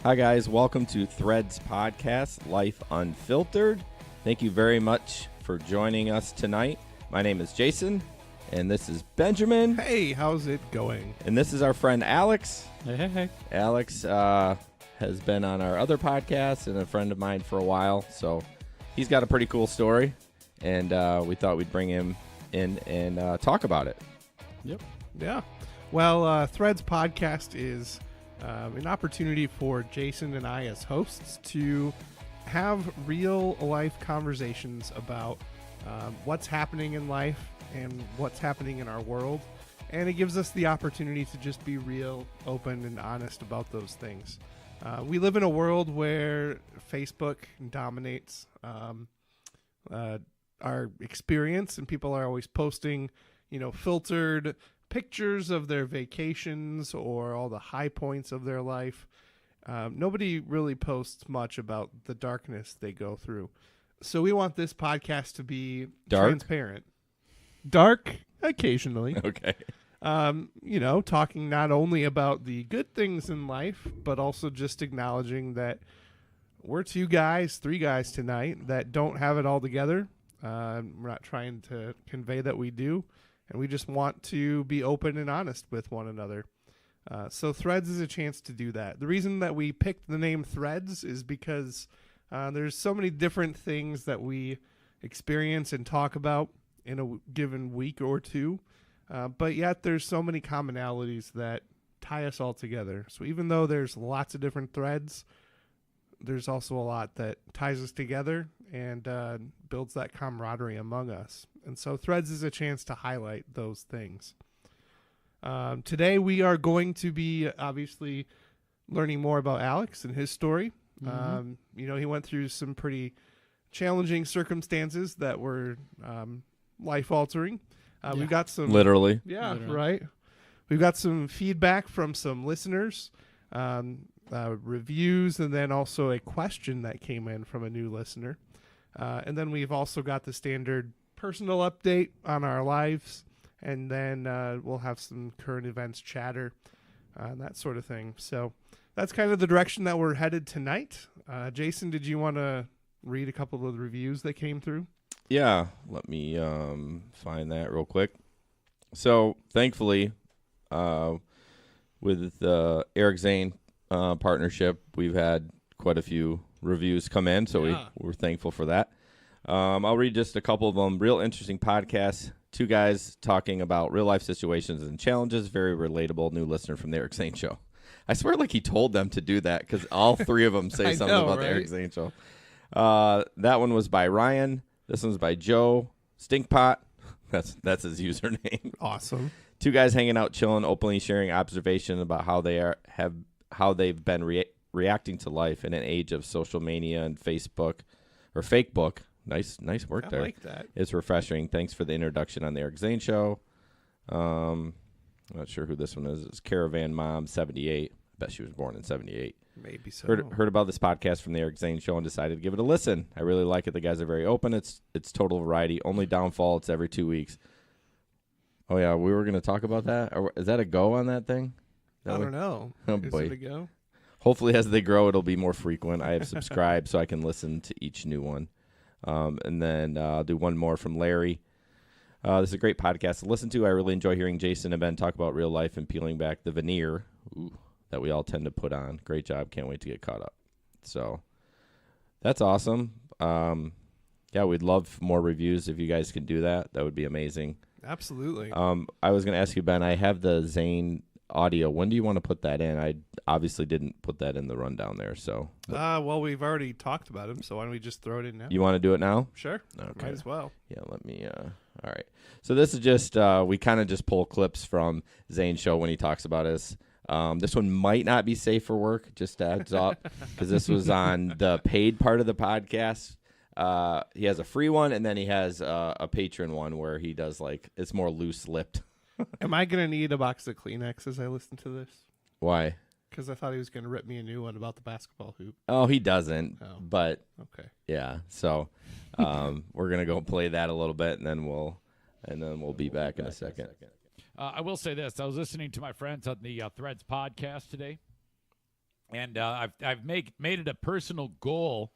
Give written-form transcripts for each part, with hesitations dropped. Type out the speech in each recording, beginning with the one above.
Hi, guys. Welcome to Threads Podcast, Life Unfiltered. Thank you very much for joining us tonight. My name is Jason, and this is Benjamin. Hey, how's it going? And this is our friend Alex. Hey. Alex has been on our other podcast and a friend of mine for a while, so he's got a pretty cool story, and we thought we'd bring him in and talk about it. Yep. Yeah. Well, Threads Podcast is an opportunity for Jason and I as hosts to have real-life conversations about what's happening in life and what's happening in our world. And it gives us the opportunity to just be real, open, and honest about those things. We live in a world where Facebook dominates our experience, and people are always posting, filtered pictures of their vacations or all the high points of their life. Nobody really posts much about the darkness they go through. So we want this podcast to be transparent. Dark occasionally. Okay. Talking not only about the good things in life, but also just acknowledging that we're three guys tonight that don't have it all together. We're not trying to convey that we do, and we just want to be open and honest with one another. So Threads is a chance to do that. The reason that we picked the name Threads is because there's so many different things that we experience and talk about in a given week or two. But yet there's so many commonalities that tie us all together. So even though there's lots of different threads, there's also a lot that ties us together and builds that camaraderie among us. And so Threads is a chance to highlight those things. Today we are going to be obviously learning more about Alex and his story. Mm-hmm. He went through some pretty challenging circumstances that were life-altering. We've got some Literally. Yeah, Literally. right. We've got some feedback from some listeners, reviews, and then also a question that came in from a new listener. And then we've also got the standard personal update on our lives, and then we'll have some current events chatter, that sort of thing. So that's kind of the direction that we're headed tonight. Jason, did you want to read a couple of the reviews that came through? Yeah, let me find that real quick. So, thankfully, with the Eric Zane partnership, we've had quite a few reviews come in, so we're thankful for that. I'll read just a couple of them. Real interesting podcasts. Two guys talking about real-life situations and challenges. Very relatable. New listener from the Eric Zane Show. I swear like he told them to do that because all three of them say something about the Eric Zane Show. That one was by Ryan. This one's by Joe Stinkpot. That's his username. Awesome. Two guys hanging out, chilling, openly sharing observation about how they've been reacting to life in an age of social mania and Facebook or fake book. Nice work there. I like that. It's refreshing. Thanks for the introduction on the Eric Zane Show. I'm not sure who this one is. It's Caravan Mom 78. I bet she was born in 78. Maybe so. Heard about this podcast from the Eric Zane Show and decided to give it a listen. I really like it. The guys are very open. It's total variety. Only downfall, it's every 2 weeks. Oh, yeah, we were going to talk about that? Or is that a go on that thing? I don't know. Oh, Is boy. it a go? Hopefully, as they grow, it'll be more frequent. I have subscribed so I can listen to each new one. And then I'll do one more from Larry. This is a great podcast to listen to. I really enjoy hearing Jason and Ben talk about real life and peeling back the veneer. Ooh. That we all tend to put on. Great job. Can't wait to get caught up. So that's awesome. Yeah, we'd love more reviews if you guys can do that. That would be amazing. Absolutely. I was going to ask you, Ben, I have the Zane audio. When do you want to put that in? I obviously didn't put that in the rundown there. So, well, we've already talked about him, so why don't we just throw it in now? you want to do it now? Sure. Okay. Might as well. Yeah, let me. All right. So this is just, we kind of just pull clips from Zane's show when he talks about us. This one might not be safe for work, just a heads up, because this was on the paid part of the podcast. He has a free one, and then he has a patron one where he does it's more loose-lipped. Am I going to need a box of Kleenex as I listen to this? Why? Because I thought he was going to rip me a new one about the basketball hoop. Oh, he doesn't. Oh. But Okay. yeah, so we're gonna go play that a little bit, and then we'll be back in a second. I will say this. I was listening to my friends on the Threads podcast today, And I've made it a personal goal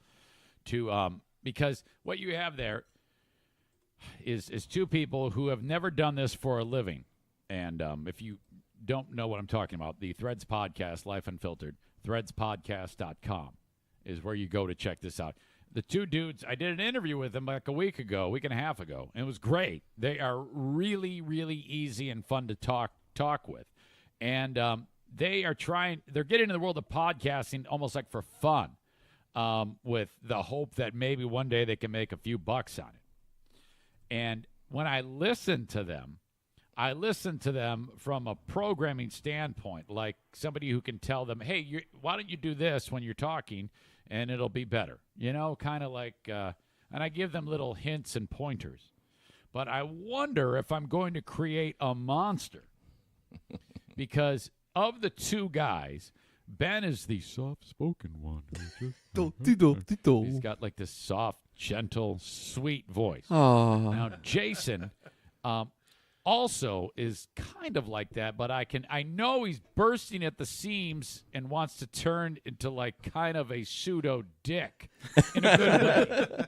to because what you have there is two people who have never done this for a living. And if you don't know what I'm talking about, the Threads Podcast, Life Unfiltered, threadspodcast.com is where you go to check this out. The two dudes, I did an interview with them like a week and a half ago, and it was great. They are really, really easy and fun to talk with. And they're getting into the world of podcasting almost like for fun, with the hope that maybe one day they can make a few bucks on it. And when I listen to them from a programming standpoint, like somebody who can tell them, hey, why don't you do this when you're talking, and it'll be better. Kind of like, and I give them little hints and pointers. But I wonder if I'm going to create a monster because of the two guys, Ben is the soft-spoken one. He's got like this soft, gentle, sweet voice. Oh. Now, Jason also is kind of like that, but I know he's bursting at the seams and wants to turn into like kind of a pseudo dick in a good way.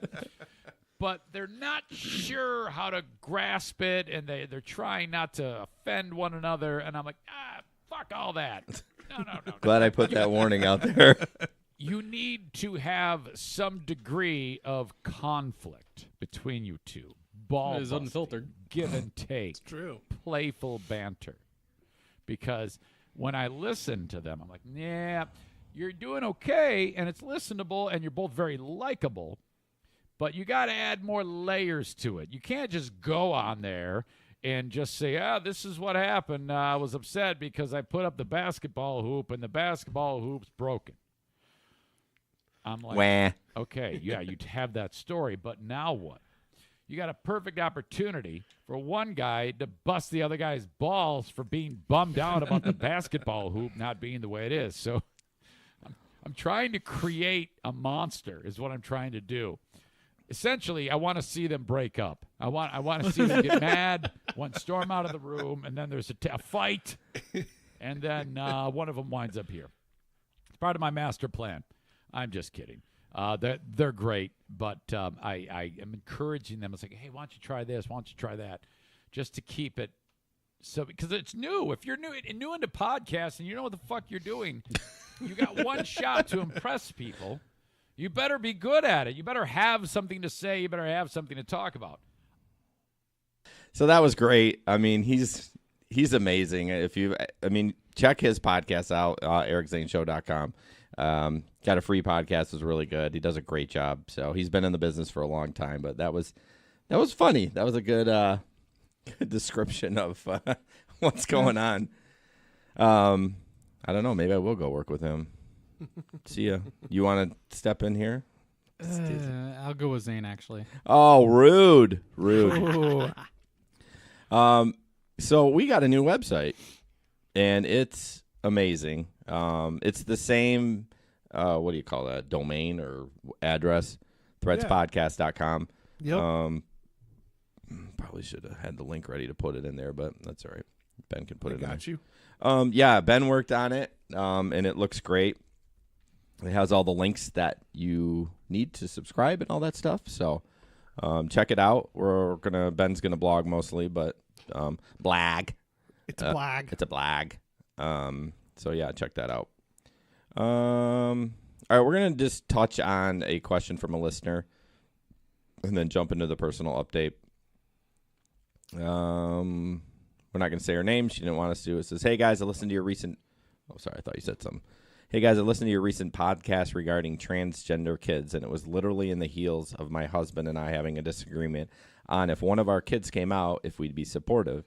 But they're not sure how to grasp it, and they're trying not to offend one another. And I'm like, fuck all that. No. Glad I put that warning out there. You need to have some degree of conflict between you two. Ball is unfiltered. Give and take. It's true. Playful banter. Because when I listen to them, I'm like, yeah, you're doing okay, and it's listenable, and you're both very likable, but you got to add more layers to it. You can't just go on there and just say, this is what happened. I was upset because I put up the basketball hoop, and the basketball hoop's broken. I'm like, Wah. okay, yeah, you'd have that story, but now what? You got a perfect opportunity for one guy to bust the other guy's balls for being bummed out about the basketball hoop not being the way it is. So I'm trying to create a monster is what I'm trying to do. Essentially, I want to see them break up. I want to see them get mad, one storm out of the room, and then there's a fight, and then one of them winds up here. It's part of my master plan. I'm just kidding. They're great, but I am encouraging them. It's like, hey, why don't you try this? Why don't you try that? Just to keep it so, because it's new. If you're new into podcasts and you know what the fuck you're doing, you got one shot to impress people. You better be good at it. You better have something to say. You better have something to talk about. So that was great. I mean, he's amazing. Check his podcast out, ericzaneshow.com. Got a free podcast. It was really good. He does a great job. So he's been in the business for a long time, but that was funny. That was a good description of what's going on. I don't know. Maybe I will go work with him. See ya. You want to step in here? I'll go with Zane, actually. Oh, rude. Ooh. So we got a new website, and it's amazing. It's the same, what do you call that, domain or address, threadspodcast.com. Yep. Probably should have had the link ready to put it in there, but that's all right. Ben can put it in. Got you. Yeah, Ben worked on it, and it looks great. It has all the links that you need to subscribe and all that stuff. So check it out. Ben's gonna blog mostly, but blag. It's a blag. It's a blag. So yeah, check that out. All right, we're gonna just touch on a question from a listener, and then jump into the personal update. We're not gonna say her name. She didn't want us to. It says, "Hey guys, I listened to your recent." Oh, sorry, I thought you said something. Hey guys, I listened to your recent podcast regarding transgender kids, and it was literally in the heels of my husband and I having a disagreement on if one of our kids came out, if we'd be supportive.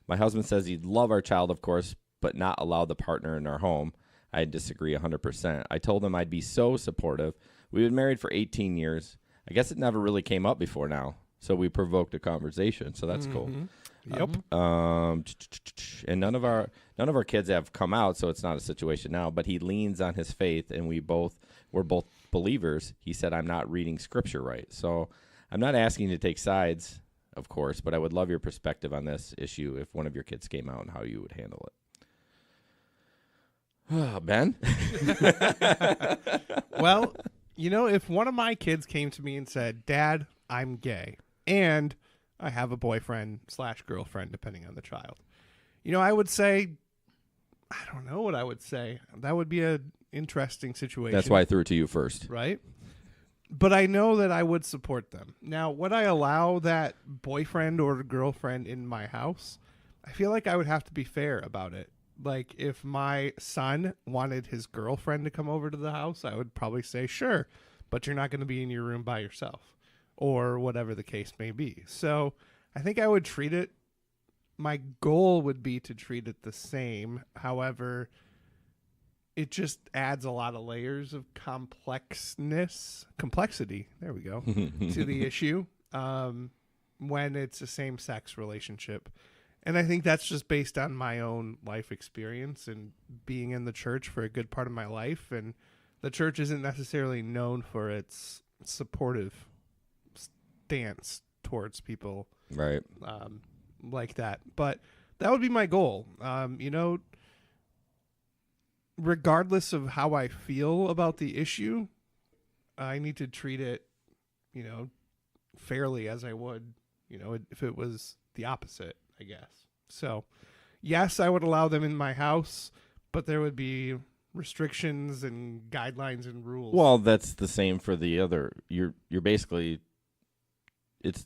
My husband says he'd love our child, of course, but not allow the partner in our home. I disagree 100%. I told him I'd be so supportive. We've been married for 18 years. I guess it never really came up before now, so we provoked a conversation, so that's cool. Yep. And none of our kids have come out, so it's not a situation now. But he leans on his faith, and we're both believers. He said I'm not reading scripture right, so I'm not asking you to take sides, of course, but I would love your perspective on this issue if one of your kids came out and how you would handle it. Ben? Well, if one of my kids came to me and said, "Dad, I'm gay, and I have a boyfriend/girlfriend, depending on the child," I would say, I don't know what I would say. That would be an interesting situation. That's why I threw it to you first. Right? But I know that I would support them. Now, would I allow that boyfriend or girlfriend in my house? I feel like I would have to be fair about it. Like, if my son wanted his girlfriend to come over to the house, I would probably say, sure, but you're not going to be in your room by yourself, or whatever the case may be. So I think I would treat it, my goal would be to treat it the same. However, it just adds a lot of layers of complexity, there we go, to the issue when it's a same-sex relationship. And I think that's just based on my own life experience and being in the church for a good part of my life. And the church isn't necessarily known for its supportive stance towards people Right. like that. But that would be my goal. Regardless of how I feel about the issue, I need to treat it, fairly as I would, if it was the opposite, I guess. So, yes, I would allow them in my house, but there would be restrictions and guidelines and rules. Well, that's the same for the other. You're basically.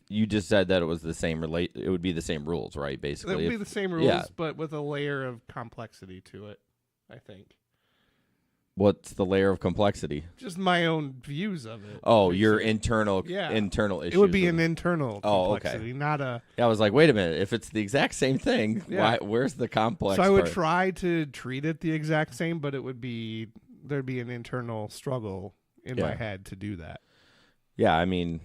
You just said that it was the same it would be the same rules, right? Basically, it would be the same rules, yeah. but with a layer of complexity to it, I think. What's the layer of complexity? Just my own views of it. Oh, your basically. internal Yeah. issues. It would be an internal Oh, okay. complexity, not a... Yeah, I was like, wait a minute. If it's the exact same thing, Yeah. where's the complex So I would part? try to treat it the exact same, but there'd be an internal struggle in my Yeah. head to do that. Yeah, I mean,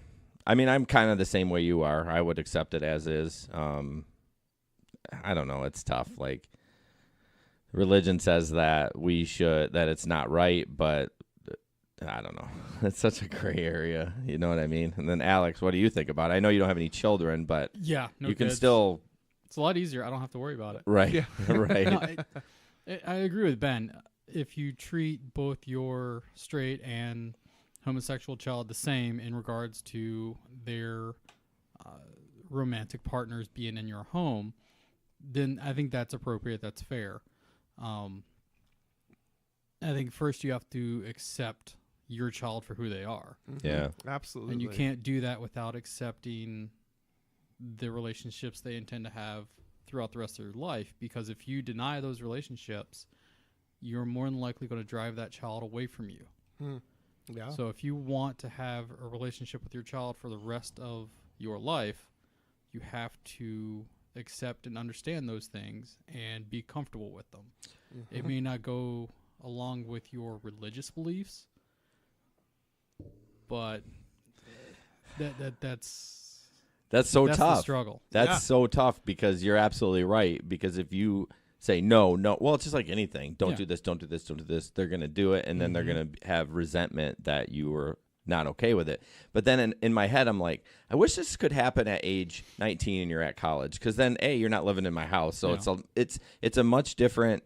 I'm kind of the same way you are. I would accept it as is. I don't know. It's tough. Like, religion says that that it's not right, but I don't know. It's such a gray area. You know what I mean? And then Alex, what do you think about it? I know you don't have any children, but Yeah, no you can kids. still, It's a lot easier. I don't have to worry about it. right? Yeah. Right. No, I agree with Ben. If you treat both your straight and homosexual child the same in regards to their romantic partners being in your home, then I think that's appropriate. That's fair. I think first you have to accept your child for who they are. Yeah. Absolutely. And you can't do that without accepting the relationships they intend to have throughout the rest of their life. Because if you deny those relationships, you're more than likely going to drive that child away from you. Yeah. So if you want to have a relationship with your child for the rest of your life, you have to accept and understand those things and be comfortable with them. It may not go along with your religious beliefs, but that's so the tough. struggle. That's Yeah. so tough because you're absolutely right. Because if you say no, well, it's just like anything. Don't Yeah. do this, don't do this, don't do this. They're going to do it, and then they're going to have resentment that you were not okay with it. But then in my head, I'm like, I wish this could happen at age 19 and you're at college, because then you're not living in my house, so Yeah. it's a much different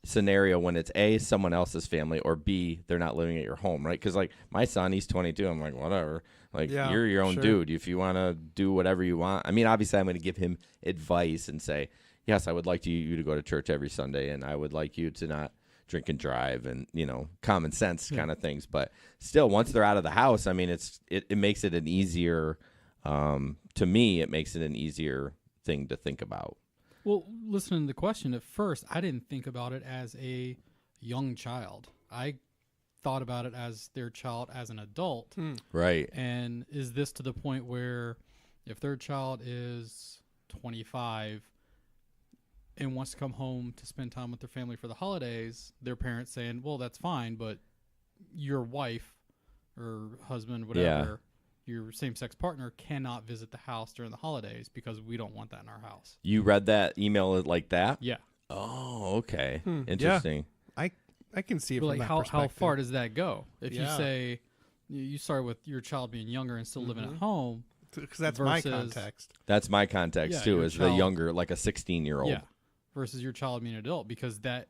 scenario when it's someone else's family, or B, they're not living at your home, right? Because like my son, he's 22. I'm like, whatever. Like, Yeah, you're your own sure. dude. If you want to do whatever you want. I mean, obviously, I'm going to give him advice and say, yes, I would like you to go to church every Sunday, and I would like you to not drink and drive, and common sense kind of things. But still, once they're out of the house, I mean, it makes it an easier. To me, it makes it an easier thing to think about. Well, listening to the question, at first, I didn't think about it as a young child. I thought about it as their child as an adult. Right. And is this to the point where if their child is 25 and wants to come home to spend time with their family for the holidays, their parents saying, well, that's fine, but your wife or husband, whatever, your same-sex partner cannot visit the house during the holidays because we don't want that in our house. You read that email like that? Yeah. Oh, okay. Yeah. Interesting. I can see it But from like that how perspective. far does that go? If you Yeah. say you start with your child being younger and still living at home, Because that's my versus- context. That's my context Yeah, too, your is the child- younger, like a 16-year-old. yeah, versus your child being an adult, because that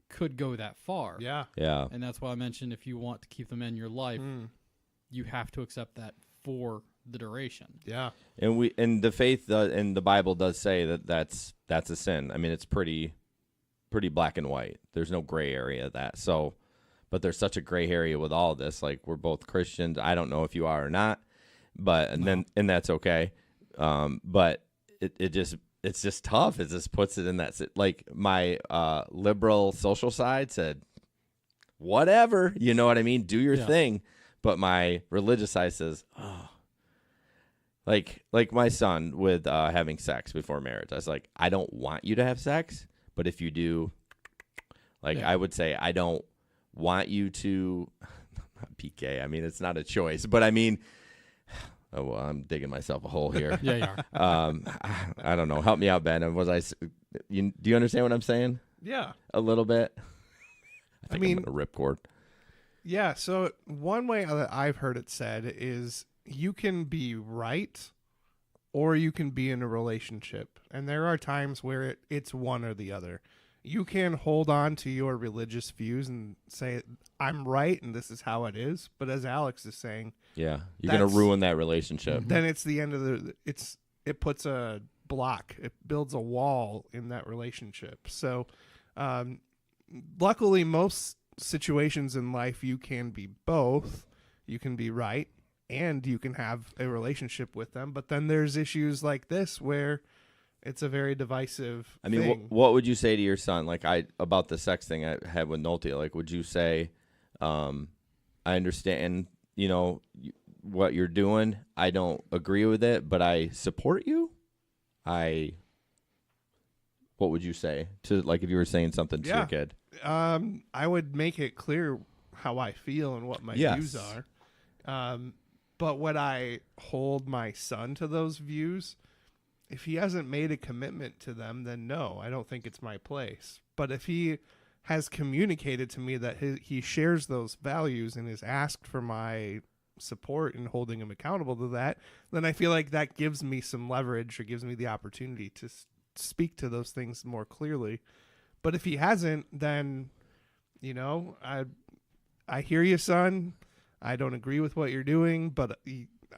could go that far. Yeah. Yeah. And that's why I mentioned if you want to keep them in your life, you have to accept that for the duration. Yeah. And the faith and the Bible does say that that's a sin. I mean, it's pretty black and white. There's no gray area of that. So, but there's such a gray area with all of this. Like, we're both Christians. I don't know if you are or not, but and that's okay. But it's just tough. It just puts it in that, like, my liberal social side said, whatever, you know what I mean? Do your thing. But my religious side says, oh, like my son with having sex before marriage. I was like, I don't want you to have sex, but if you do, like, I would say, I don't want you to not PK. I mean, it's not a choice, but I mean, oh, well, I'm digging myself a hole here. Yeah, you are. I don't know. Help me out, Ben. Do you understand what I'm saying? Yeah. A little bit. I mean, I'm gonna ripcord. Yeah. So one way that I've heard it said is you can be right or you can be in a relationship. And there are times where it's one or the other. You can hold on to your religious views and say, I'm right and this is how it is. But as Alex is saying, Yeah, you're gonna ruin that relationship. then it's the end of it puts a block. It builds a wall in that relationship. So luckily, most situations in life, you can be both. You can be right and you can have a relationship with them. But then there's issues like this where it's a very divisive thing. What would you say to your son? Like, about the sex thing I had with Nolte, like, would you say, I understand, what you're doing. I don't agree with it, but I support you. What would you say to, like, if you were saying something to your kid? I would make it clear how I feel and what my views are. But would I hold my son to those views? If he hasn't made a commitment to them, then no, I don't think it's my place. But if he has communicated to me that he shares those values and has asked for my support in holding him accountable to that, then I feel like that gives me some leverage or gives me the opportunity to speak to those things more clearly. But if he hasn't, then, I hear you, son. I don't agree with what you're doing, but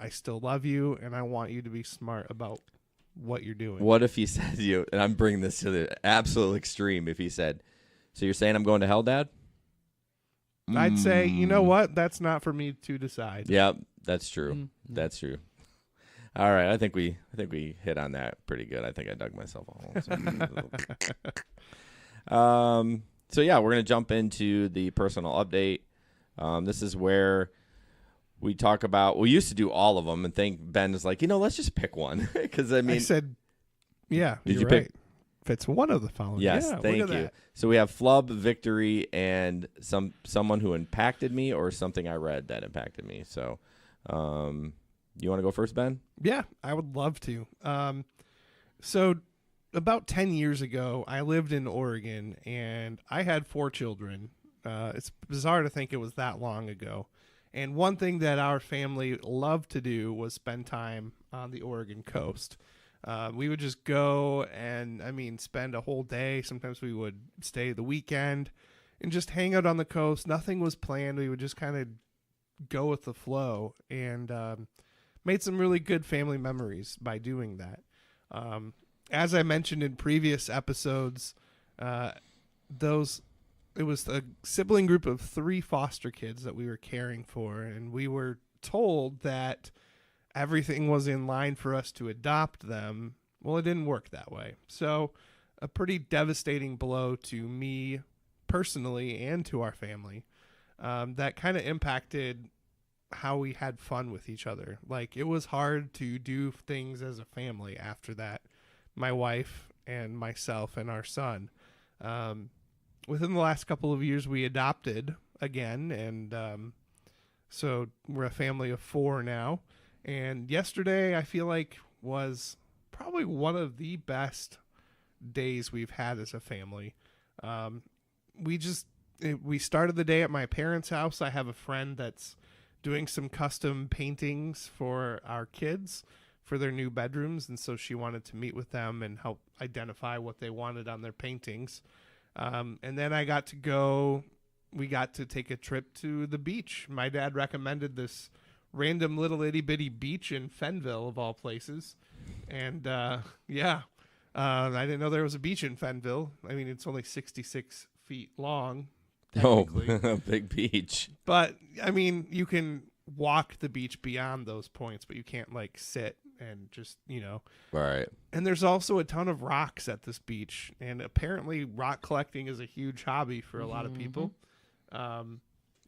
I still love you, and I want you to be smart about what you're doing. What if he said to you, and I'm bringing this to the absolute extreme, if he said, so you're saying I'm going to hell, Dad? I'd say, you know what? That's not for me to decide. Yeah, that's true. That's true. All right, I think we hit on that pretty good. I think I dug myself a hole. So yeah, we're gonna jump into the personal update. This is where we talk about. We used to do all of them, and think Ben is like, let's just pick one, because I said, yeah. Did you're you right. pick? If it's one of the following, yes, yeah, thank you. that. So we have flub, victory, and someone who impacted me, or something I read that impacted me. So, you want to go first, Ben? Yeah, I would love to. So about 10 years ago, I lived in Oregon, and I had 4 children. It's bizarre to think it was that long ago. And one thing that our family loved to do was spend time on the Oregon coast. We would just go and, spend a whole day. Sometimes we would stay the weekend and just hang out on the coast. Nothing was planned. We would just kind of go with the flow, and made some really good family memories by doing that. As I mentioned in previous episodes, it was a sibling group of 3 foster kids that we were caring for, and we were told that everything was in line for us to adopt them. Well, it didn't work that way. So a pretty devastating blow to me personally and to our family, that kind of impacted how we had fun with each other. Like, it was hard to do things as a family after that. My wife and myself and our son. Within the last couple of years, we adopted again, and so we're a family of 4 now. And yesterday, I feel like, was probably one of the best days we've had as a family. We started the day at my parents' house. I have a friend that's doing some custom paintings for our kids for their new bedrooms, and so she wanted to meet with them and help identify what they wanted on their paintings. And then we got to take a trip to the beach. My dad recommended this random little itty bitty beach in Fenville, of all places. And I didn't know there was a beach in Fenville. I mean, it's only 66 feet long. Oh, technically. big beach. But I mean, you can walk the beach beyond those points, but you can't like sit and just, Right. And there's also a ton of rocks at this beach, and apparently rock collecting is a huge hobby for a lot of people.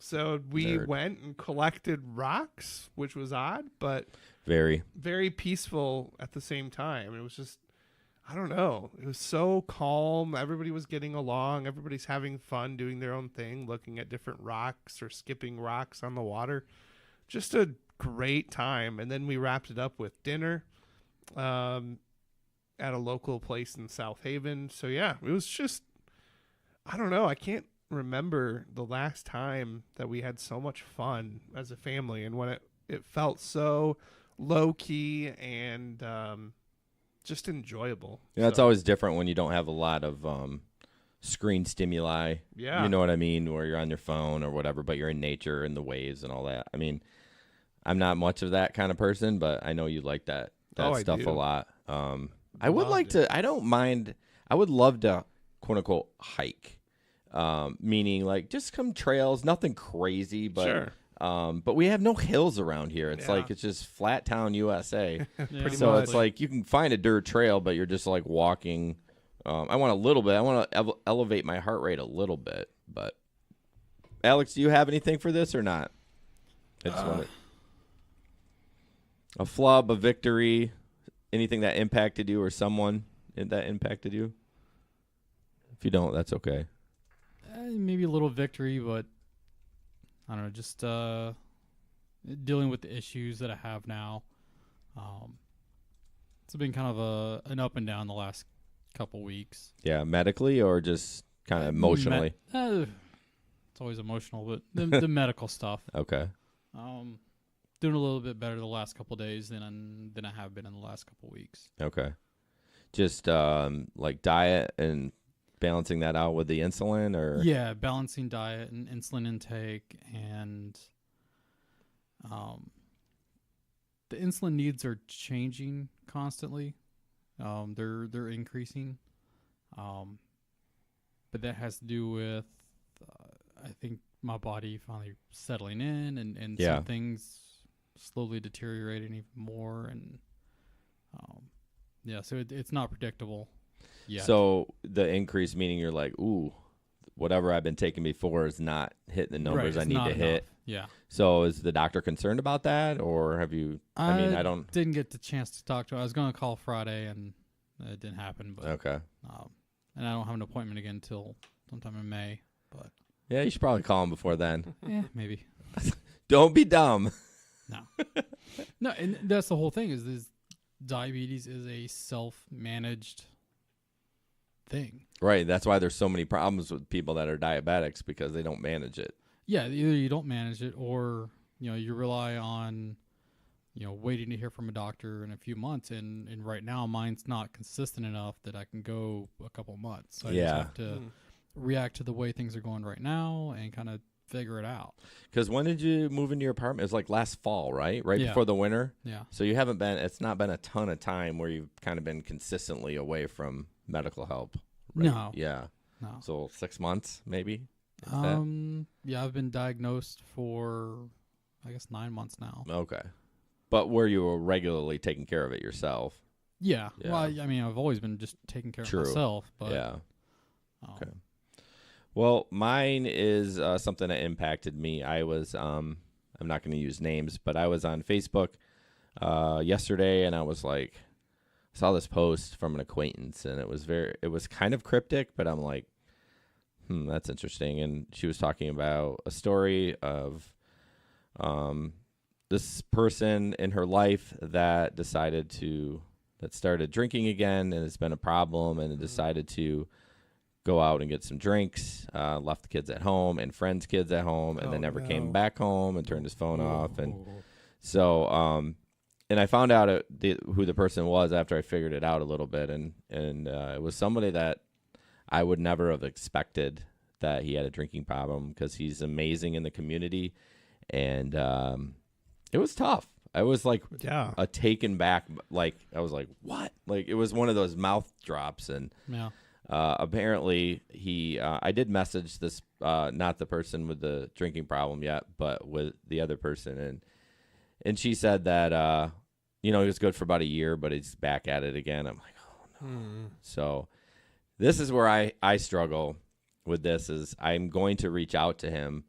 So we Nerd. went and collected rocks, which was odd, but Very. very peaceful at the same time. It was just, I don't know. It was so calm. Everybody was getting along. Everybody's having fun doing their own thing, looking at different rocks or skipping rocks on the water. Just a great time. And then we wrapped it up with dinner at a local place in South Haven. So, yeah, it was just, I don't know. I can't remember the last time that we had so much fun as a family, and when it felt so low-key and just enjoyable. Yeah, it's So, always different when you don't have a lot of screen stimuli. Yeah. You know what I mean? Where you're on your phone or whatever, but you're in nature and the waves and all that. I mean, I'm not much of that kind of person, but I know you like that Oh, I stuff do. a lot. I would like to. I don't mind. I would love to, quote unquote, hike. Meaning like just some trails, nothing crazy, but Sure. but we have no hills around here. It's Yeah. like it's just flat town USA. Pretty So much. it's like you can find a dirt trail, but you're just like walking. I want a little bit. I want to elevate my heart rate a little bit. But Alex, do you have anything for this or not? I just want a flub, a victory, anything that impacted you or someone that impacted you. If you don't, that's okay. Maybe a little victory, but I don't know, just dealing with the issues that I have now. It's been kind of an up and down the last couple weeks. Yeah, medically or just kind of emotionally. It's always emotional, but the medical stuff. Okay. Doing a little bit better the last couple days than I have been in the last couple weeks. Okay. Just like diet and balancing that out with the insulin, or Yeah, balancing diet and insulin intake, and the insulin needs are changing constantly. They're increasing, but that has to do with I think my body finally settling in, and Yeah. some things slowly deteriorating even more, and so it's not predictable. Yeah. So the increase meaning you're like, ooh, whatever I've been taking before is not hitting the numbers I need to hit. Yeah. So is the doctor concerned about that, or have you? I mean, I don't. Didn't get the chance to talk to him. I was going to call Friday, and it didn't happen. But Okay. and I don't have an appointment again until sometime in May. But Yeah, you should probably call him before then. maybe Don't be dumb. no. And that's the whole thing. Is diabetes is a self-managed thing. Right. That's why there's so many problems with people that are diabetics, because they don't manage it. Yeah, either you don't manage it, or you rely on waiting to hear from a doctor in a few months, and right now mine's not consistent enough that I can go a couple months. So I just have to react to the way things are going right now and kind of figure it out. Because when did you move into your apartment? It was like last fall, right? Right Yeah. before the winter. Yeah. So you haven't been. It's not been a ton of time where you've kind of been consistently away from medical help. Right? No. Yeah. No. So 6 months, maybe. If Yeah, I've been diagnosed for I guess 9 months now. that. Okay. But were you regularly taking care of it yourself? Yeah. Yeah. Well, I mean, I've always been just taking care True. of myself, but Yeah. okay. Well, mine is something that impacted me. I was, I'm not going to use names, but I was on Facebook yesterday, and I was like, saw this post from an acquaintance, and it was kind of cryptic, but I'm like, that's interesting. And she was talking about a story of this person in her life that started drinking again, and it's been a problem, and it decided to go out and get some drinks, left the kids at home and friends' kids at home, and then never came back home and turned his phone off. And so, and I found out who the person was after I figured it out a little bit. And it was somebody that I would never have expected that he had a drinking problem because he's amazing in the community. And it was tough. I was like Yeah. a taken back, like I was like, what? Like it was one of those mouth drops. And Yeah. apparently I did message this, not the person with the drinking problem yet, but with the other person. And she said that, he was good for about a year, but he's back at it again. I'm like, oh no. So this is where I struggle with this is I'm going to reach out to him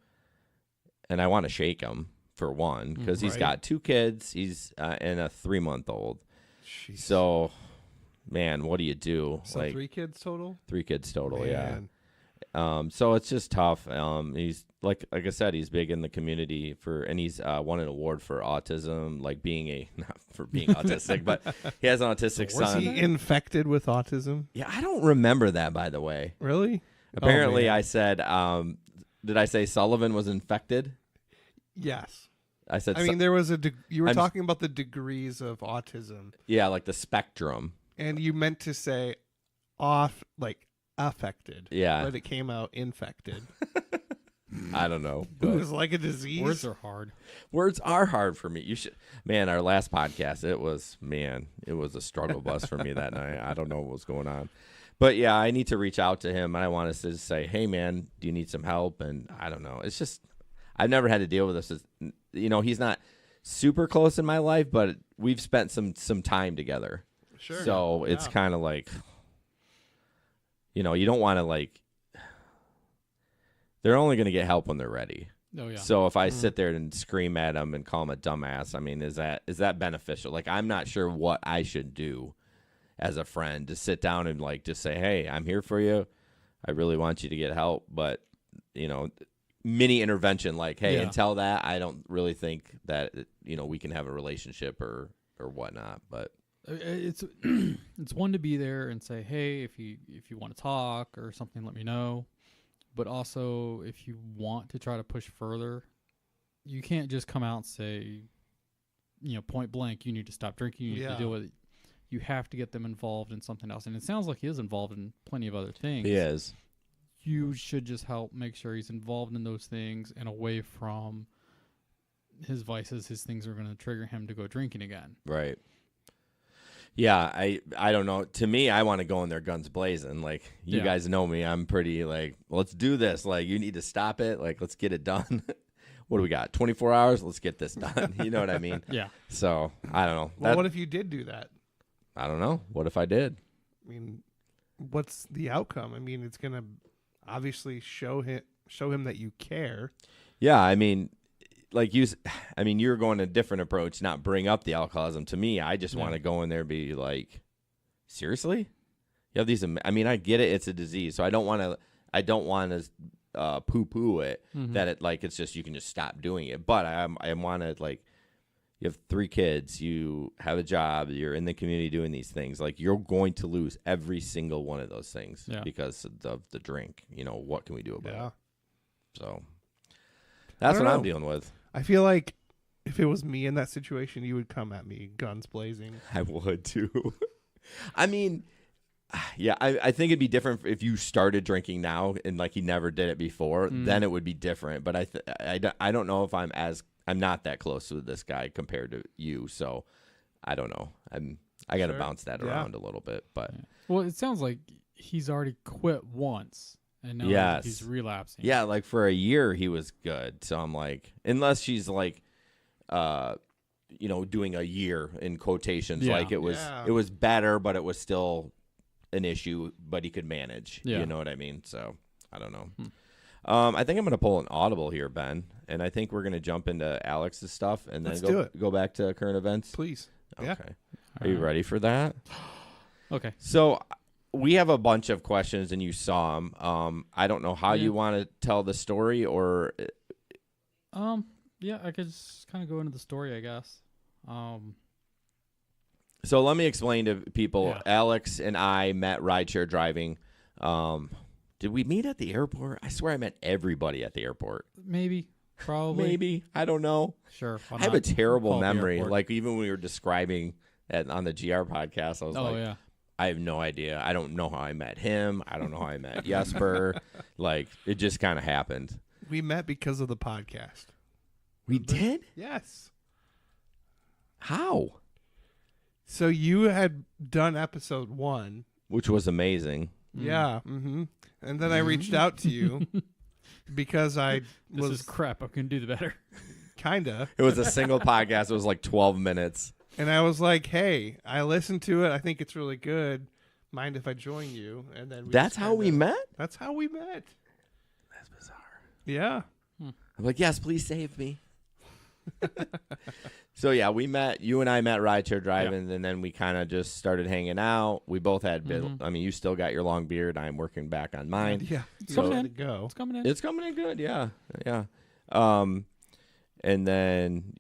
and I want to shake him for one, because he's Right. got 2 kids. He's and a 3-month-old. Jeez. So, man, what do you do? So 3 kids total? 3 kids total, Man. yeah. So it's just tough. He's like I said, he's big in the community and he's won an award for autism, like not for being autistic, but he has an autistic Was son. he infected with autism? Yeah, I don't remember that, by the way. Really? Apparently, man. I said, did I say Sullivan was infected? Yes. I said, I mean, there was you were I'm- talking about the degrees of autism, yeah, like the spectrum. and you meant to say affected. Yeah. But it came out infected. I don't know. It But was like a disease. Words are hard. words are hard for me. Our last podcast, it was a struggle bus for me that night. I don't know what was going on. But yeah, I need to reach out to him, and I want to just say, hey, man, do you need some help? And I don't know. It's just, I've never had to deal with this. He's not super close in my life, but we've spent some time together. Sure. So it's kind of like, you don't want to they're only going to get help when they're ready. Oh yeah. So if I sit there and scream at him and call him a dumbass, I mean, is that beneficial? Like, I'm not sure what I should do as a friend to sit down and just say, hey, I'm here for you. I really want you to get help. But, mini intervention, hey, Yeah. until that, I don't really think that, we can have a relationship or whatnot. But It's it's one to be there and say, hey, if you want to talk or something, let me know. But also, if you want to try to push further, you can't just come out and say, point blank, you need to stop drinking, you need to deal with it. You have to get them involved in something else. And it sounds like he is involved in plenty of other things. he is. You should just help make sure he's involved in those things and away from his vices, his things are going to trigger him to go drinking again. Right. Yeah, I don't know. To me, I want to go in there guns blazing. You Yeah. guys know me. I'm pretty let's do this. You need to stop it. Let's get it done. What do we got? 24 hours? Let's get this done. You know what I mean? Yeah. So, I don't know. Well, what if you did do that? I don't know. What if I did? I mean, what's the outcome? I mean, it's going to obviously show him that you care. Yeah, I mean, you're going a different approach, not bring up the alcoholism. To me, I just want to go in there and be like, seriously? You have these, I get it. It's a disease. So I don't want to poo-poo it, that it's just, you can just stop doing it. But I want to, you have 3 kids, you have a job, you're in the community doing these things. You're going to lose every single one of those things because of the drink. What can we do about it? So that's don't what I'm know. dealing with. I feel like if it was me in that situation, you would come at me guns blazing. I would too. I mean, yeah, I think it'd be different if you started drinking now and he never did it before. Then it would be different. But I don't know if I'm not that close with this guy compared to you. So I don't know. I got to bounce that around a little bit. But Well, it sounds like he's already quit once and now Yes. he's relapsing. yeah, for a year he was good. So I'm unless she's doing a year in quotations, Yeah. it was better, but it was still an issue, but he could manage. Yeah. You know what I mean? So I don't know. I think I'm going to pull an audible here, Ben, and I think we're going to jump into Alex's stuff and then Let's do it. go back to current events. Please. Okay. Yeah. Are you ready for that? Okay. So we have a bunch of questions, and you saw them. I don't know how you want to tell the story, or Yeah, I could just kind of go into the story, I guess. so let me explain to people. Yeah. Alex and I met rideshare driving. Did we meet at the airport? I swear I met everybody at the airport. Maybe. Probably. Maybe. I don't know. Sure. why I have a not? terrible Call the memory. airport. Even when we were describing on the GR podcast, I was Oh, yeah. I have no idea. I don't know how I met him. I don't know how I met Jesper. Like, it just kind of happened. We met because of the podcast. We did? Yes. How? So you had done episode 1. Which was amazing. Yeah. Mm-hmm. And then I reached out to you because I This was is crap. I can do the better. kind of. It was a single podcast. It was like 12 minutes. And I was like, hey, I listened to it. I think it's really good. Mind if I join you? And then That's how we met? That's how we met. That's bizarre. Yeah. I'm like, yes, please save me. So, yeah, we met. You and I met rideshare driving, and then we kind of just started hanging out. We both had, I mean, you still got your long beard. I'm working back on mine. Yeah. So- Ready to go. It's coming in. It's coming in good, yeah. Yeah. And then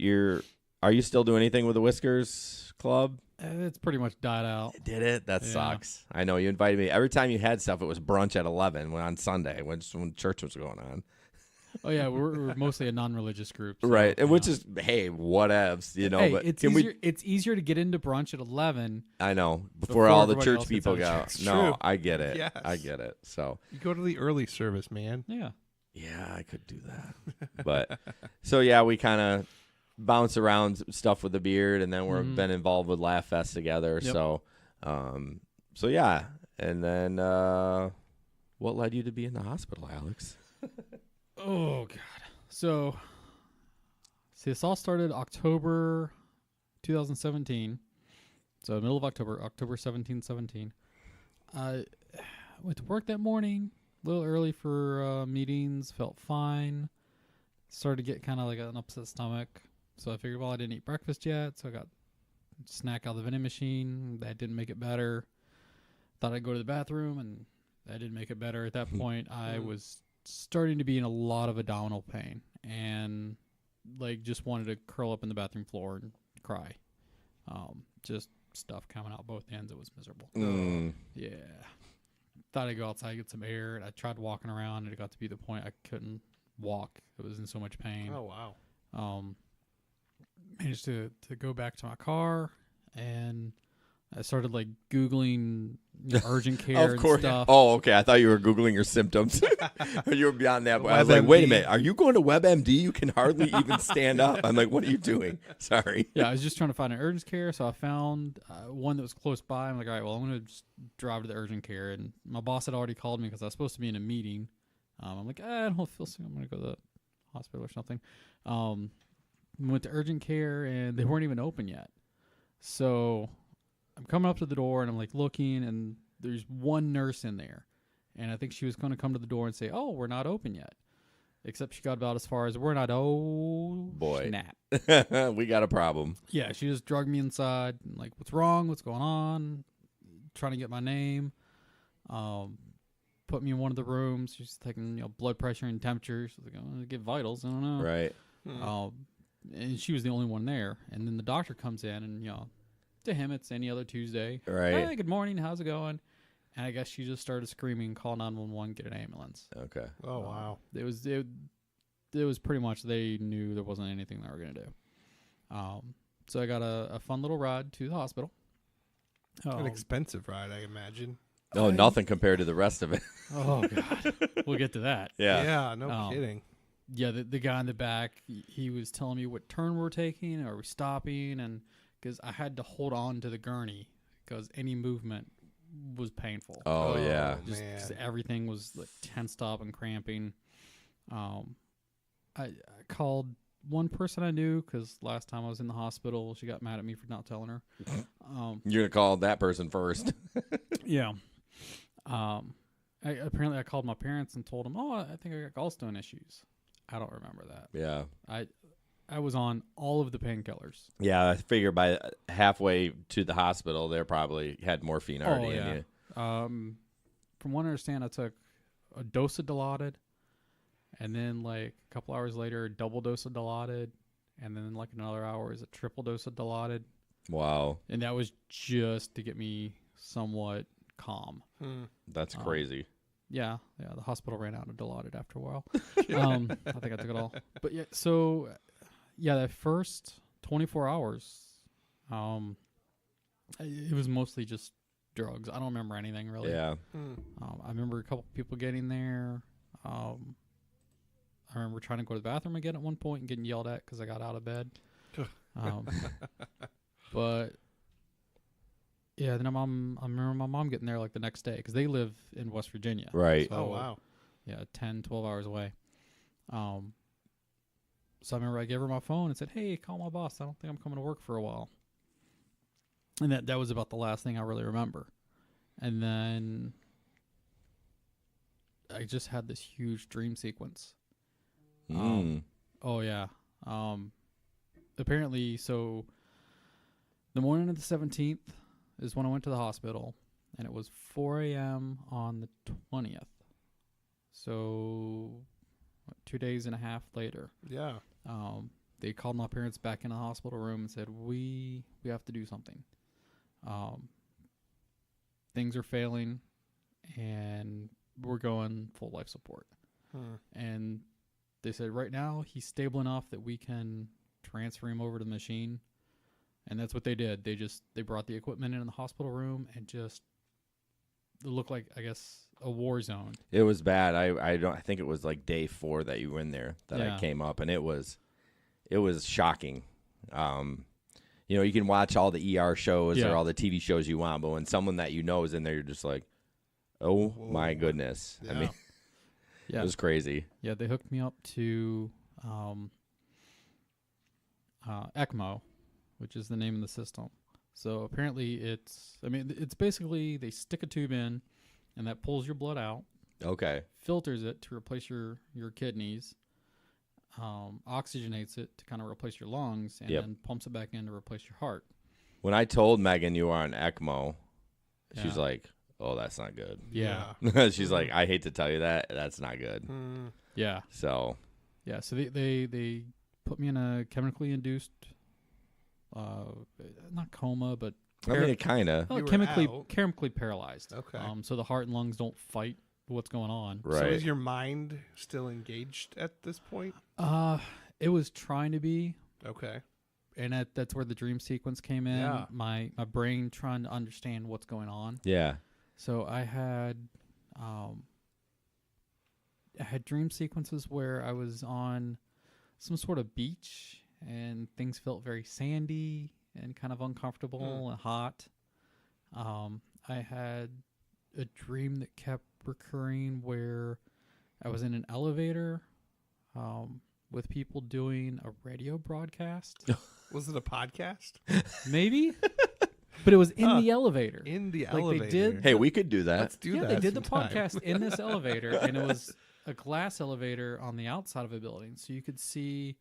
are you still doing anything with the Whiskers Club? It's pretty much died out. Did it? That Yeah. sucks. I know you invited me. Every time you had stuff, it was brunch at 11 on Sunday when church was going on. Oh yeah, we're mostly a non-religious group, so, Right. And you which know. is, hey, whatevs, you know. Hey, but it's can easier. It's easier to get into brunch at 11. I know. Before Before all the everybody church else gets people out of go. church. It's No, true. I get it. Yes. I get it. So, You go to the early service, man. Yeah. yeah, I could do that. But, so, yeah, we kind of bounce around stuff with the beard, and then we've been involved with Laugh Fest together. Yep. So yeah. And then what led you to be in the hospital, Alex? Oh god. So, see, this all started October 2017. So middle of October 17. I went to work that morning, a little early for meetings. Felt fine. Started to get kind of like an upset stomach. So I figured, well, I didn't eat breakfast yet, so I got a snack out of the vending machine. That didn't make it better. Thought I'd go to the bathroom, and that didn't make it better. At that point, I was starting to be in a lot of abdominal pain and like just wanted to curl up in the bathroom floor and cry. Just stuff coming out both ends. It was miserable. Yeah. Thought I'd go outside, get some air. And I tried walking around, and it got to be the point I couldn't walk. It was in so much pain. Oh, wow. Managed to go back to my car, and I started like Googling urgent care Of course. and stuff. Oh, okay. I thought you were Googling your symptoms. You were beyond that. I was like, WebMD. wait a minute. Are you going to WebMD? You can hardly even stand up. I'm like, what are you doing? Sorry. Yeah, I was just trying to find an urgent care, so I found one that was close by. I'm like, all right, well, I'm going to just drive to the urgent care. And my boss had already called me because I was supposed to be in a meeting. I'm like, I don't feel sick. I'm going to go to the hospital or something. Went to urgent care, and they weren't even open yet. So I'm coming up to the door, and I'm like looking, and there's one nurse in there. And I think she was going to come to the door and say, oh, we're not open yet. Except she got about as far as, we're not, oh, Boy. snap. We got a problem. Yeah, she just drugged me inside. And like, what's wrong? What's going on? Trying to get my name. Put me in one of the rooms. She's taking blood pressure and temperature. She's like, I'm going to get vitals. I don't know. Right. And she was the only one there. And then the doctor comes in, and to him it's any other Tuesday. Right. Hey, good morning. How's it going? And I guess she just started screaming, call 911, get an ambulance. Okay. Oh, wow. It was pretty much, they knew there wasn't anything they were going to do. So I got a fun little ride to the hospital. An expensive ride, I imagine. Oh, nothing compared to the rest of it. Oh, God. We'll get to that. Yeah. No kidding. Yeah, the guy in the back, he was telling me what turn we're taking, are we stopping, and because I had to hold on to the gurney because any movement was painful. Oh, yeah. Just 'cause everything was like tensed up and cramping. I called one person I knew because last time I was in the hospital, she got mad at me for not telling her. You're going to call that person first. Yeah. Apparently I called my parents and told them, oh, I think I got gallstone issues. I don't remember that. Yeah. I was on all of the painkillers. Yeah, I figure by halfway to the hospital, they probably had morphine already in you. From what I understand, I took a dose of Dilaudid, and then like a couple hours later, a double dose of Dilaudid, and then like another hour is a triple dose of Dilaudid. Wow. And that was just to get me somewhat calm. That's crazy. Yeah, the hospital ran out of Dilaudid after a while. I think I took it all. But yeah, so that first 24 hours, it was mostly just drugs. I don't remember anything really. Yeah. I remember a couple people getting there. I remember trying to go to the bathroom again at one point and getting yelled at because I got out of bed. But yeah, then I remember my mom getting there like the next day because they live in West Virginia. Right. So, Oh, wow. Yeah, 10, 12 hours away. So I remember I gave her my phone and said, "Hey, call my boss. I don't think I'm coming to work for a while." And that was about the last thing I really remember. And then I just had this huge dream sequence. Oh yeah. Apparently, so the morning of the 17th is when I went to the hospital, and it was 4 a.m. on the 20th. So 2 days and a half later, Yeah. they called my parents back in the hospital room and said, we have to do something. Things are failing, and we're going full life support. And they said right now he's stable enough that we can transfer him over to the machine. And that's what they did. They brought the equipment in the hospital room and just it looked like, I guess, a war zone. It was bad. I think it was like day 4 that you were in there that I came up, and it was shocking. You can watch all the ER shows or all the TV shows you want, but when someone that you know is in there, you're just like, oh, Whoa. my goodness. Yeah. I mean, it was crazy. Yeah, they hooked me up to ECMO, which is the name of the system. So apparently it's basically they stick a tube in, and that pulls your blood out, Okay. filters it to replace your kidneys, oxygenates it to kind of replace your lungs, and then pumps it back in to replace your heart. When I told Megan you were on ECMO, she's Yeah. like, oh, that's not good. Yeah. She's like, I hate to tell you that. That's not good. Yeah. So. Yeah, so they put me in a chemically induced, not coma, but I mean, it kind of. You were chemically paralyzed. Okay. So the heart and lungs don't fight what's going on. Right. So is your mind still engaged at this point? It was trying to be, Okay. and that's where the dream sequence came in. Yeah. My brain trying to understand what's going on. Yeah. So I had dream sequences where I was on some sort of beach and things felt very sandy and kind of uncomfortable and hot. I had a dream that kept recurring where I was in an elevator with people doing a radio broadcast. Was it a podcast? Maybe. But it was in the elevator. In the Like, they elevator. did- Hey, we could do that. Let's do Yeah, that. they did the sometime. podcast in this elevator, and it was a glass elevator on the outside of a building, so you could see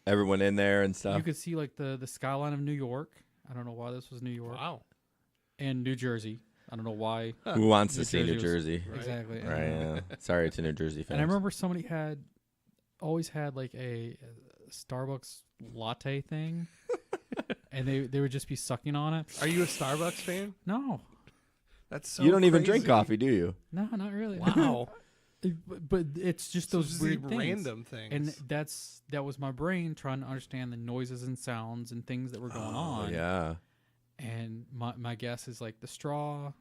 Everyone in there and stuff. you could see like the skyline of New York. I don't know why this was New York. Wow. And New Jersey. I don't know why. Who wants to New see New Jersey Jersey? Right. Exactly. Right. Yeah. Sorry to New Jersey fans. And I remember somebody always had like a Starbucks latte thing, and they would just be sucking on it. Are you a Starbucks fan? No, That's so you don't even drink crazy. coffee, do you? no, not really. Wow. But it's just So those just weird these things. random things. And that was my brain trying to understand the noises and sounds and things that were going on. Yeah. And my guess is like the Starbucks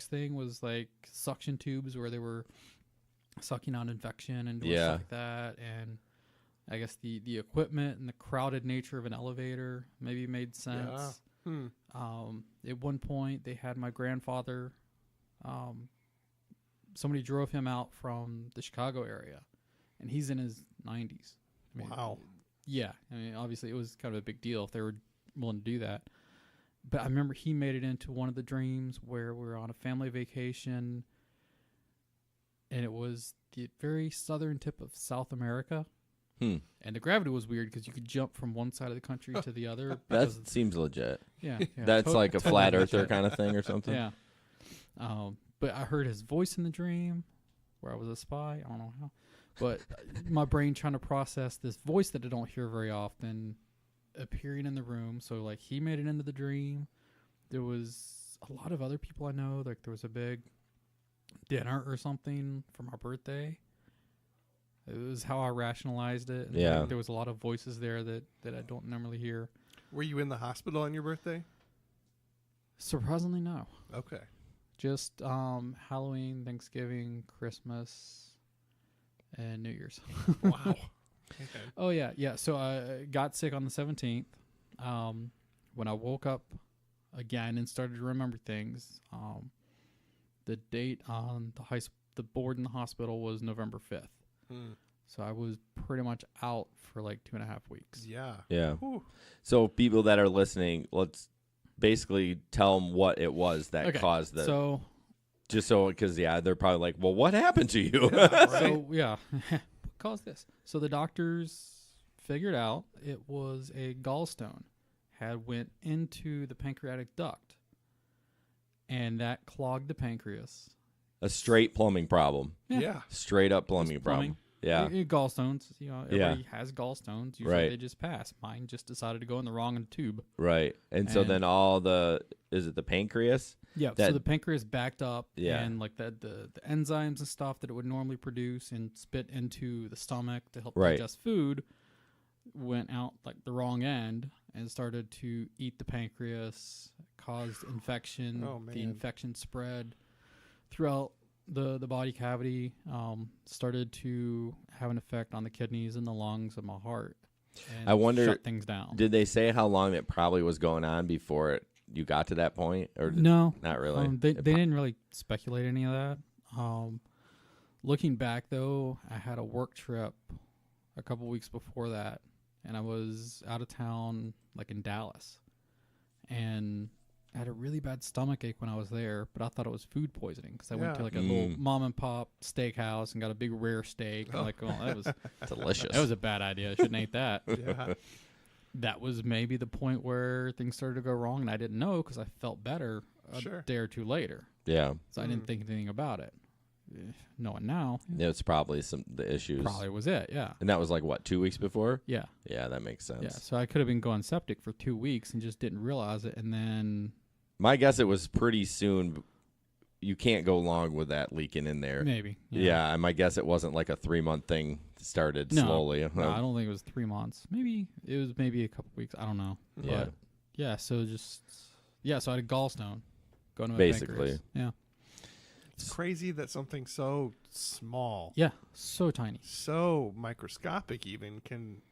thing was like suction tubes where they were sucking on infection and doing stuff like that. And I guess the equipment and the crowded nature of an elevator maybe made sense. At one point they had my grandfather, somebody drove him out from the Chicago area, and he's in his 90s. I mean, Wow. Yeah. I mean, obviously it was kind of a big deal if they were willing to do that. But I remember he made it into one of the dreams where we were on a family vacation, and it was the very southern tip of South America. And the gravity was weird because you could jump from one side of the country to the other. That because seems legit. yeah, That's like a totally flat earther legit. kind of thing or something. Yeah. But I heard his voice in the dream where I was a spy. I don't know how. But my brain trying to process this voice that I don't hear very often appearing in the room. So, like, he made it into the dream. There was a lot of other people I know. Like, there was a big dinner or something for my birthday. It was how I rationalized it. And Yeah. like, there was a lot of voices there that I don't normally hear. Were you in the hospital on your birthday? Surprisingly, no. Okay. Just Halloween, Thanksgiving, Christmas, and New Year's. Wow. Okay. Oh yeah. So I got sick on the 17th. When I woke up again and started to remember things, the date on the board in the hospital was November 5th. Hmm. So I was pretty much out for like 2.5 weeks. Yeah. Yeah. Whew. So people that are listening, let's basically tell them what it was that Okay, caused the. So Because they're probably like, well, what happened to you? So yeah, what caused this? So the doctors figured out it was a gallstone had went into the pancreatic duct, and that clogged the pancreas. A straight plumbing problem. Yeah. Straight up plumbing Just problem. Yeah. Gallstones. Everybody Yeah. has gallstones. Usually Right. they just pass. Mine just decided to go in the wrong tube. Right. And so And- then is it the pancreas? Yeah. That- So the pancreas backed up, Yeah. and like the enzymes and stuff that it would normally produce and spit into the stomach to help Right. digest food went out like the wrong end and started to eat the pancreas, caused infection. Oh, The man. infection spread throughout the body cavity, started to have an effect on the kidneys and the lungs and my heart. And I wonder- shut things down. Did they say how long it probably was going on before you got to that point? Or No, not really? They didn't really speculate any of that. Looking back, though, I had a work trip a couple weeks before that, and I was out of town, like in Dallas, and I had a really bad stomach ache when I was there, but I thought it was food poisoning because I went to Yeah. like a little mom and pop steakhouse and got a big rare steak. I'm like, oh, Delicious. that was a bad idea. I shouldn't have ate that. Yeah. That was maybe the point where things started to go wrong, and I didn't know because I felt better a Sure. day or two later. Yeah. So I didn't think anything about it. Knowing now, It's probably the issues. probably was it. Yeah. And that was like, what, 2 weeks before? Yeah. Yeah, that makes sense. Yeah. So I could have been going septic for 2 weeks and just didn't realize it. And then My guess it was pretty soon. You can't go long with that leaking in there. maybe. Yeah, and my guess it wasn't like a 3-month thing. It started No. slowly. No, I don't think it was 3 months. Maybe it was maybe a couple weeks. I don't know. Yeah. But yeah. So so I had a gallstone going to my Basically. pancreas. Yeah. It's crazy that something so small, Yeah. So tiny. so microscopic even, can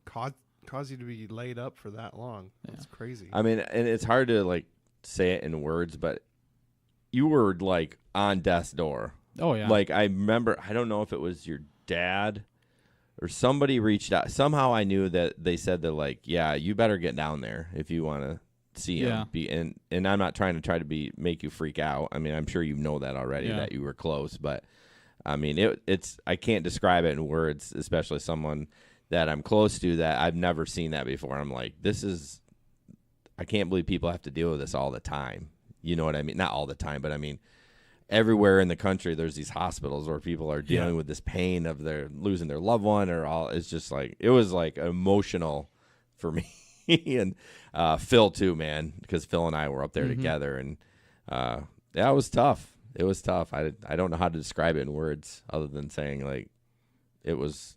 cause you to be laid up for that long. That's crazy. I mean, and it's hard to like say it in words, but you were like on death's door. Oh yeah. Like I remember, I don't know if it was your dad or somebody reached out. Somehow I knew that they said that like, yeah, you better get down there if you want to see Yeah. him. And I'm not trying to make you freak out. I mean, I'm sure you know that already Yeah. that you were close, but I mean, it's I can't describe it in words, especially someone that I'm close to that I've never seen that before. I'm like, I can't believe people have to deal with this all the time. You know what I mean? Not all the time, but I mean, everywhere in the country, there's these hospitals where people are dealing with this pain of their losing their loved one or all. It's just like, it was like emotional for me and Phil too, man, because Phil and I were up there together, and yeah, it was tough. It was tough. I don't know how to describe it in words other than saying like it was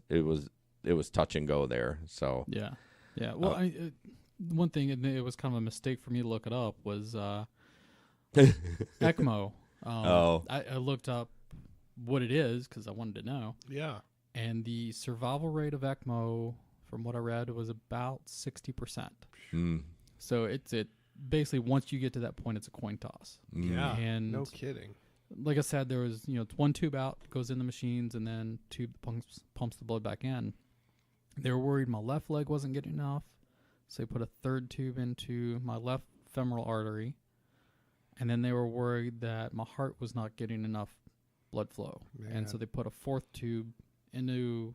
touch and go there. So Yeah. Yeah. Well, one thing, and it was kind of a mistake for me to look it up, was ECMO. I looked up what it is because I wanted to know. Yeah. And the survival rate of ECMO, from what I read, was about 60%. So it basically, once you get to that point, it's a coin toss. Yeah. And No kidding. like I said, there was, one tube out, goes in the machines, and then tube pumps the blood back in. They were worried my left leg wasn't getting enough, so they put a third tube into my left femoral artery, and then they were worried that my heart was not getting enough blood flow, and so Man. they put a fourth tube into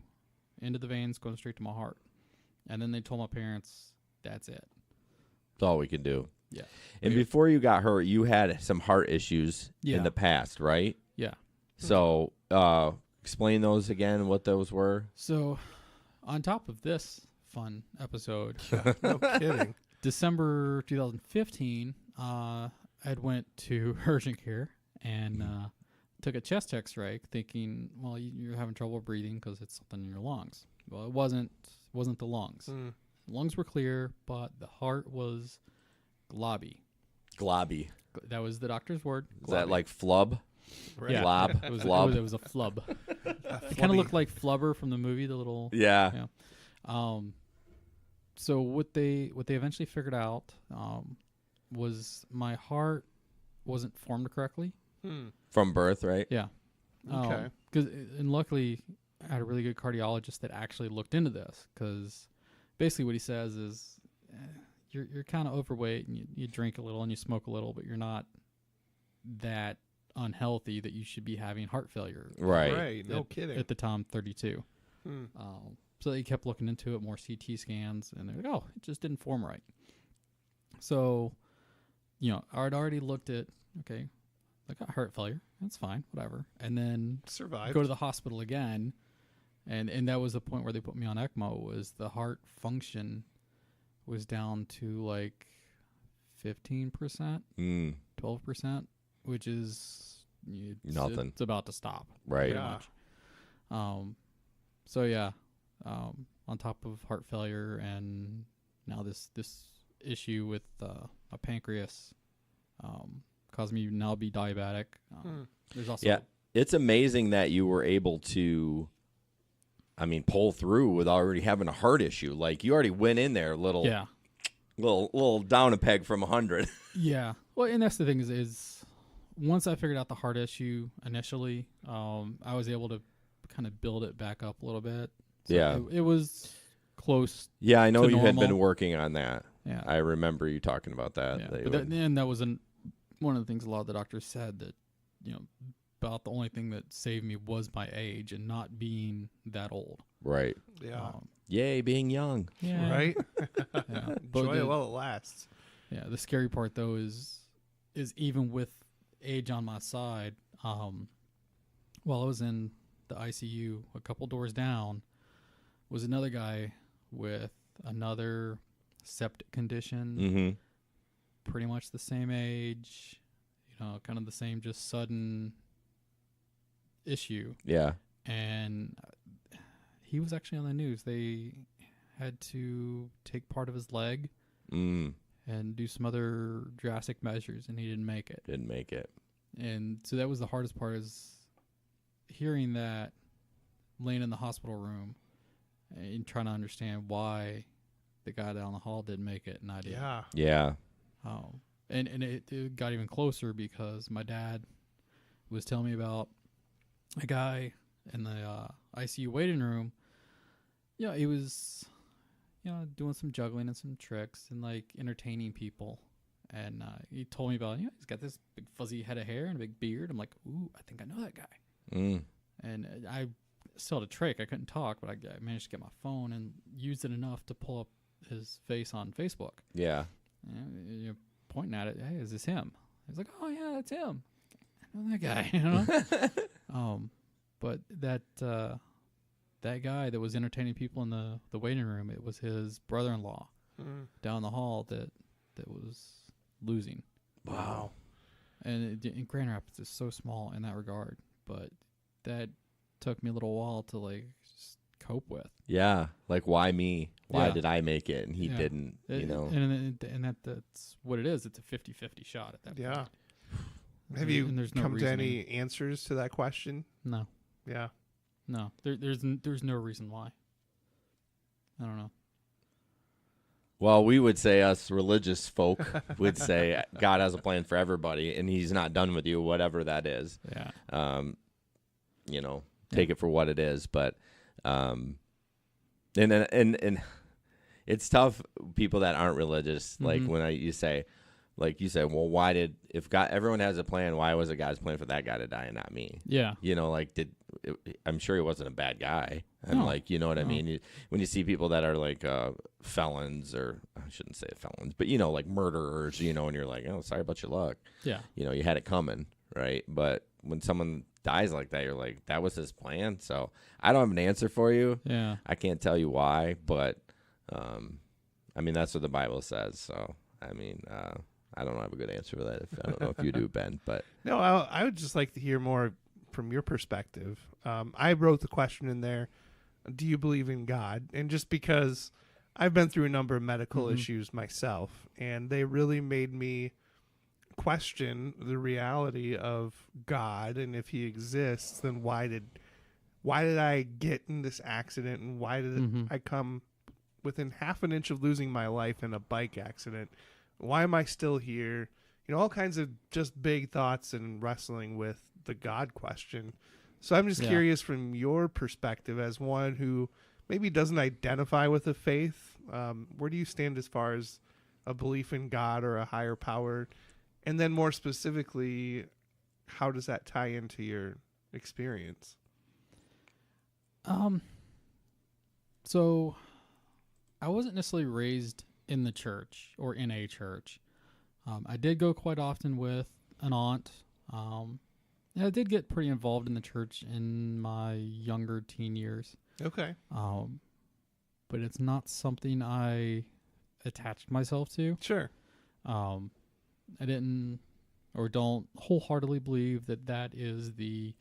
the veins going straight to my heart, and then they told my parents, "That's it." that's all we could do. Yeah. And before you got hurt, you had some heart issues Yeah. in the past, right? Yeah. So explain those again, what those were. So, on top of this fun episode, No kidding. December 2015, I'd went to urgent care and took a chest X-ray, thinking, well, you're having trouble breathing because it's something in your lungs. Well, it wasn't the lungs. Mm. Lungs were clear, but the heart was globby. Globby. That was the doctor's word. Is that like flub? Right. Yeah. Glob? It was, Flub? it was a flub. It kind of looked like Flubber from the movie, the little. Yeah. Yeah. So what they eventually figured out was my heart wasn't formed correctly. From birth, right? Yeah. Okay. And luckily, I had a really good cardiologist that actually looked into this, because basically what he says is you're kind of overweight and you drink a little and you smoke a little, but you're not that unhealthy that you should be having heart failure. Right. Right. No kidding. At the time, 32. Hmm. So they kept looking into it, more CT scans, and they're like, oh, it just didn't form right. So, I'd already looked at, okay, I got heart failure. That's fine, whatever. And then Survived. go to the hospital again, and that was the point where they put me on ECMO, was the heart function was down to like 15%, 12%, which is Nothing. It's about to stop. Right. Yeah. So yeah, on top of heart failure and now this issue with a pancreas, caused me to now be diabetic. There's also It's amazing that you were able to, pull through with already having a heart issue. Like, you already went in there little down a peg from 100. Yeah. Well, and that's the thing is once I figured out the heart issue initially, I was able to kind of build it back up a little bit. So Yeah. It was close. Yeah, I know to you had been normal. working on that. Yeah. I remember you talking about that. Yeah. that you But would- then that was one of the things a lot of the doctors said, that, about the only thing that saved me was my age and not being that old. right. Yeah. Yay, being young. Yeah. Right. Yeah. But Enjoy the- it while it lasts. Yeah, the scary part though is even with age on my side, while I was in the ICU, a couple doors down was another guy with another septic condition, Mm-hmm. pretty much the same age, kind of the same just sudden issue, Yeah. and he was actually on the news. They had to take part of his leg Mm. and do some other drastic measures, and he didn't make it. Didn't make it. And so that was the hardest part, is hearing that, laying in the hospital room and trying to understand why the guy down the hall didn't make it and I did. Yeah. Yeah. And it got even closer because my dad was telling me about a guy in the ICU waiting room. He was doing some juggling and some tricks and like entertaining people. And he told me about, he's got this big fuzzy head of hair and a big beard. I'm like, ooh, I think I know that guy. Mm. And I still had a trick. I couldn't talk, but I managed to get my phone and used it enough to pull up his face on Facebook. Yeah. And you're pointing at it. Hey, is this him? He's like, oh yeah, that's him. I know that guy. But that guy that was entertaining people in the waiting room, it was his brother-in-law down the hall that was losing. Wow. And Grand Rapids is so small in that regard, but that took me a little while to like just cope with. Yeah. Like, why me? Why Yeah. did I make it and he Yeah. didn't? And that's what it is. It's a 50-50 shot at that Yeah. point. Have And you there's no come to reasoning. any answers to that question? No, Yeah. no. There's no reason why. I don't know. Well, we would say, us religious folk would say God has a plan for everybody and he's not done with you, whatever that is. Yeah. Take it for what it is. But, and it's tough, people that aren't religious. Like, when you say, well, if everyone has a plan, why was it God's plan for that guy to die and not me? Yeah. I'm sure he wasn't a bad guy. And No. you know what I mean? When you see people that are like felons, or I shouldn't say felons, but like murderers, and you're like, oh, sorry about your luck. Yeah. You had it coming, right? But when someone dies like that, you're like, that was his plan. So I don't have an answer for you. Yeah. I can't tell you why, but that's what the Bible says. So I don't have a good answer for that. I don't know if you do, Ben, but No, I would just like to hear more from your perspective. I wrote the question in there, do you believe in God? And just because I've been through a number of medical issues myself, and they really made me question the reality of God, and if he exists, then why did I get in this accident, and why did I come within half an inch of losing my life in a bike accident? Why am I still here? All kinds of just big thoughts and wrestling with the God question. So I'm just curious from your perspective as one who maybe doesn't identify with a faith, where do you stand as far as a belief in God or a higher power? And then more specifically, how does that tie into your experience? So I wasn't necessarily raised in the church or in a church. I did go quite often with an aunt. And I did get pretty involved in the church in my younger teen years. Okay. But it's not something I attached myself to. Sure. I didn't or don't wholeheartedly believe that is the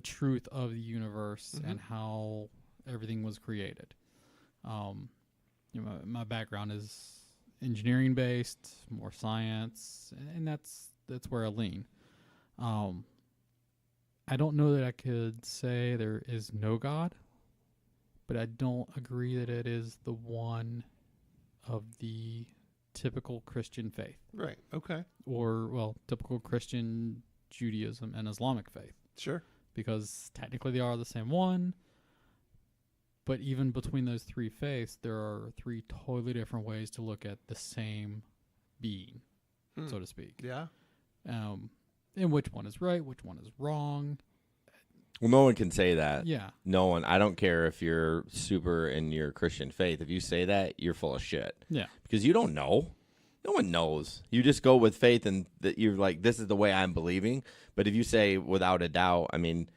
truth of the universe and how everything was created. My background is engineering based, more science, and that's where I lean. I don't know that I could say there is no God, but I don't agree that it is the one of the typical Christian faith. Right. Okay. Or, typical Christian Judaism and Islamic faith. Sure. Because technically they are the same one, but even between those three faiths, there are three totally different ways to look at the same being, so to speak. Yeah. And which one is right, which one is wrong. Well, no one can say that. Yeah. No one. I don't care if you're super in your Christian faith. If you say that, you're full of shit. Yeah. Because you don't know. No one knows. You just go with faith and that you're like, this is the way I'm believing. But if you say without a doubt, I mean,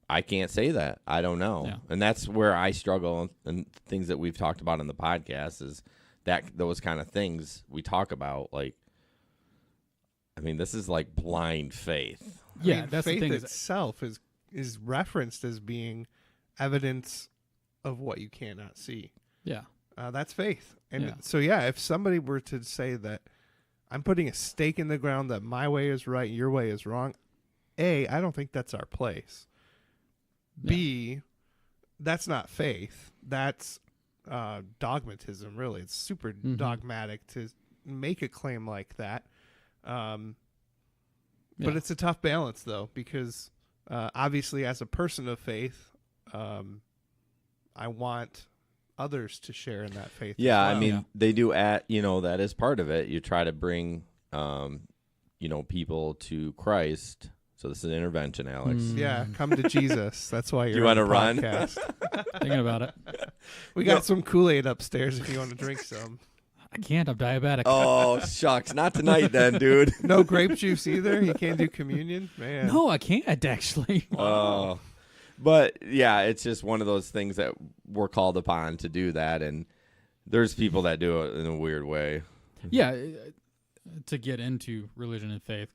I can't say that. I don't know. Yeah. And that's where I struggle, and things that we've talked about in the podcast is that those kind of things we talk about. Like, I mean, this is like blind faith. Yeah, that's faith the thing. Itself is referenced as being evidence of what you cannot see. Yeah. That's faith. And Yeah. so, if somebody were to say that I'm putting a stake in the ground that my way is right, your way is wrong, A, I don't think that's our place. Yeah. B, that's not faith. That's dogmatism, really. It's super dogmatic to make a claim like that. But it's a tough balance, though, because obviously as a person of faith, I want others to share in that faith. Yeah, as well. I mean, they do that is part of it. You try to bring, people to Christ. So this is an intervention, Alex. Yeah, come to Jesus. That's why you're You wanna on the run? podcast. Thinking about it. We got some Kool-Aid upstairs if you want to drink some. I can't. I'm diabetic. Oh, shucks. Not tonight then, dude. No grape juice either? You can't do communion? Man. No, I can't actually. Oh. But, yeah, it's just one of those things that we're called upon to do that, and there's people that do it in a weird way. Yeah, to get into religion and faith,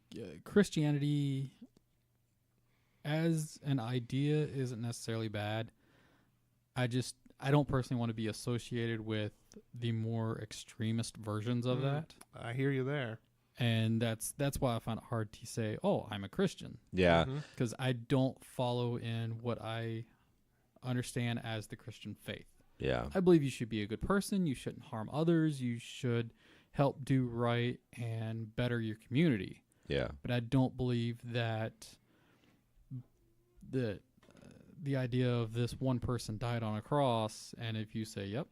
Christianity as an idea isn't necessarily bad. I don't personally want to be associated with the more extremist versions of that. I hear you there. And that's why I find it hard to say, oh, I'm a Christian. Yeah. Because I don't follow in what I understand as the Christian faith. Yeah. I believe you should be a good person. You shouldn't harm others. You should help do right and better your community. Yeah. But I don't believe that the idea of this one person died on a cross, and if you say, yep,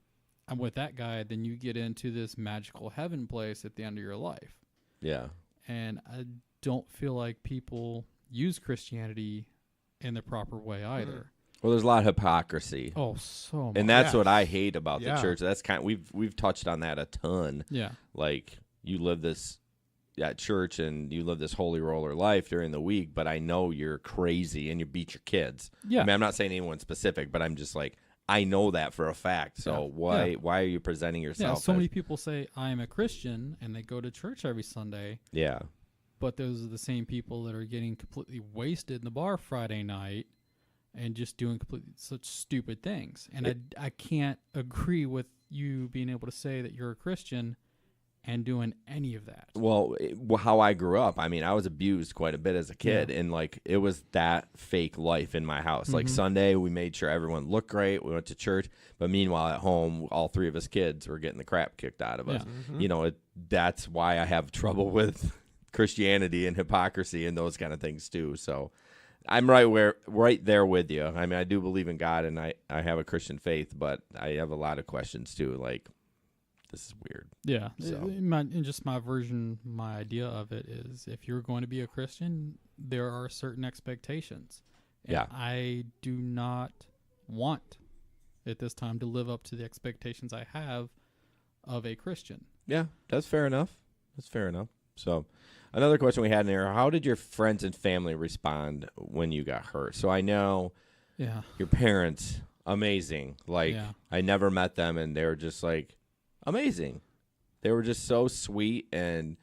I'm with that guy, then you get into this magical heaven place at the end of your life. Yeah. And I don't feel like people use Christianity in the proper way either. Well, there's a lot of hypocrisy. Oh, so much. And that's Yeah. what I hate about the Yeah. church. That's we've touched on that a ton. Yeah. Like, you live this at church and you live this holy roller life during the week, but I know you're crazy and you beat your kids. Yeah. I mean, I'm not saying anyone specific, but I'm just like, I know that for a fact. So why are you presenting Yeah, yourself? so as- many people say, I'm a Christian, and they go to church every Sunday, Yeah. but those are the same people that are getting completely wasted in the bar Friday night and just doing completely such stupid things. And I can't agree with you being able to say that you're a Christian and doing any of that. Well, how I grew up, I mean, I was abused quite a bit as a kid, and like it was that fake life in my house. Like Sunday, we made sure everyone looked great. We went to church, but meanwhile at home, all three of us kids were getting the crap kicked out of us. You know, that's why I have trouble with Christianity and hypocrisy and those kind of things too. So I'm right there with you. I mean, I do believe in God and I have a Christian faith, but I have a lot of questions too. Like, this is weird. Yeah. So. And just my idea of it is if you're going to be a Christian, there are certain expectations. And Yeah. I do not want at this time to live up to the expectations I have of a Christian. Yeah, that's fair enough. So another question we had in there, how did your friends and family respond when you got hurt? So I know your parents, amazing. Like, I never met them, and they were just, like, amazing. They were just so sweet and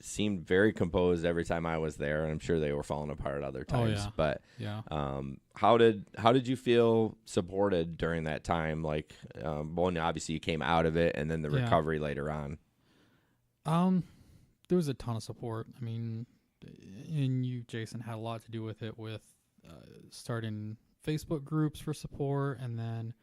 seemed very composed every time I was there, and I'm sure they were falling apart other times. But how did you feel supported during that time? Like, well, obviously you came out of it, and then the recovery later on. There was a ton of support. I mean, and you, Jason, had a lot to do with it, with starting Facebook groups for support, and then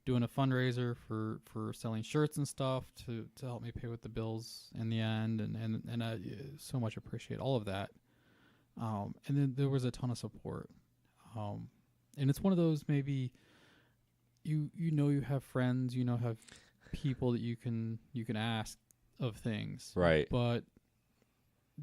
doing a fundraiser for selling shirts and stuff to help me pay with the bills in the end, and I so much appreciate all of that. And then there was a ton of support, and it's one of those, maybe you have friends, have people that you can ask of things, right? But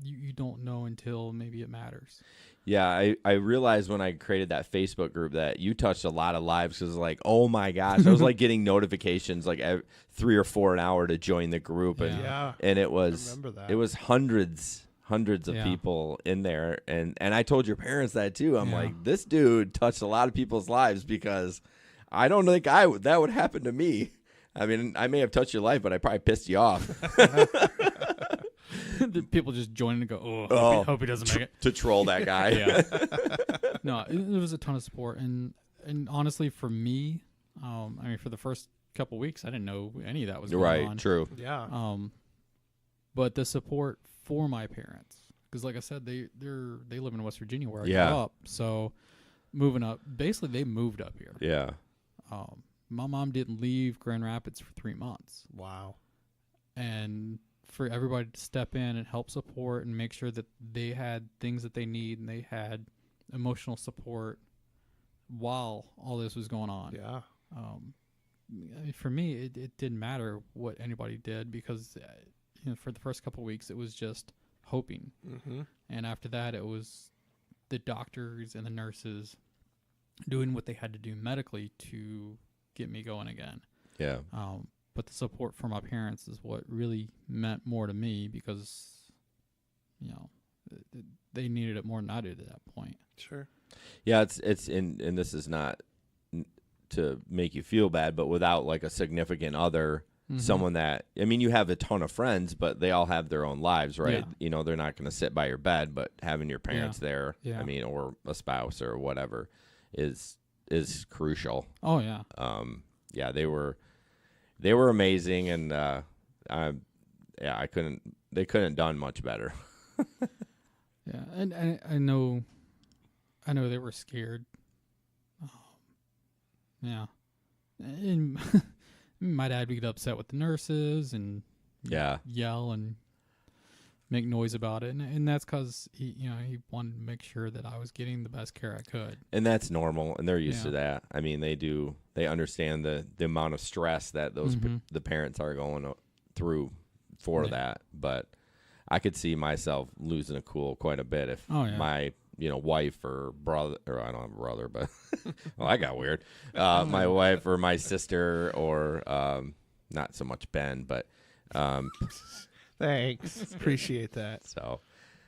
you don't know until maybe it matters. Yeah, I realized when I created that Facebook group that you touched a lot of lives, because like, oh my gosh, I was like getting notifications like 3 or 4 an hour to join the group, and it was hundreds of people in there, and I told your parents that too. I'm like, this dude touched a lot of people's lives, because I don't think that would happen to me. I mean, I may have touched your life, but I probably pissed you off. The people just join and go, hope he doesn't make it. To troll that guy. No, it was a ton of support. And honestly, for me, I mean, for the first couple weeks, I didn't know any of that was going on. Right, true. Yeah. But the support for my parents, because like I said, they live in West Virginia where I grew up. So moving up, basically they moved up here. Yeah. My mom didn't leave Grand Rapids for 3 months. Wow. And for everybody to step in and help support and make sure that they had things that they need and they had emotional support while all this was going on. Yeah. For me, it didn't matter what anybody did, because for the first couple of weeks it was just hoping. Mm-hmm. And after that, it was the doctors and the nurses doing what they had to do medically to get me going again. Yeah. But the support from my parents is what really meant more to me, because, they needed it more than I did at that point. Sure. Yeah, it's and this is not to make you feel bad, but without like a significant other, someone that, I mean, you have a ton of friends, but they all have their own lives, right? Yeah. They're not going to sit by your bed, but having your parents there, I mean, or a spouse or whatever is crucial. Oh yeah. Yeah, they were amazing, and they couldn't have done much better. Yeah, and I know they were scared. Yeah, and my dad would get upset with the nurses and yell and make noise about it, and that's because he wanted to make sure that I was getting the best care I could. And that's normal, and they're used to that. I mean, they understand the amount of stress that those the parents are going through for that. But I could see myself losing a cool quite a bit if my wife or brother, or I don't have a brother, but well, I got weird. My wife or my sister, or not so much Ben, but thanks, appreciate that. So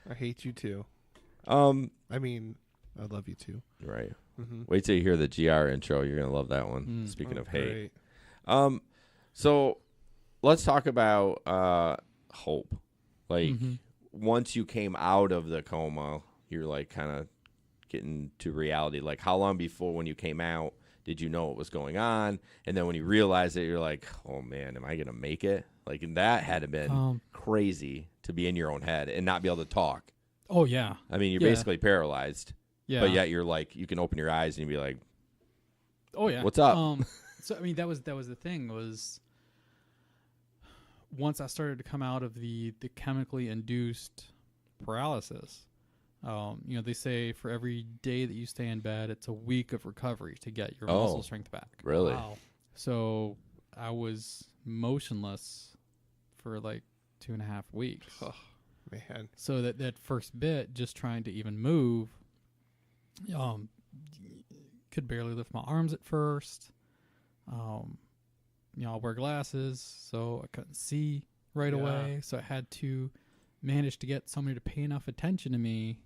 I hate you too. I mean, I love you too. Right. Mm-hmm. Wait till you hear the GR intro. You're gonna love that one. Speaking of hate. Great. So let's talk about hope. Like once you came out of the coma, you're like kind of getting to reality. Like how long before when you came out did you know what was going on? And then when you realize it, you're like, oh man, am I gonna make it? Like, and that had to have been crazy to be in your own head and not be able to talk. Oh yeah. I mean, you're Yeah. basically paralyzed, Yeah. but yet you're like, you can open your eyes and you be like, Oh yeah. what's up? So I mean, that was the thing was once I started to come out of the chemically induced paralysis. You know, they say for every day that you stay in bed, it's a week of recovery to get your muscle strength back. Really? Wow. So I was motionless for like 2.5 weeks. Oh, man. So that first bit, just trying to even move, could barely lift my arms at first. You know, I wear glasses, so I couldn't see right Yeah. away. So I had to manage to get somebody to pay enough attention to me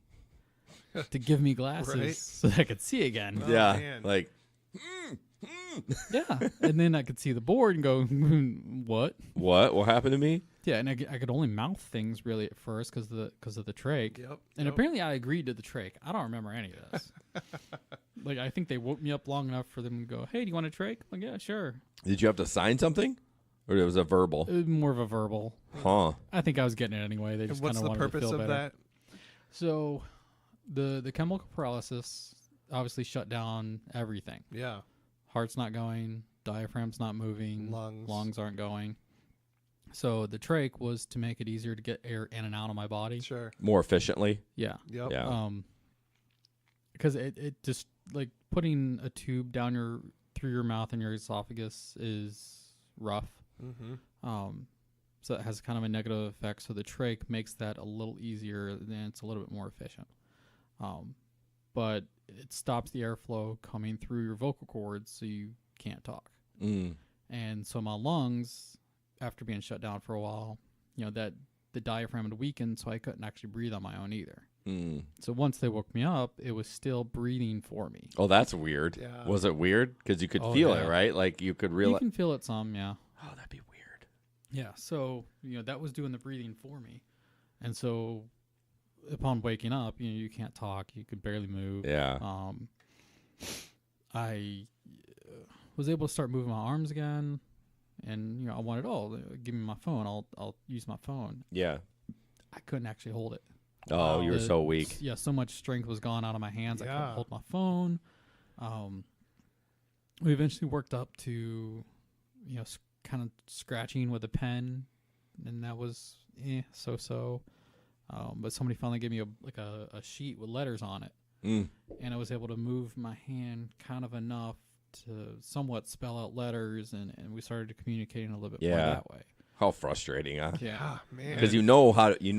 to give me glasses Right. so that I could see again. Oh, yeah, man. like Yeah. And then I could see the board and go, what? what happened to me? Yeah, and I could only mouth things really at first because of the trach. Yep. And yep. apparently I agreed to the trach. I don't remember any of this. Like, I think they woke me up long enough for them to go, hey, do you want a trach? Like, yeah, sure. Did you have to sign something, or it was a verbal? It was more of a verbal. Huh? I think I was getting it anyway. They And just what's kind of the wanted to purpose feel of better. that? So the chemical paralysis obviously shut down everything. Yeah. Heart's not going, diaphragm's not moving, Lungs. aren't going. So the trach was to make it easier to get air in and out of my body. Sure. More efficiently? Yeah. Yep. Yeah. Because it just like putting a tube down through your mouth and your esophagus is rough. Mm-hmm. So it has kind of a negative effect. So the trach makes that a little easier and it's a little bit more efficient. But it stops the airflow coming through your vocal cords, so you can't talk. Mm. And so my lungs, after being shut down for a while, you know, that the diaphragm had weakened, so I couldn't actually breathe on my own either. Mm. So once they woke me up, it was still breathing for me. Oh, that's weird. Yeah. Was it weird? Because you could Oh, feel yeah. it, right? Like you could You realize. can feel it some, yeah. Oh, that'd be weird. Yeah, so, you know, that was doing the breathing for me. And so upon waking up, you know, you can't talk, you could barely move. Yeah. I was able to start moving my arms again, and you know, I wanted, give me my phone, I'll use my phone. Yeah. I couldn't actually hold it. Oh, you were The- so weak. Yeah, so much strength was gone out of my hands. I Yeah. couldn't hold my phone. We eventually worked up to, you know, kind of scratching with a pen, and that was so. But somebody finally gave me a sheet with letters on it, Mm. and I was able to move my hand kind of enough to somewhat spell out letters, and we started communicating a little bit more Yeah. that way. How frustrating, huh? Yeah. Ah, man. Because you know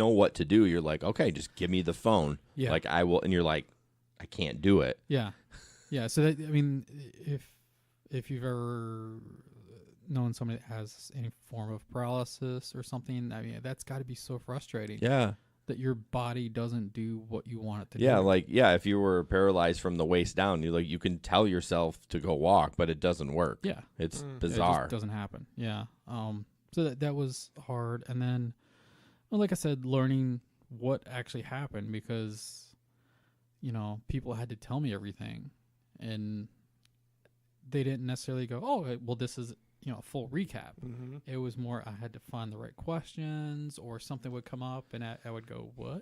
what to do. You're like, okay, just give me the phone. Yeah. Like I will, and you're like, I can't do it. Yeah, yeah. So that, I mean, if you've ever known somebody that has any form of paralysis or something, I mean, that's got to be so frustrating. Yeah. That your body doesn't do what you want it to Yeah, do. if you were paralyzed from the waist down, you can tell yourself to go walk, but it doesn't work. Yeah. It's Mm. It bizarre. just doesn't happen. Yeah. So that was hard, and then, well, like I said, learning what actually happened, because, you know, people had to tell me everything, and they didn't necessarily go, oh, well, this is, you know, a full recap. Mm-hmm. It was more I had to find the right questions, or something would come up, and I would go, what?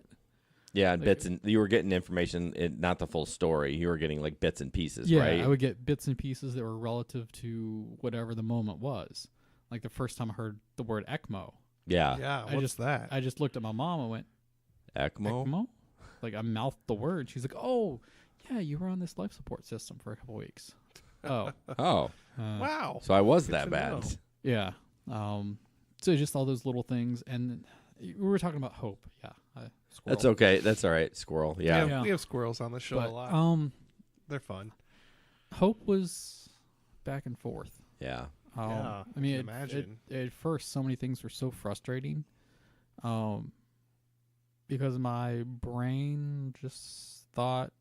Yeah, and Like- bits and you were getting information, not the full story. You were getting like bits and pieces, Yeah, right? I would get bits and pieces that were relative to whatever the moment was. Like the first time I heard the word ECMO, yeah. Yeah. I What's just- that? I just looked at my mom and went, ECMO? ECMO? Like I mouthed the word. She's like, oh, yeah, you were on this life support system for a couple weeks. Oh. Oh, Wow. so I was Good that to bad. know. Yeah. So just all those little things. And we were talking about hope. Yeah. Squirrel. That's okay. That's all right. Squirrel. Yeah. We have squirrels on the show But, a lot. They're fun. hope was back and forth. Yeah. Yeah, I mean, can imagine. at first, so many things were so frustrating, because my brain just thought,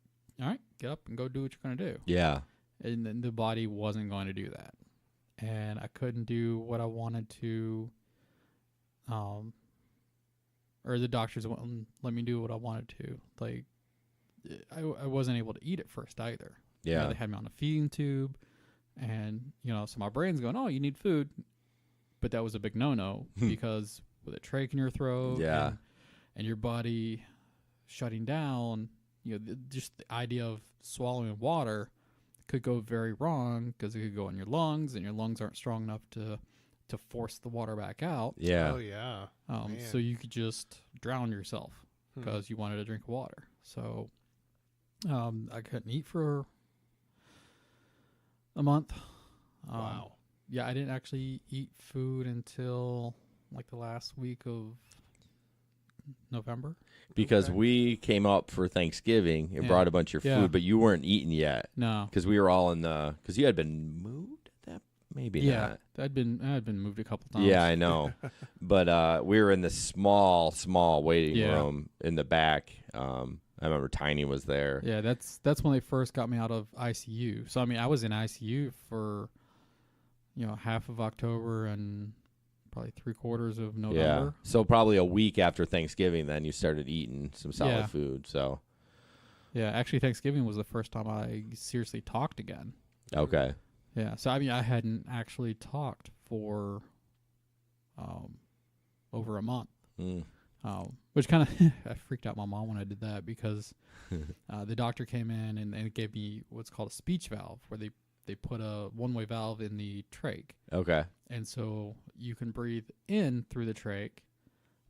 "All right, get up and go do what you're going to do," Yeah. and then the body wasn't going to do that, and I couldn't do what I wanted to, or the doctors wouldn't let me do what I wanted to. Like, I wasn't able to eat at first either. You know, Yeah. they had me on a feeding tube. And, so my brain's going, oh, you need food. But that was a big no-no because with a trach in your throat Yeah. and your body shutting down, just the idea of swallowing water could go very wrong because it could go in your lungs, and your lungs aren't strong enough to force the water back out. Yeah. Oh yeah. So you could just drown yourself Hmm. because you wanted to drink water. So I couldn't eat for a month. Wow. Yeah, I didn't actually eat food until like the last week of November. Because Okay. we came up for Thanksgiving and Yeah. brought a bunch of Yeah. food, but you weren't eating yet No. because we were all because you had been moved at that, maybe Yeah, not. I had been moved a couple times. Yeah, I know. But we were in the small waiting Yeah. room in the back. I remember Tiny was there. Yeah, that's when they first got me out of ICU. So I mean, I was in ICU for half of October and probably 3/4 of Yeah. November. So probably a week after Thanksgiving, then you started eating some solid Yeah. food. So Yeah, actually Thanksgiving was the first time I seriously talked again. okay. Yeah, so I mean I hadn't actually talked for over a month. Mm. Which kind of I freaked out my mom when I did that because the doctor came in and it gave me what's called a speech valve, where they put a one-way valve in the trach, Okay. and so you can breathe in through the trach,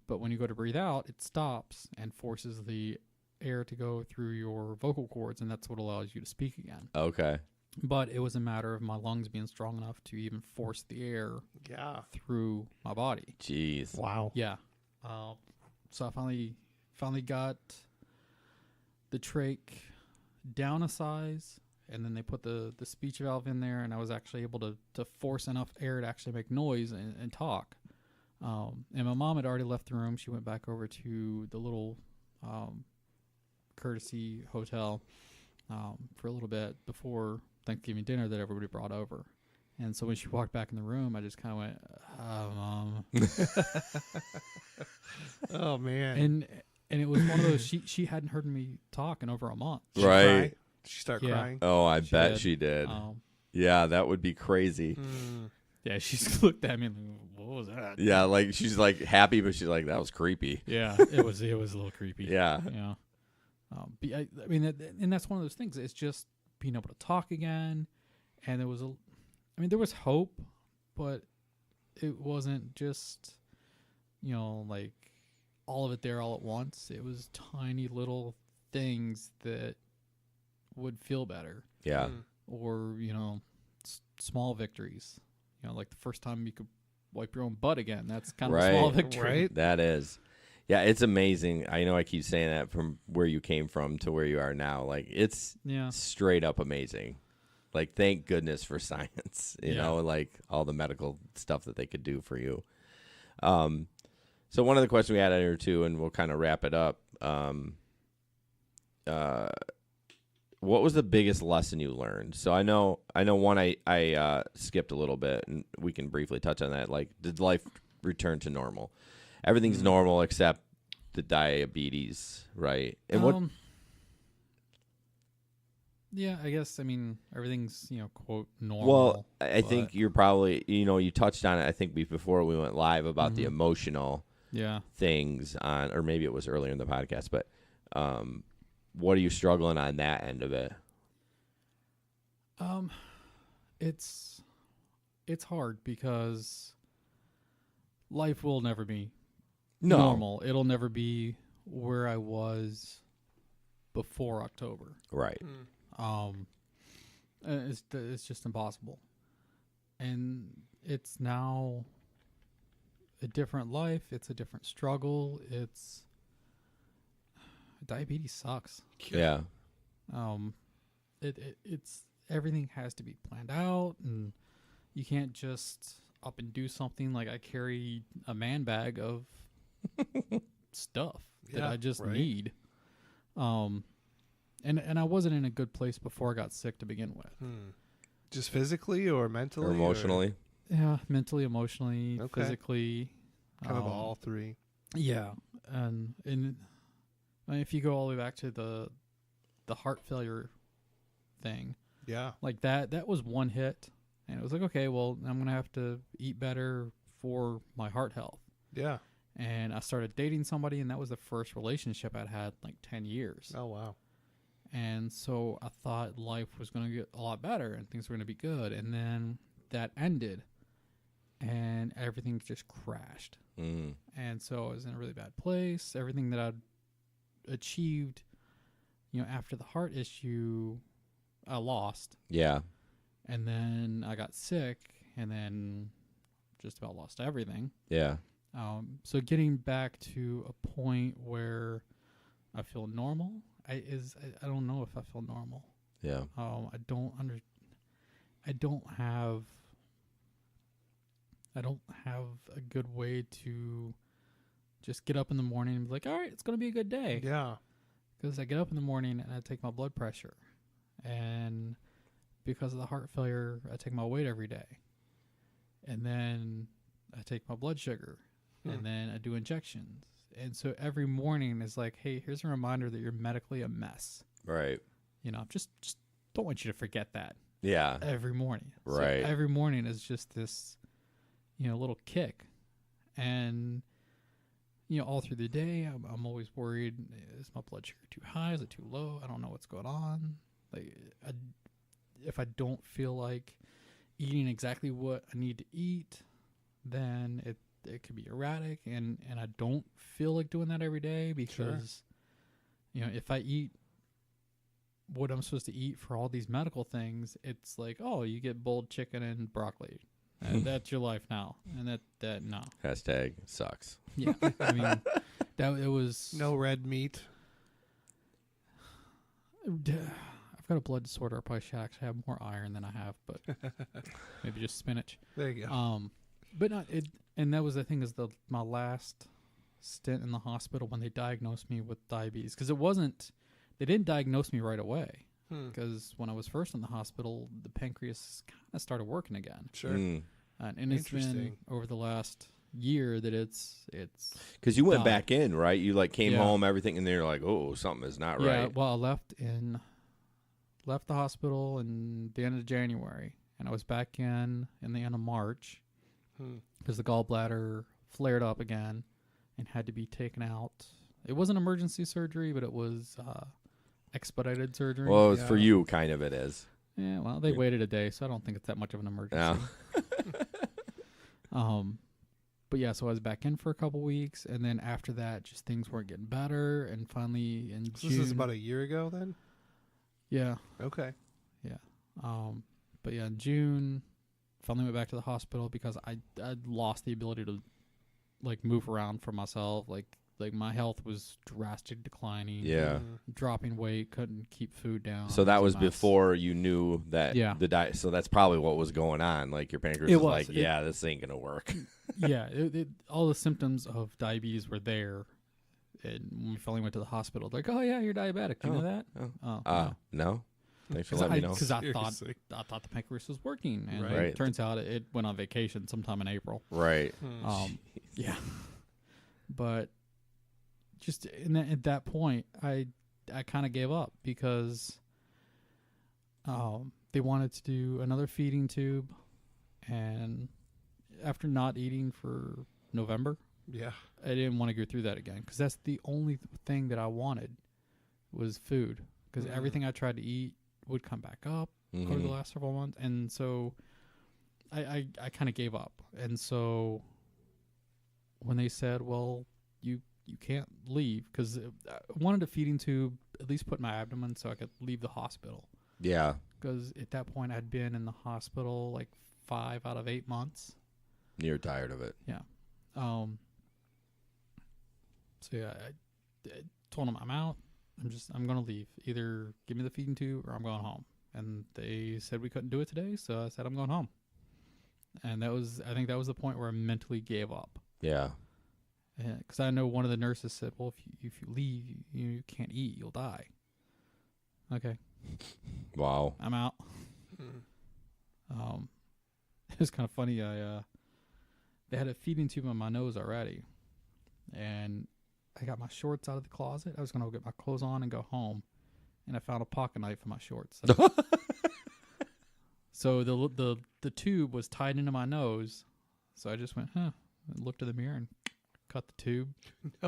but when you go to breathe out, it stops and forces the air to go through your vocal cords, and that's what allows you to speak again. Okay. But it was a matter of my lungs being strong enough to even force the air Yeah. through my body. Jeez. Wow. Yeah. So I finally got the trach down a size, and then they put the speech valve in there, and I was actually able to force enough air to actually make noise and talk. And my mom had already left the room. She went back over to the little courtesy hotel for a little bit before Thanksgiving dinner that everybody brought over. And so when she walked back in the room, I just kind of went, Mom. Oh man. And it was one of those, she hadn't heard me talk in over a month. She Right. cry? She start Yeah. crying. Oh, I She bet did. she did. Um, Yeah, that would be crazy. yeah, she looked at me and what was that? Yeah, like she's like happy, but she's like, that was creepy. Yeah, it was a little creepy. Yeah. Yeah. I mean, and that's one of those things. It's just being able to talk again, and there was hope, but it wasn't just, like all of it there all at once. It was tiny little things that would feel better, Yeah. or small victories. Like the first time you could wipe your own butt again. That's kind of a small Right. victory. Right? That is. Yeah, it's amazing. I know I keep saying that from where you came from to where you are now. Like, it's Yeah. straight up amazing. Like, thank goodness for science, you Yeah. know, like all the medical stuff that they could do for you. So one of the questions we had out here too, and we'll kind of wrap it up. What was the biggest lesson you learned? So I know one I skipped a little bit, and we can briefly touch on that. Like, did life return to normal? Everything's normal except the diabetes, right? And what? Yeah, I guess. I mean, everything's quote normal. Well, I but- think you're probably you touched on it. I think before we went live about the emotional Yeah. things on, or maybe it was earlier in the podcast. But what are you struggling on that end of it? It's hard because life will never be No. normal. It'll never be where I was before October. Right. It's just impossible. And it's now a different life. It's a different struggle. Diabetes sucks. Yeah. It's everything has to be planned out, and you can't just up and do something. Like I carry a man bag of stuff that Yeah, I just right. need. And I wasn't in a good place before I got sick to begin with. Just physically or mentally Or emotionally. Yeah, mentally, emotionally, Okay. physically, Kind of all three. Yeah, and I mean, if you go all the way back to the heart failure thing, Yeah. like that was one hit And it was like, okay, well, I'm going to have to eat better for my heart health. Yeah. And I started dating somebody, and that was the first relationship I'd had like 10 years. Oh, wow. And so I thought life was going to get a lot better and things were going to be good. And then that ended, and everything just crashed. Mm. And so I was in a really bad place. Everything that I'd achieved, after the heart issue, I lost. Yeah. And then I got sick, and then just about lost everything. Yeah. So getting back to a point where I feel normal, I don't know if I feel normal. Yeah. I don't have a good way to just get up in the morning and be like, all right, it's going to be a good day. Yeah. Because I get up in the morning and I take my blood pressure. And because of the heart failure, I take my weight every day. And then I take my blood sugar. And then I do injections. And so every morning is like, hey, here's a reminder that you're medically a mess. Right. Just don't want you to forget that Yeah. every morning. Right. So every morning is just this, little kick. And, all through the day, I'm always worried, is my blood sugar too high? Is it too low? I don't know what's going on. Like, if I don't feel like eating exactly what I need to eat, then it could be erratic, and I don't feel like doing that every day because, if I eat what I'm supposed to eat for all these medical things, it's like, oh, you get boiled chicken and broccoli. And that's your life now. And that no. Hashtag sucks. Yeah. I mean, it was... No red meat. I've got a blood disorder. I probably should actually have more iron than I have, but maybe just spinach. There you go. But not it, and that was the thing, is my last stint in the hospital when they diagnosed me with diabetes, because they didn't diagnose me right away, because when I was first in the hospital, the pancreas kind of started working again. Sure. Mm. And it's been over the last year that it's Because you went died. back in, right? You like came Yeah. home, everything, and then you're like, oh, something is not Yeah, right. well, I left the hospital in the end of January, and I was back in the end of March because the gallbladder flared up again and had to be taken out. It wasn't emergency surgery, but it was expedited surgery. Well, for Yeah. you, kind of it is. Yeah, well, they waited a day, so I don't think it's that much of an emergency. Yeah. But yeah, so I was back in for a couple weeks, and then after that, just things weren't getting better, and finally in So June. this is about a year ago then? Yeah. Okay. But yeah, in June, finally went back to the hospital because I'd lost the ability to like move around for myself. Like my health was drastic declining. Yeah. Dropping weight, couldn't keep food down. So that It was a mess. before you knew that Yeah. the diet. So that's probably what was going on. Like your pancreas It was was. like, yeah, this ain't gonna work. Yeah, all the symptoms of diabetes were there. And when we finally went to the hospital, they're like, oh yeah, you're diabetic. Do you know that? No. No. Thanks for letting me know. Because I Seriously. thought the pancreas was working, and Right. Right. turns out it went on vacation sometime in April. Right. Yeah, but just at that point, I kind of gave up because they wanted to do another feeding tube, and after not eating for November, Yeah. I didn't want to go through that again because that's the only thing that I wanted was food, because everything I tried to eat would come back up over the last several months, and so I kind of gave up. And so when they said, well, you can't leave, because I wanted a feeding tube at least put in my abdomen so I could leave the hospital, Yeah. because at that point I'd been in the hospital like 5 out of 8 months. You're tired of it. Yeah. So yeah, I told them I'm out. I'm going to leave. Either give me the feeding tube or I'm going home. And they said we couldn't do it today, so I said I'm going home. And I think that was the point where I mentally gave up. Yeah. Because I know one of the nurses said, well, if you leave, you can't eat, you'll die. Okay, Wow. I'm out. It was kind of funny. They had a feeding tube on my nose already, and I got my shorts out of the closet. I was gonna go get my clothes on and go home, and I found a pocket knife in my shorts. So the tube was tied into my nose, so I just went, I looked at the mirror and cut the tube,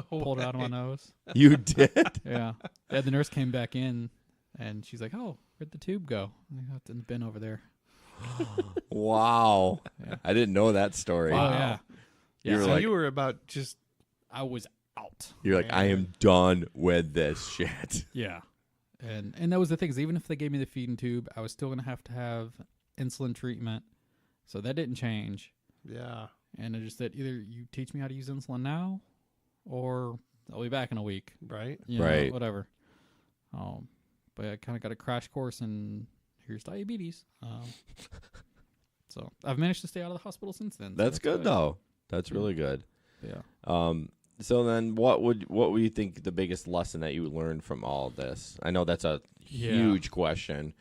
pulled it out of my nose. You did? Yeah. And the nurse came back in, and she's like, "Oh, where'd the tube go?" And I got in the bin over there. Wow. Yeah. I didn't know that story. Oh yeah. You were So like, you were about just I was out. you're like, I am done with this shit. Yeah. And that was the thing, is even if they gave me the feeding tube, I was still gonna have to have insulin treatment. So that didn't change. yeah. And I just said, either you teach me how to use insulin now, or I'll be back in a week. Right. You know, Right. whatever. But I kind of got a crash course in here's diabetes. So I've managed to stay out of the hospital since then. So That's good though. That's really good. Yeah. So then what would you think the biggest lesson that you learned from all of this? I know that's a huge question.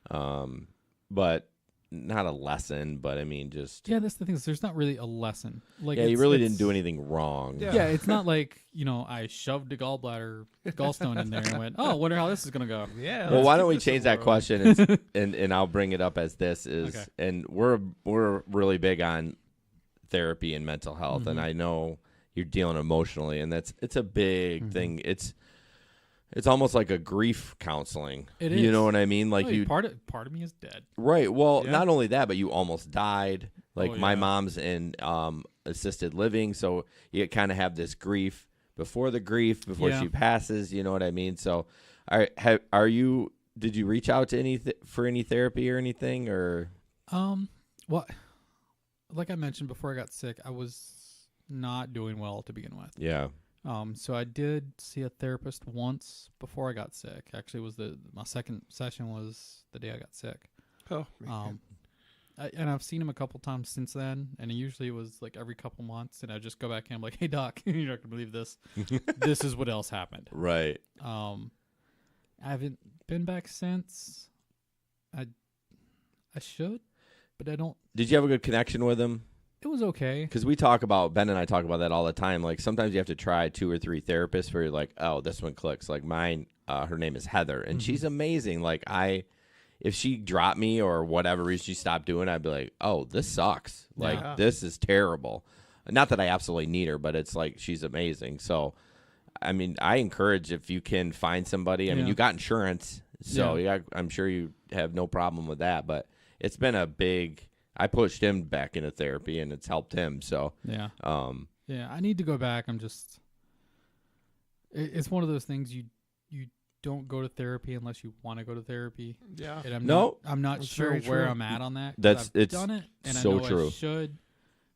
But not a lesson, but I mean just Yeah, that's the thing. Is there's not really a lesson. Like, yeah, you it's- really it's- didn't do anything wrong. Yeah. Yeah, it's not like, I shoved a gallstone in there and went, oh, wonder how this is gonna go. Yeah. Well, let's why give don't we this a change that whirl. question and I'll bring it up as this is Okay. and we're really big on therapy and mental health and I know you're dealing emotionally and it's a big thing. It's almost like a grief counseling. It You is. know what I mean? Like Oh, you part of me is dead. right. Well, Yeah. not only that, but you almost died. Like Oh, my yeah. mom's in assisted living, so you kind of have this grief before before Yeah. she passes. You know what I mean? So, did you reach out to for any therapy or anything or? Well, like I mentioned before I got sick, I was not doing well to begin with. Yeah. So I did see a therapist once before I got sick. Actually, my second session was the day I got sick. Oh, man. And I've seen him a couple times since then, and usually it was like every couple months, and I just go back and I'm like, "Hey doc, you're not gonna believe this. This is what else happened." Right. I haven't been back since. I should, but I don't. Did you have a good connection with him? It was okay. Because Ben and I talk about that all the time. Like sometimes you have to try 2 or 3 therapists where you're like, oh, this one clicks. Like mine, her name is Heather, and she's amazing. Like if she dropped me or whatever reason she stopped doing, I'd be like, oh, this sucks. Like Yeah. this is terrible. Not that I absolutely need her, but it's like she's amazing. So, I mean, I encourage if you can find somebody. I mean, Yeah. you got insurance, so Yeah. I'm sure you have no problem with that. But it's been a big. I pushed him back into therapy, and it's helped him. So, Yeah. um, Yeah, I need to go back. I'm just. It's one of those things you don't go to therapy unless you want to go to therapy. Yeah. And I'm not That's sure very where true. I'm at on that. 'cause That's- I've it's done it, and so I know true. I should,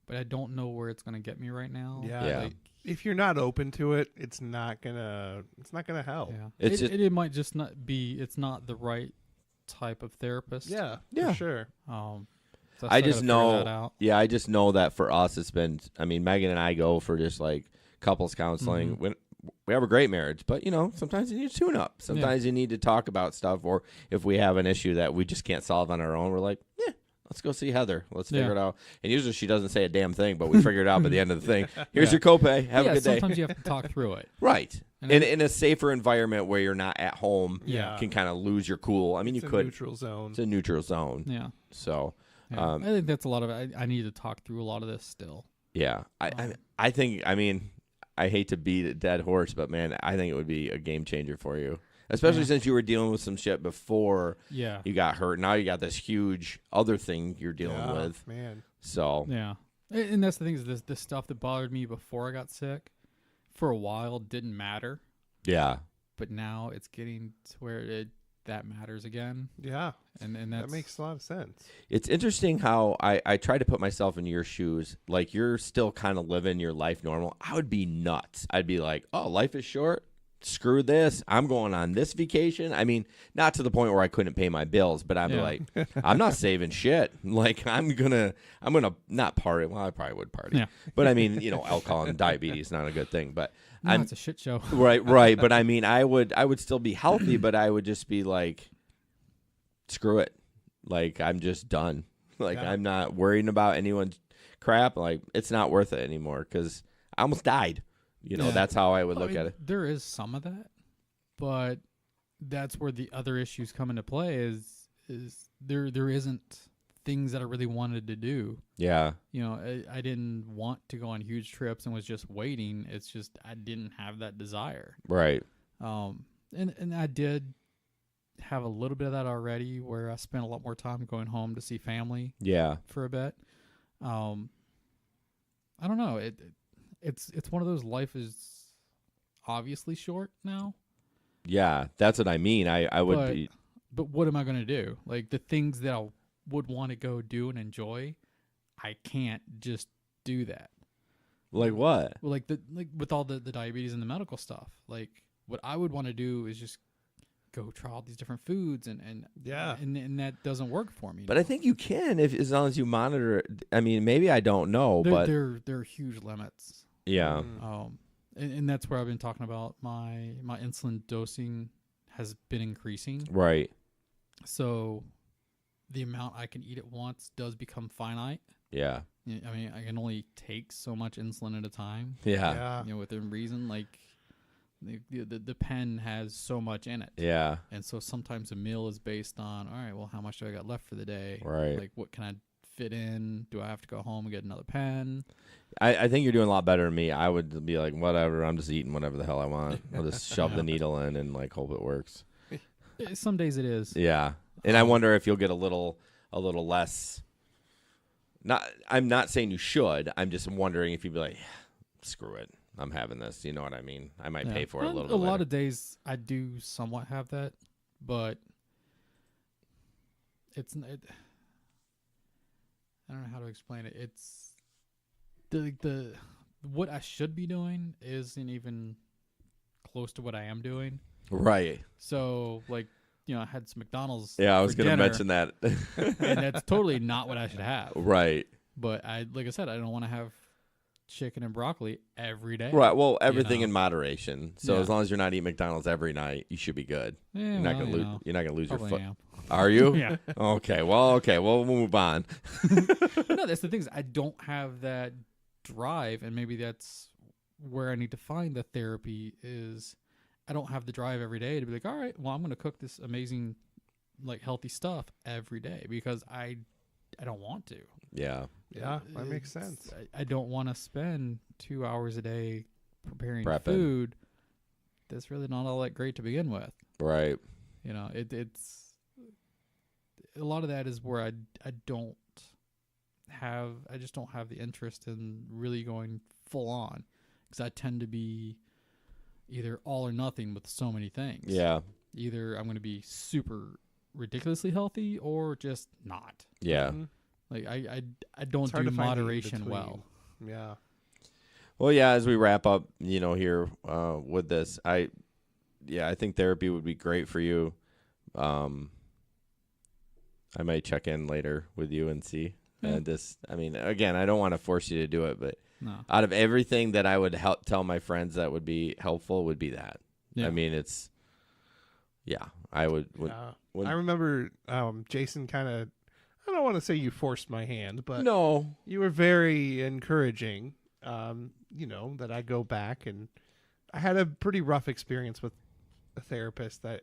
but I don't know where it's gonna get me right now. Yeah. Yeah. Like, If you're not open to it, it's not gonna help. yeah. It's just- it might just not be. It's not the right type of therapist. Yeah. Yeah. For sure. So I still just gotta figure know, that out. yeah, I just know that for us, it's been. I mean, Megan and I go for just like couples counseling. Mm-hmm. When we have a great marriage, but sometimes you need to tune up. Sometimes you need to talk about stuff, or if we have an issue that we just can't solve on our own, we're like, yeah, let's go see Heather. Let's figure Yeah. it out. And usually she doesn't say a damn thing, but we figure it out by the end of the thing. Here's your copay. Have a good day. Sometimes you have to talk through it. Right. And In a safer environment where you're not at home, Yeah. can kind of lose your cool. I mean, It's you a could. neutral zone. It's a neutral zone. Yeah. So. Yeah. I think that's a lot of it. I need to talk through a lot of this still. Yeah, I think. I mean, I hate to beat a dead horse, but man, I think it would be a game changer for you, especially Yeah. since you were dealing with some shit before Yeah. you got hurt. Now you got this huge other thing you're dealing Yeah, with. man. So Yeah. And that's the thing, is this stuff that bothered me before I got sick for a while didn't matter, yeah, but now it's getting to where that matters again. Yeah. And That that's makes a lot of sense. it's interesting how I try to put myself in your shoes. Like you're still kind of living your life normal. I would be nuts. I'd be like, oh, life is short. Screw this. I'm going on this vacation. I mean, not to the point where I couldn't pay my bills, but I'm Yeah. like, I'm not saving shit. Like I'm gonna not party. Well, I probably would party, Yeah. but I mean, alcohol and diabetes is not a good thing. But no, I'm it's a shit show. right. But I mean, I would still be healthy, but I would just be like, screw it. Like I'm just done. Like Yeah. I'm not worrying about anyone's crap. Like it's not worth it anymore because I almost died. Yeah. That's how I would I look mean, at it. There is some of that, but that's where the other issues come into play. Is there isn't things that I really wanted to do. Yeah. You know, I didn't want to go on huge trips and was just waiting. It's just I didn't have that desire. Right. And I did have a little bit of that already, where I spent a lot more time going home to see family Yeah. for a bit. I don't know. It's one of those, life is obviously short now. Yeah. That's what I mean. I would But- be. But what am I going to do? Like, the things that I would want to go do and enjoy, I can't just do that. Like what? Well, like with all the diabetes and the medical stuff, like what I would want to do is just go try all these different foods and Yeah. and that doesn't work for me. But I think you can if as long as you monitor it. I mean, maybe I don't know, but there are huge limits. yeah. And that's where I've been talking about my insulin dosing has been increasing. Right. So the amount I can eat at once does become finite. Yeah. I mean, I can only take so much insulin at a time, Yeah. Yeah. you know, within reason. Like the pen has so much in it. Yeah. And so sometimes a meal is based on, all right, well, how much do I got left for the day? Right. Like, what can I fit in? Do I have to go home and get another pen? I think you're doing a lot better than me. I would be like, whatever, I'm just eating whatever the hell I want. I'll just shove the needle in and like hope it works. Some days it is. Yeah. And I wonder if you'll get a little less. I'm not saying you should. I'm just wondering if you'd be like, screw it, I'm having this. You know what I mean? I might pay for it a little bit. A lot later. of days I do somewhat have that, but I don't know how to explain it. It's the what I should be doing isn't even close to what I am doing. Right. So, like, you know, I had some McDonald's. Yeah, I was for going to dinner, mention that. and that's totally not what I should have. Right. But like I said, I don't want to have chicken and broccoli every day. Right. Well, everything know? in moderation. So Yeah. as long as you're not eating McDonald's every night, you should be good. Yeah, You're not well, gonna you lose. know, You're not gonna lose your probably foot. am. Are you? Yeah. Okay. Well, we'll move on. But no, that's the thing is I don't have that drive, and maybe that's where I need to find the therapy is I don't have the drive every day to be like, all right, well, I'm going to cook this amazing, like, healthy stuff every day because I don't want to. Yeah. Yeah, that makes It's- sense. I don't want to spend 2 hours a day preparing Prepping. food that's really not all that great to begin with. Right. You know, it's a lot of that is where I just don't have the interest in really going full on because I tend to be either all or nothing with so many things. Yeah. Either I'm going to be super ridiculously healthy or just not. Yeah. Mhm. Like I don't It's hard do to find the moderation in-between. well. Yeah. Well, yeah. As we wrap up, here with this, I think therapy would be great for you. I might check in later with you and see. Yeah. And again, I don't want to force you to do it, but No. out of everything that I would tell my friends that would be helpful would be that. Yeah. I mean, I would. Yeah. when- I remember Jason kind of, I don't want to say you forced my hand, but no. you were very encouraging, that I go back, and I had a pretty rough experience with a therapist that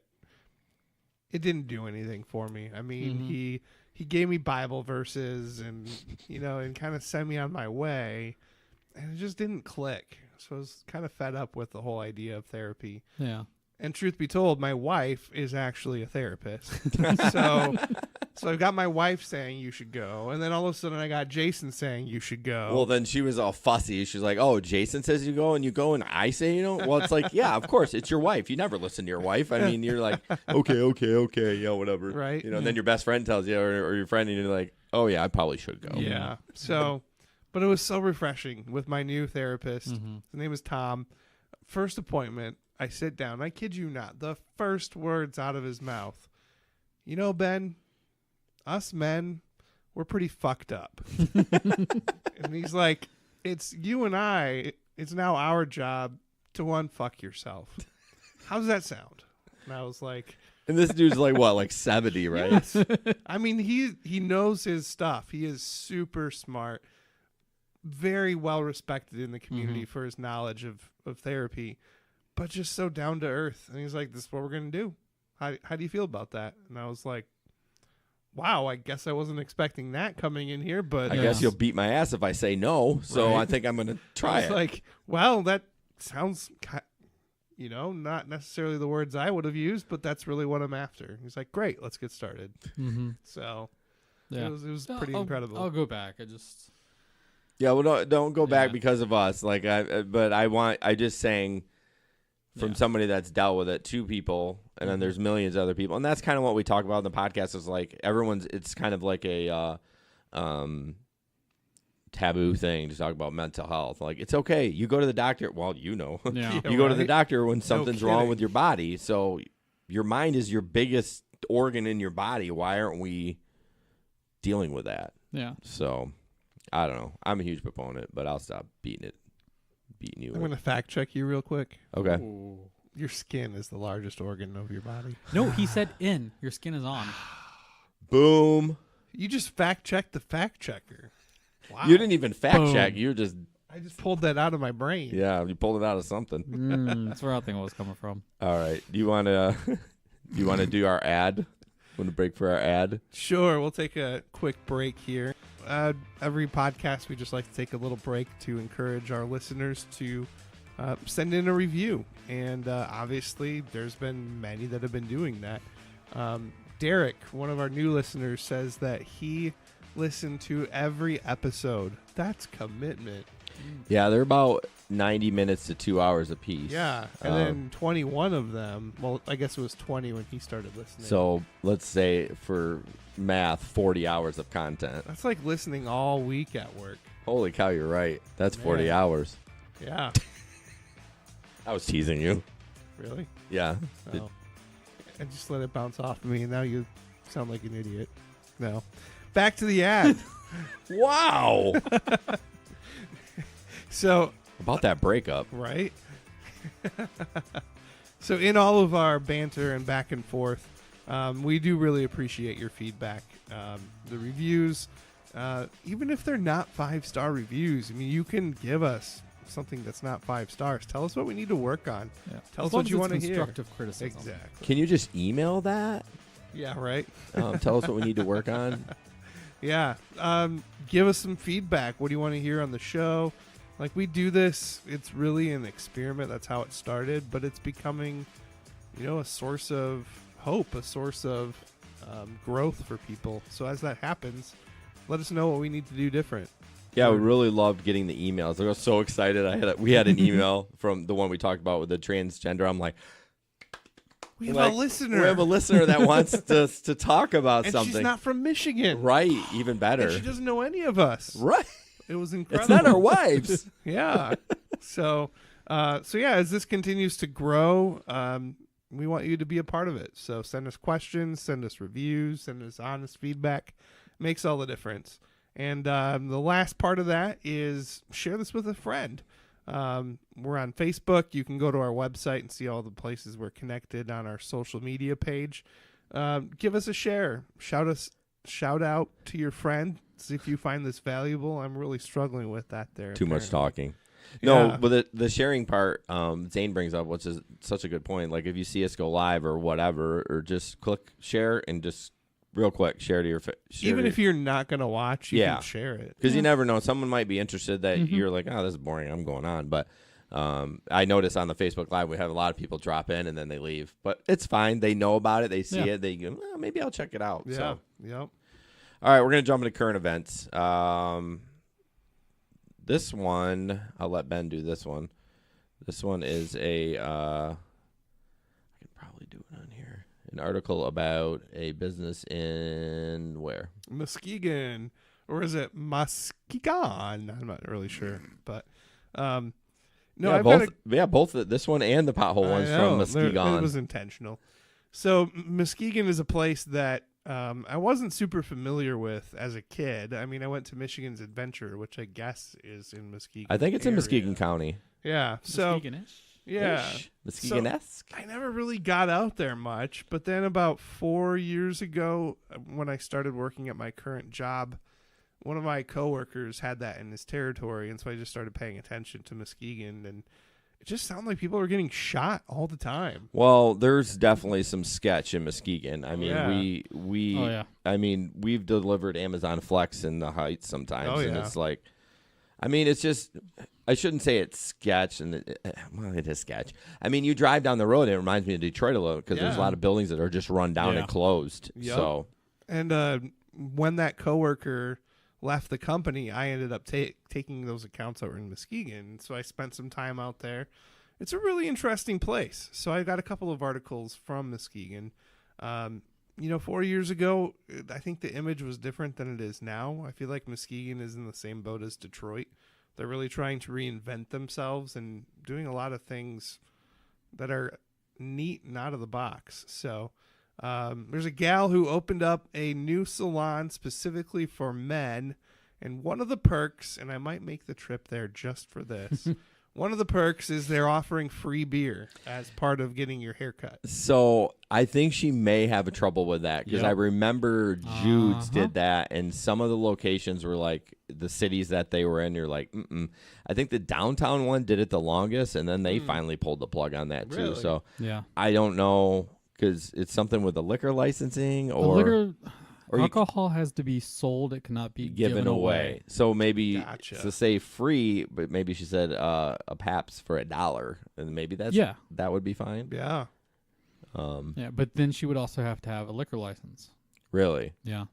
it didn't do anything for me. I mean, Mhm. he gave me Bible verses and, and kind of sent me on my way, and it just didn't click. So I was kind of fed up with the whole idea of therapy. Yeah. And truth be told, my wife is actually a therapist. So I've got my wife saying you should go, and then all of a sudden I got Jason saying you should go. Well, then she was all fussy. She's like, "Oh, Jason says you go, and I say you don't." Well, it's like, yeah, of course, it's your wife. You never listen to your wife. I mean, you're like, okay, yeah, whatever, Right. And then your best friend tells you, or your friend, and you're like, "Oh yeah, I probably should go." Yeah. So, but it was so refreshing with my new therapist. Mhm. His name is Tom. First appointment, I sit down. I kid you not. The first words out of his mouth, Ben, us men, we're pretty fucked up. And he's like, it's you and I. It's now our job to unfuck yourself. How's that sound? And I was like, And this dude's like what, like 70, right? yes. I mean, he knows his stuff. He is super smart, very well respected in the community for his knowledge of therapy, but just so down to earth. And he's like, this is what we're going to do. How do you feel about that? And I was like, wow, I guess I wasn't expecting that coming in here, but I guess you'll beat my ass if I say no. So Right. I think I'm going to try I was it. like, well, that sounds, not necessarily the words I would have used, but that's really what I'm after. He's like, great, let's get started. Mm-hmm. So Yeah. it was pretty I'll- incredible. I'll go back. I just. Yeah, well, don't go back Yeah. because of us. Like, I just saying from Yeah. somebody that's dealt with it, 2 people, and then Mhm. there's millions of other people, and that's kind of what we talk about in the podcast. Is like it's kind of like a taboo thing to talk about mental health. Like, it's okay, you go to the doctor. Well, Yeah. Yeah. you go to the right? doctor when something's wrong kidding. with your body. So your mind is your biggest organ in your body. Why aren't we dealing with that? Yeah. So I don't know. I'm a huge proponent, but I'll stop beating you. I'm going to fact check you real quick. Okay. Ooh. Your skin is the largest organ of your body. No, he said in. Your skin is on. Boom. You just fact checked the fact checker. Wow. You didn't even fact Boom. check. You just I just pulled that out of my brain. you pulled it out of something. That's where I think it was coming from. All right. Do you want to do our ad? Want to break for our ad? Sure, we'll take a quick break here. Every podcast, we just like to take a little break to encourage our listeners to send in a review. And obviously, there's been many that have been doing that. Derek, one of our new listeners, says that he listened to every episode. That's commitment. Yeah, they're about 90 minutes to 2 hours a piece. Yeah, and then 21 of them, well, I guess it was 20 when he started listening. So let's say for math, 40 hours of content. That's like listening all week at work. Holy cow, you're right. That's 40 Man. hours. Yeah, I was teasing you. really? Yeah. Oh. I just let it bounce off of me, and now you sound like an idiot. No. Back to the ad. Wow. So, About that breakup. right? So, in all of our banter and back and forth, we do really appreciate your feedback. The reviews, even if they're not 5-star reviews, I mean, you can give us something that's not 5 stars. Tell us what we need to work on. Yeah. Tell As us long what as you it's want to hear. constructive criticism. Exactly. Can you just email that? Yeah, right? Tell us what we need to work on. Yeah. Give us some feedback. What do you want to hear on the show? Like, we do this, it's really an experiment. That's how it started, but it's becoming, a source of hope, a source of growth for people. So as that happens, let us know what we need to do different. Yeah, we really loved getting the emails. I was so excited. We had an email from the one we talked about with the transgender. I'm like, We have Like, a listener. we have a listener that wants to talk about and something. she's not from Michigan. Right, even And better. she doesn't know any of us. Right. It was It's incredible. not our wives. Yeah. So yeah, as this continues to grow, we want you to be a part of it. So send us questions, send us reviews, send us honest feedback. Makes all the difference. And the last part of that is share this with a friend. We're on Facebook. You can go to our website and see all the places we're connected on our social media page. Give us a share. Shout out to your friend. See if you find this valuable. I'm really struggling with that there. Too much apparently. talking. No, Yeah. but the sharing part, Zane brings up, which is such a good point. Like if you see us go live or whatever, or just click share and just real quick share to your Even if you're not going to watch, you Yeah. can share it. because you never know, someone might be interested that Mm-hmm. you're like, oh, this is boring, I'm going on. But I notice on the Facebook Live we have a lot of people drop in and then they leave, but it's fine. They know about it, they see Yeah. it, they go, oh, maybe I'll check it out. Yeah. So, Yep. all right, we're gonna jump into current events. This one, I'll let Ben do this one. This one is I can probably do it on here. An article about a business in where? Muskegon. Or is it Muskegon? I'm not really sure. But no, yeah, I've both. got Both this one and the pothole one's from Muskegon. It was intentional. So Muskegon is a place that I wasn't super familiar with as a kid. I mean, I went to Michigan's Adventure, which I guess is in Muskegon. I think it's in area. Muskegon County. Yeah. So Muskegon-ish? yeah. Muskegon-esque. I never really got out there much, but then about 4 years ago, when I started working at my current job, one of my coworkers had that in his territory, and so I just started paying attention to Muskegon, and it just sounded like people were getting shot all the time. Well, there's definitely some sketch in Muskegon. I mean, Yeah. we Oh, yeah. I mean, we've delivered Amazon Flex in the Heights sometimes, and yeah. it's like, I mean, it's just, I shouldn't say it's sketch, and well, it is sketch. I mean, you drive down the road, and it reminds me of Detroit a little because there's a Yeah. lot of buildings that are just run down Yeah. and closed. Yep. So, And when that coworker left the company, I ended up taking those accounts that were in Muskegon. So I spent some time out there. It's a really interesting place. So I got a couple of articles from Muskegon. 4 years ago, I think the image was different than it is now. I feel like Muskegon is in the same boat as Detroit. They're really trying to reinvent themselves and doing a lot of things that are neat and out of the box. So there's a gal who opened up a new salon specifically for men. And one of the perks, and I might make the trip there just for this, one of the perks is they're offering free beer as part of getting your hair cut. so I think she may have a trouble with that because Yep. I remember Jude's Uh-huh. did that, and some of the locations were like the cities that they were in. You're like, mm-mm. I think the downtown one did it the longest, and then they finally pulled the plug on that too. Really? So Yeah. I don't know because it's something with the liquor licensing The or liquor, or you- alcohol has to be sold. It cannot be given away. So maybe Gotcha. to say free, but maybe she said a Pabst for $1, and maybe that would be fine. Yeah. Yeah. But then she would also have to have a liquor license. Really, Yeah.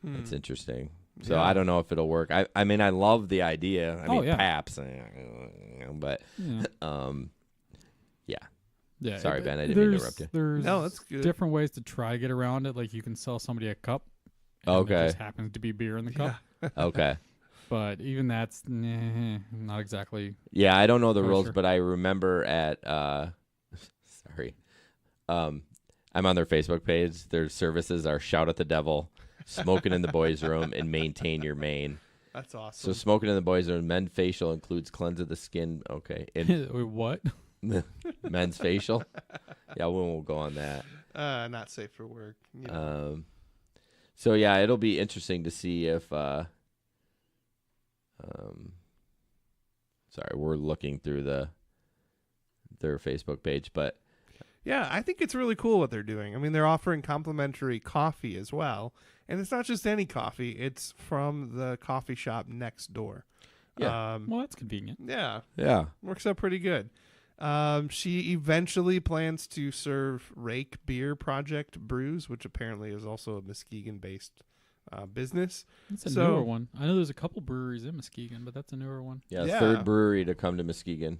that's interesting. So Yeah. I don't know if it'll work. I mean, I love the idea. I mean, yeah. Pabst, but Yeah. yeah. Yeah. Sorry, Ben, I didn't mean to interrupt you. There's No, that's good. different ways to try to get around it. Like you can sell somebody a cup. and Okay. It just happens to be beer in the cup. Okay. But even that's not exactly. Yeah, I don't know the For rules, sure. but I remember at sorry. I'm on their Facebook page. Their services are shout at the devil, smoking in the boys' room, and maintain your mane. That's So awesome. smoking in the boys' room, men's facial includes cleanse of the skin. Okay. And Wait, what? men's facial. Yeah, we won't go on that. Not safe for work. You know. So yeah, it'll be interesting to see if sorry, we're looking through their Facebook page, but Yeah, I think it's really cool what they're doing. I mean, they're offering complimentary coffee as well. And it's not just any coffee, it's from the coffee shop next door. Yeah. Well, that's convenient. Yeah, yeah. works out pretty good. She eventually plans to serve Rake Beer Project brews, which apparently is also a Muskegon-based business. It's a So- newer one. I know there's a couple breweries in Muskegon, but that's a newer one. Yeah, Yeah. third brewery to come to Muskegon.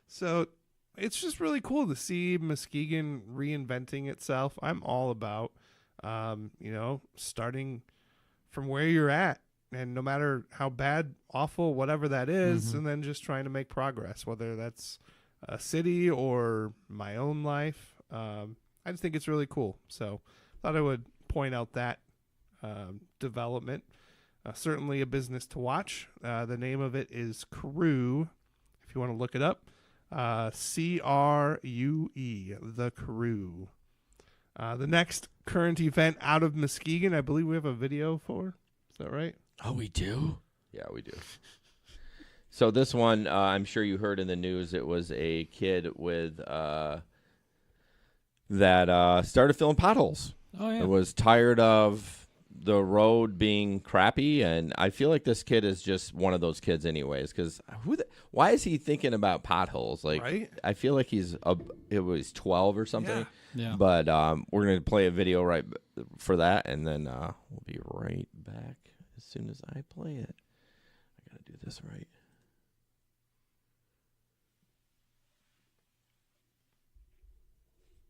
So it's just really cool to see Muskegon reinventing itself. I'm all about, starting from where you're at, and no matter how bad, awful, whatever that is, Mhm. and then just trying to make progress, whether that's a city or my own life. I just think it's really cool. So thought I would point out that development. Certainly a business to watch. The name of it is Crew, if you want to look it up. CRUE, The Crew. The next current event out of Muskegon, I believe we have a video for. Is that right? Oh, we do? Yeah, we do. So this one, I'm sure you heard in the news, it was a kid with that started filling potholes. Oh yeah. It was tired of the road being crappy, and I feel like this kid is just one of those kids anyways, because why is he thinking about potholes? Like, Right? I feel like it was 12 or something. Yeah. Yeah. But we're going to play a video right for that, and then we'll be right back as soon as I play it. I got to do this right.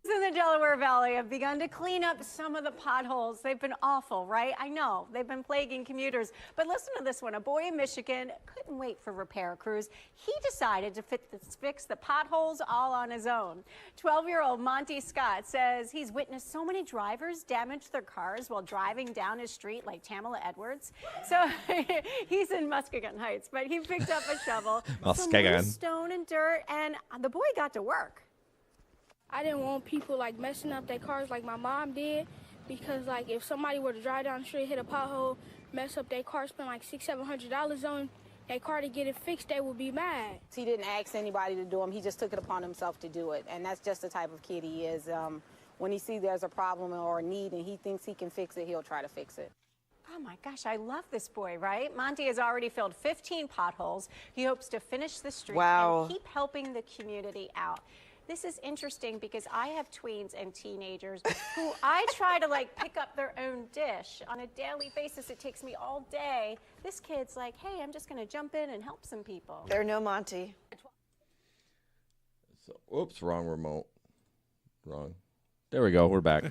In the Delaware Valley have begun to clean up some of the potholes. They've been awful, right? I know. They've been plaguing commuters. But listen to this one. A boy in Michigan couldn't wait for repair crews. He decided to fix the potholes all on his own. 12-year-old Monty Scott says he's witnessed so many drivers damage their cars while driving down his street like Tamala Edwards. So he's in Muskegon Heights, but he picked up a shovel, some Muskegon. loose stone and dirt, and the boy got to work. I didn't want people like messing up their cars like my mom did, because like if somebody were to drive down the street, hit a pothole, mess up their car, spend like $600-700 on their car to get it fixed, they would be mad. He didn't ask anybody to do them. He just took it upon himself to do it. And that's just the type of kid he is. When he sees there's a problem or a need and he thinks he can fix it, he'll try to fix it. Oh my gosh, I love this boy, right? Monty has already filled 15 potholes. He hopes to finish the street and keep helping the community out. This is interesting because I have tweens and teenagers who I try to like pick up their own dish on a daily basis. It takes me all day. This kid's like, hey, I'm just going to jump in and help some people. They're no Monty. So, oops, wrong remote. Wrong. There we go. We're back.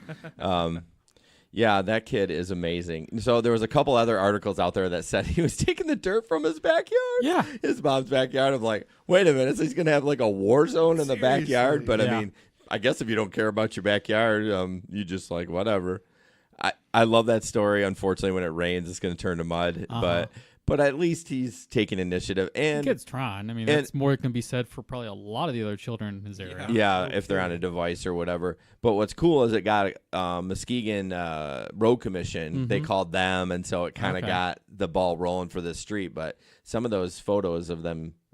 Yeah, that kid is amazing. So there was a couple other articles out there that said he was taking the dirt from his backyard. Yeah. His mom's backyard. I'm like, wait a minute. So he's going to have like a war zone in the backyard? But Yeah. I mean, I guess if you don't care about your backyard, you just like whatever. I love that story. Unfortunately, when it rains, it's going to turn to mud. But at least he's taking initiative. And The kid's trying. I mean, that's more can be said for probably a lot of the other children in his area. Yeah, if they're on a device or whatever. But what's cool is it got Muskegon Road Commission. They called them, and so it kind of got the ball rolling for this street. But some of those photos of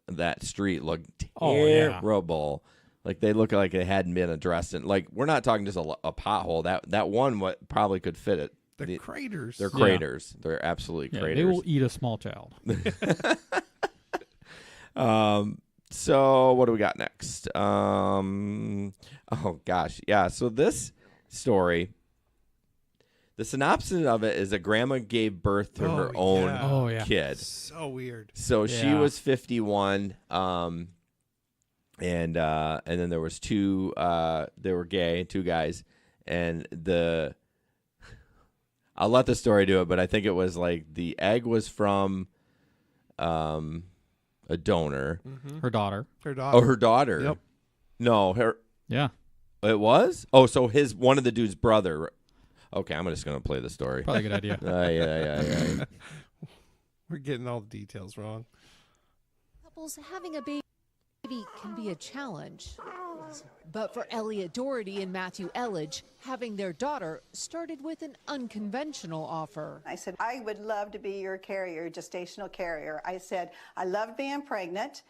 that street look terrible. Like they look like they hadn't been addressed. And like we're not talking just a pothole. That one probably could fit it. They're craters. They're craters. They're absolutely craters. They will eat a small child. So what do we got next? Oh gosh. Yeah. So this story, the synopsis of it is a grandma gave birth to her own kid. So weird. So she was 51. And then there was two, they were gay, two guys. And I'll let the story do it, but I think it was like the egg was from a donor. Her daughter. Oh, her daughter. Yep. No, her. Yeah. It was? Oh, so one of the dude's brother. Okay, I'm just going to play the story. Probably a good idea. Yeah. We're getting all the details wrong. Couples having a baby can be a challenge. But for Elliot Doherty and Matthew Elledge, having their daughter started with an unconventional offer. I said, I would love to be your carrier, gestational carrier. I said, I love being pregnant.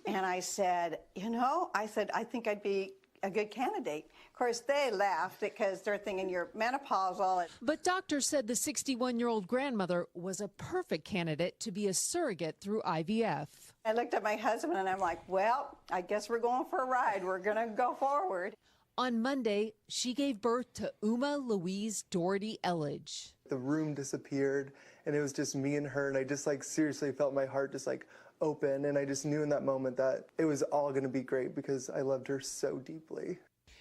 And I said, I think I'd be a good candidate. Of course, they laughed because they're thinking you're menopausal. But doctors said the 61-year-old grandmother was a perfect candidate to be a surrogate through IVF. I looked at my husband and I'm like, well, I guess we're going for a ride. We're going to go forward. On Monday, she gave birth to Uma Louise Doherty Elledge. The room disappeared and it was just me and her, and I just seriously felt my heart just open, and I just knew in that moment that it was all going to be great because I loved her so deeply.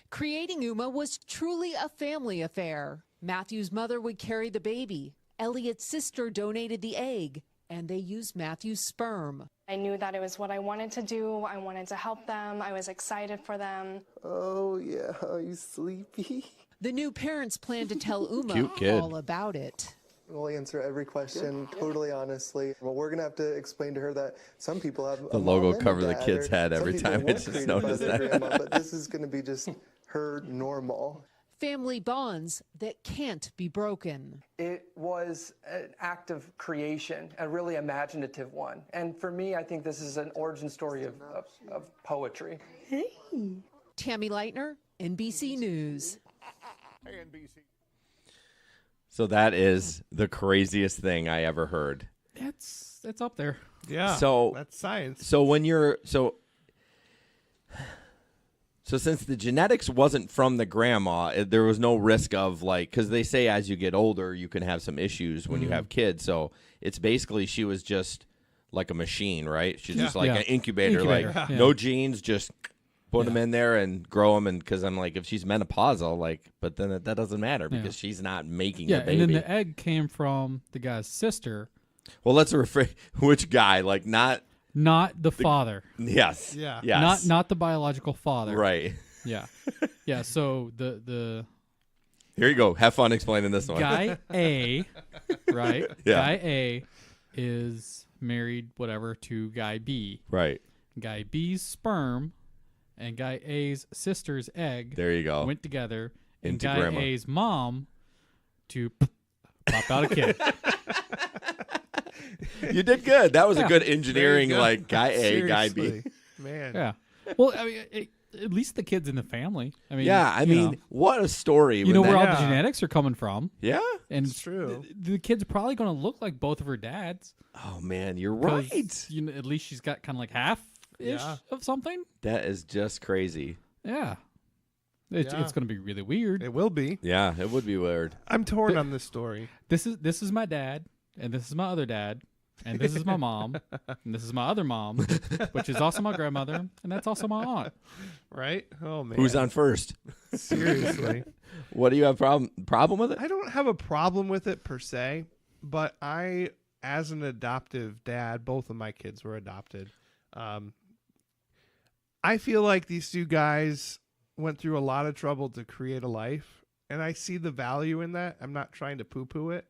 Creating Uma was truly a family affair. Matthew's mother would carry the baby. Elliot's sister donated the egg, and they used Matthew's sperm. I knew that it was what I wanted to do. I wanted to help them. I was excited for them. Oh, yeah. Are you sleepy? The new parents plan to tell Uma Cute kid. all about it. We'll answer every question totally honestly. Well, we're going to have to explain to her that some people have The a logo mom and a cover the dad, kid's or head some every people time. weren't It's just created known by as their that. grandma, but this is going to be just her normal. Family bonds that can't be broken. It was an act of creation, a really imaginative one. And for me, I think this is an origin story of poetry. Tammy Leitner, NBC News. So that is the craziest thing I ever heard. It's up there. Yeah. So that's science. So when you're so since the genetics wasn't from the grandma, there was no risk of because they say as you get older you can have some issues when you have kids. So it's basically she was just like a machine, right? She's just like an incubator. No genes, just put them in there and grow them. And because I'm like, if she's menopausal, but then that doesn't matter because she's not making the baby. And then the egg came from the guy's sister. Well, let's rephrase which guy, Not the father. Yes. Yeah. Yes. Not the biological father. Right. Yeah. Yeah. So the here you go. Have fun explaining this one. Guy A, right? Yeah. Guy A is married, whatever, to Guy B. Right. Guy B's sperm and Guy A's sister's egg. There you go. Went together, and Into Guy grandma. A's mom to pop out a kid. You did good. That was a Yeah. good engineering, There you go. like guy A, guy B. Seriously, man. Yeah. Well, I mean, at least the kid's in the family. I mean, Yeah, I you mean, know, what a story. you know when where all that- the genetics are coming from. Yeah. And It's true. The kid's probably going to look like both of her dads. Oh man, you're 'cause, right. You know, at least she's got kind of like half-ish Yeah. of something. That is just crazy. Yeah. It's Yeah. going to be really weird. It will be. Yeah, it would be weird. I'm torn on this story. This is my dad, and this is my other dad, and this is my mom, and this is my other mom, which is also my grandmother, and that's also my aunt. Right? Oh man. Who's on first? Seriously. What do you have problem with it? I don't have a problem with it per se, but I, as an adoptive dad, both of my kids were adopted. I feel like these two guys went through a lot of trouble to create a life, and I see the value in that. I'm not trying to poo-poo it,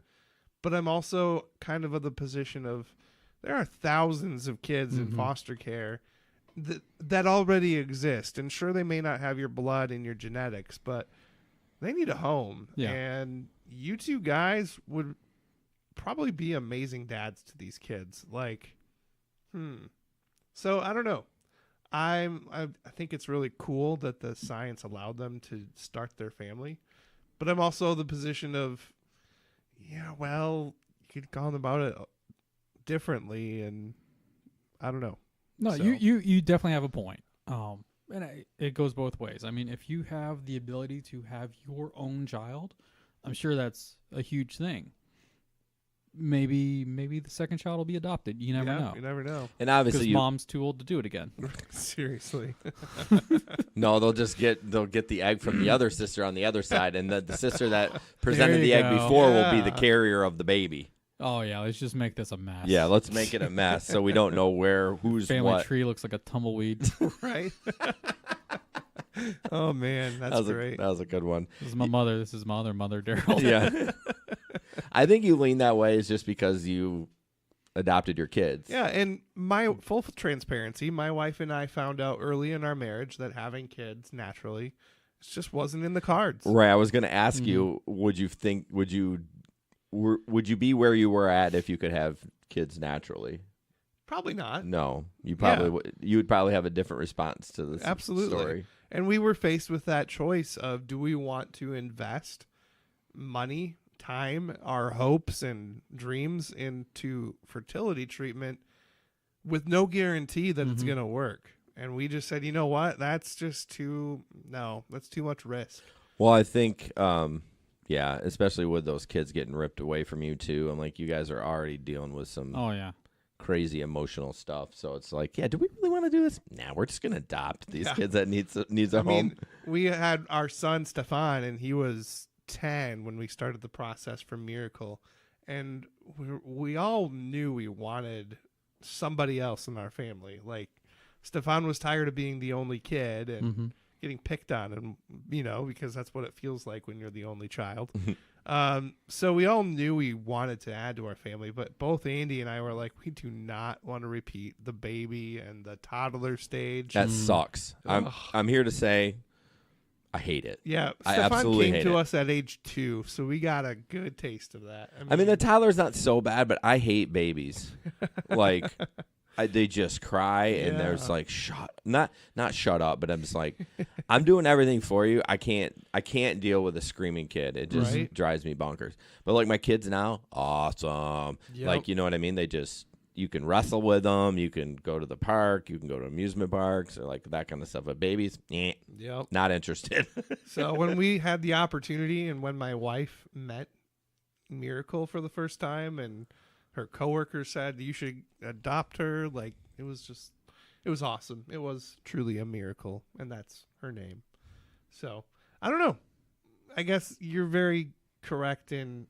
but I'm also kind of the position of there are thousands of kids in foster care that already exist, and sure, they may not have your blood and your genetics, but they need a home. Yeah. And you two guys would probably be amazing dads to these kids. Like, So I don't know. I think it's really cool that the science allowed them to start their family, but I'm also the position of, yeah, well, you could go on about it differently, and I don't know. No, So- you definitely have a point. And it goes both ways. I mean, if you have the ability to have your own child, I'm sure that's a huge thing. Maybe the second child will be adopted. You never know. You never know. And obviously, Because mom's too old to do it again. Seriously. no, they'll get the egg from the other sister on the other side, and the sister that presented you the egg go. before will be the Yeah. carrier of the baby. Oh yeah, let's just make this a mess. Yeah, let's make it a mess so we don't know who's Family what. tree looks like a tumbleweed. Right? Oh, man. That's great. That was a good one. This is my mother. This is my other mother, Daryl. Yeah. I think you lean that way is just because you adopted your kids. Yeah, and my full transparency, my wife and I found out early in our marriage that having kids naturally just wasn't in the cards. Right. I was going to ask you, would you be where you were at if you could have kids naturally? Probably not. No, you probably Yeah. would. You would probably have a different response to this Absolutely. story. And we were faced with that choice of, do we want to invest money, time, our hopes and dreams into fertility treatment with no guarantee that it's going to work? And we just said, you know what? That's too much risk. Well, I think, yeah, especially with those kids getting ripped away from you too, and like you guys are already dealing with some Oh yeah. crazy emotional stuff. So it's like, yeah, do we really want to do this? Nah, we're just gonna adopt these Yeah. kids that needs a I home. mean, we had our son Stefan, and he was 10 when we started the process for Miracle, and we all knew we wanted somebody else in our family. Like, Stefan was tired of being the only kid and getting picked on, and because that's what it feels like when you're the only child. So we all knew we wanted to add to our family, but both Andy and I were like, we do not want to repeat the baby and the toddler stage. That sucks. I'm here to say, I hate it. Yeah, I Stefan absolutely came hate to it. us at age 2, so we got a good taste of that. I mean, the toddler's not so bad, but I hate babies. Like, they just cry, and there's like, not shut up, but I'm just like, I'm doing everything for you. I can't deal with a screaming kid. It just drives me bonkers. But like my kids now, awesome. Yep. Like, you know what I mean? You can wrestle with them. You can go to the park. You can go to amusement parks or like that kind of stuff. But babies, Yep. not interested. So when we had the opportunity, and when my wife met Miracle for the first time, and her coworker said you should adopt her, like, it was awesome. It was truly a miracle, and that's her name. So I don't know. I guess you're very correct in,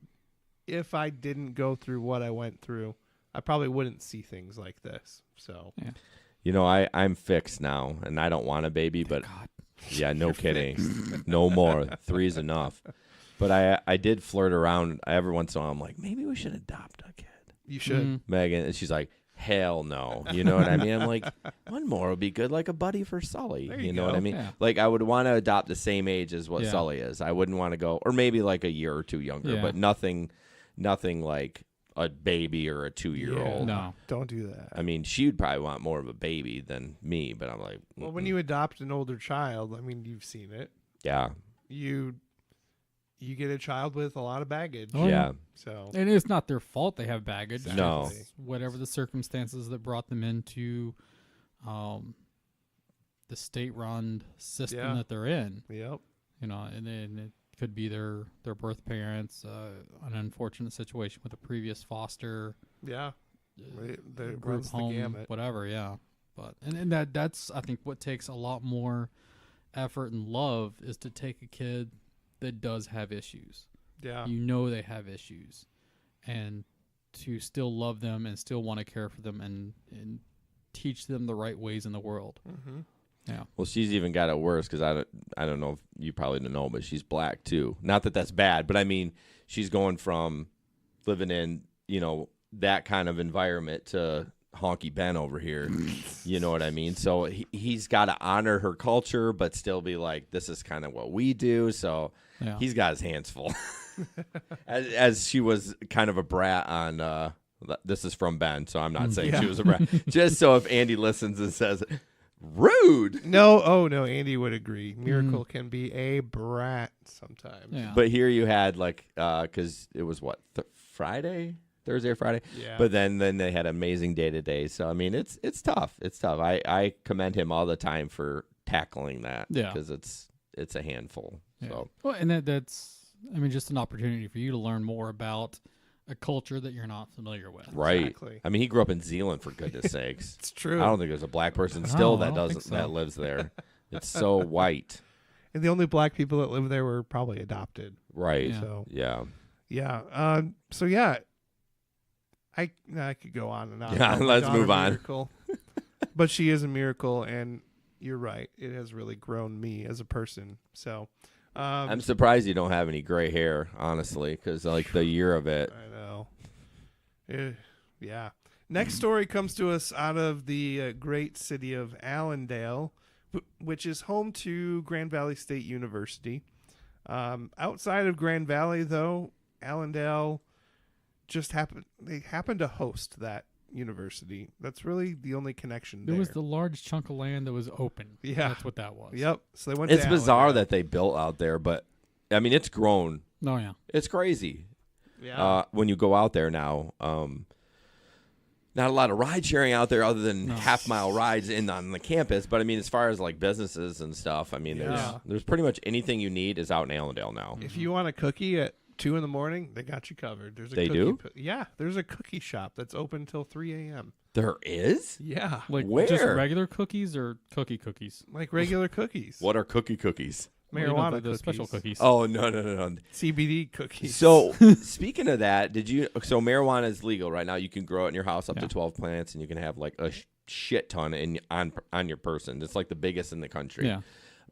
if I didn't go through what I went through, I probably wouldn't see things like this. So Yeah. You know, I'm fixed now, and I don't want a baby, but yeah, no kidding. No more. 3's enough. But I did flirt around every once in a while. I'm like, maybe we should adopt a kid. you should. Megan, and she's like, hell no. You know what I mean? I'm like, one more would be good, like a buddy for Sully. There You you know go. what I mean? Yeah. Like, I would want to adopt the same age as what Yeah. Sully is. I wouldn't want to go, or maybe like a year or two younger, Yeah. but nothing like a baby or a 2-year-old. No. Don't do that. I mean, she'd probably want more of a baby than me, but I'm like, Well, when you adopt an older child, I mean, you've seen it. yeah, You get a child with a lot of baggage. Oh, yeah. So And it's not their fault they have baggage. No. It's whatever the circumstances that brought them into the state-run system Yeah. that they're in. Yep. You know, and then it could be their birth parents, an unfortunate situation with a previous foster Yeah. That group runs the home, gamut. whatever. Yeah, but and that's I think what takes a lot more effort and love is to take a kid that does have issues. Yeah. You know they have issues, and to still love them and still want to care for them and teach them the right ways in the world. Mm-hmm. Yeah. Well, she's even got it worse because I don't know if you probably don't know, but she's black too. Not that that's bad, but I mean, she's going from living in, that kind of environment to honky Ben over here. You know what I mean? So he's got to honor her culture, but still be like, this is kind of what we do. So Yeah. he's got his hands full. as she was kind of a brat on, this is from Ben, so I'm not saying she was a brat. Just so if Andy listens and says, rude. No, Andy would agree. Miracle can be a brat sometimes. Yeah. But here you had because it was what, Thursday or Friday? Yeah. But then they had amazing day-to-day. So, I mean, it's tough. It's tough. I commend him all the time for tackling that. Yeah. Because it's a handful. Yeah. So, Well, and that's just an opportunity for you to learn more about a culture that you're not familiar with. right. Exactly. I mean, he grew up in Zealand, for goodness sakes. It's true. I don't think there's a black person still I that don't think doesn't so. that lives there. It's so white. And the only black people that live there were probably adopted. Right. Yeah. So Yeah. yeah. So yeah, I could go on and on. Yeah, about my let's daughter move on. Miracle. But she is a miracle, and you're right. It has really grown me as a person. So I'm surprised you don't have any gray hair, honestly, because the year of it. I know. Yeah. Next story comes to us out of the great city of Allendale, which is home to Grand Valley State University. Outside of Grand Valley, though, Allendale just happened to host that university. That's really the only connection There there. was the large chunk of land that was open. Yeah. That's what that was. Yep. So they went. It's to bizarre Allendale. that they built out there, but I mean, it's grown. Oh yeah. It's crazy. Yeah. When you go out there now, not a lot of ride sharing out there other than half-mile rides on the campus. But I mean, as far as businesses and stuff, I mean, Yeah. there's pretty much anything you need is out in Allendale now. If you want a cookie at 2 a.m, they got you covered. There's a They cookie do? Yeah, there's a cookie shop that's open till 3 a.m. There is? Yeah, Like Where? just regular cookies or cookies? like regular cookies. What are cookies? Well, you know, Marijuana the cookies. special cookies. Oh, no. CBD cookies. So, speaking of that, so marijuana is legal right now. You can grow it in your house up to 12 plants, and you can have a shit ton on your person. It's like the biggest in the country. Yeah.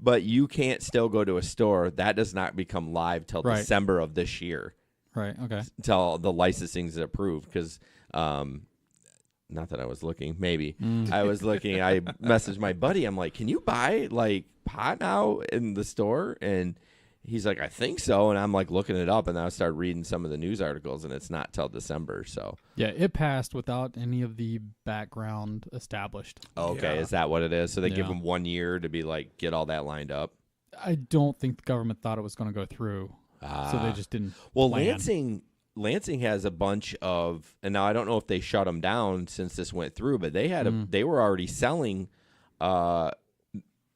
But you can't still go to a store. That does not become live till Right. December of this year, Right. Okay. until the licensing is approved. Because, not that I was looking, maybe I was looking. I messaged my buddy. I'm like, "Can you buy pot now in the store?" And he's like, "I think so." And I'm looking it up, and then I started reading some of the news articles, and it's not till December. So, Yeah, it passed without any of the background established. okay, Yeah. is that what it is? So they give Yeah. them 1 year to be get all that lined up. I don't think the government thought it was going to go through, so they just didn't. Well, plan. Lansing has a bunch of, and now I don't know if they shut them down since this went through, but they had they were already selling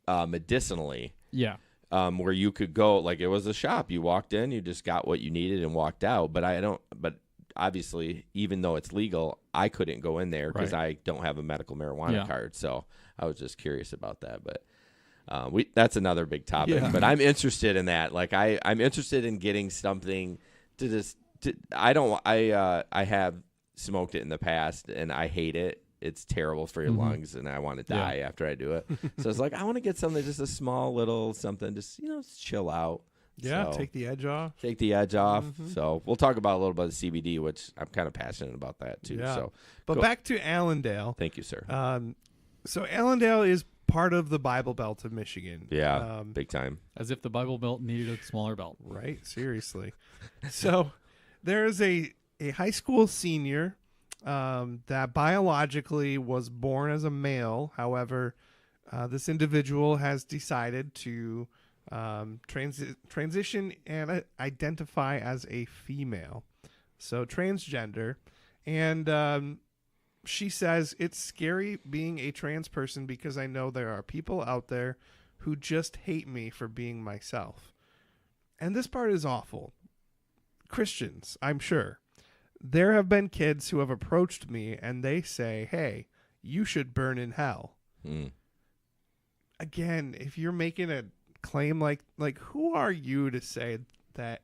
medicinally. Yeah. Where you could go, it was a shop. You walked in, you just got what you needed and walked out. But obviously, even though it's legal, I couldn't go in there because I don't have a medical marijuana card. So I was just curious about that. But that's another big topic. Yeah. But I'm interested in that. I'm interested in getting something to just. I have smoked it in the past and I hate it. It's terrible for your lungs and I want to die after I do it. So it's I want to get something, just a small little something, just chill out. Yeah, So, take the edge off. take the edge off. So we'll talk about a little bit of CBD, which I'm kind of passionate about that too. Yeah. So But go- back to Allendale. thank you, sir. So Allendale is part of the Bible Belt of Michigan. Yeah, big time. As if the Bible Belt needed a smaller belt. Right? Seriously. So there is a a high school senior that biologically was born as a male. However, this individual has decided to transition and identify as a female, so transgender. And she says, it's scary being a trans person because I know there are people out there who just hate me for being myself. And this part is awful. Christians, I'm sure. There have been kids who have approached me and they say, hey, you should burn in hell. Again, if you're making a claim like who are you to say that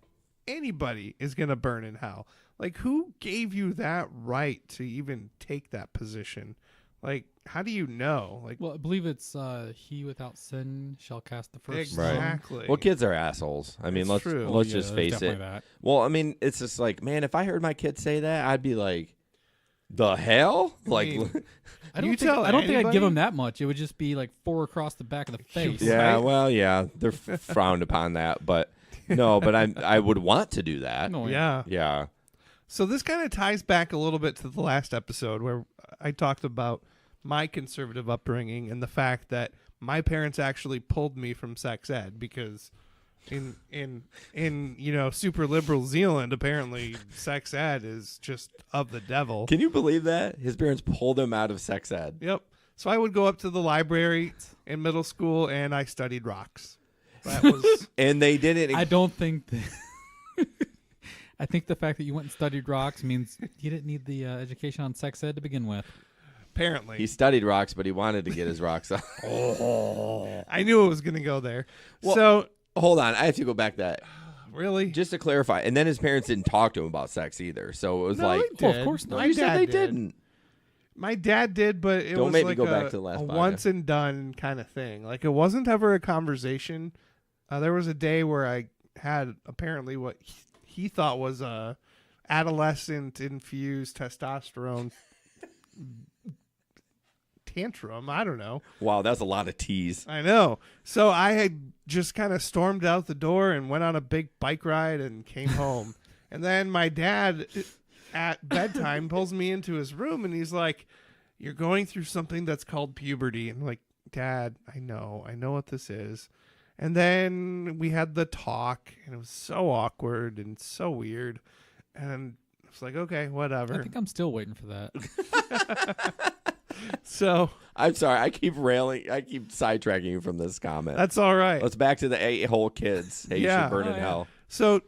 anybody is going to burn in hell? Like, who gave you that right to even take that position? Like, how do you know? Like, well, I believe it's he without sin shall cast the first stone. Exactly. Well, kids are assholes. I mean, It's let's true. just face it. That. Well, I mean, it's just like, man, if I heard my kid say that, I'd be like, the hell? Like, I don't think I'd give him that much. It would just be like 4 across the back of the face. yeah, right? well, yeah, they're frowned upon that, but no, but I would want to do that. No, Yeah. So this kind of ties back a little bit to the last episode where I talked about my conservative upbringing and the fact that my parents actually pulled me from sex ed because in super liberal Zealand, apparently sex ed is just of the devil. Can you believe that? His parents pulled him out of sex ed. Yep. So I would go up to the library in middle school and I studied rocks. That was And they didn't. I don't think that. I think the fact that you went and studied rocks means you didn't need the education on sex ed to begin with. apparently. He studied rocks, but he wanted to get his rocks off. I knew it was going to go there. Well, so hold on. I have to go back to that. Really? Just to clarify. And then his parents didn't talk to him about sex either. So it was No, like, they did. of course not. No, My you said dad they did. didn't. My dad did, but it Don't was make me like go a, back to the last a podcast. once and done kind of thing. Like it wasn't ever a conversation. There was a day where I had apparently what he thought was a adolescent infused testosterone tantrum. I don't know. Wow, that's a lot of tease. I know. So I had just kind of stormed out the door and went on a big bike ride and came home. And then my dad at bedtime pulls me into his room and he's like, "You're going through something that's called puberty." And I'm like, "Dad, I know what this is." And then we had the talk and it was so awkward and so weird. And I was like, okay, whatever. I think I'm still waiting for that. So I'm sorry. I keep sidetracking you from this comment. that's all right. Let's back to the a-hole kids. Hey, you Yeah. should burn Oh, in yeah. hell. So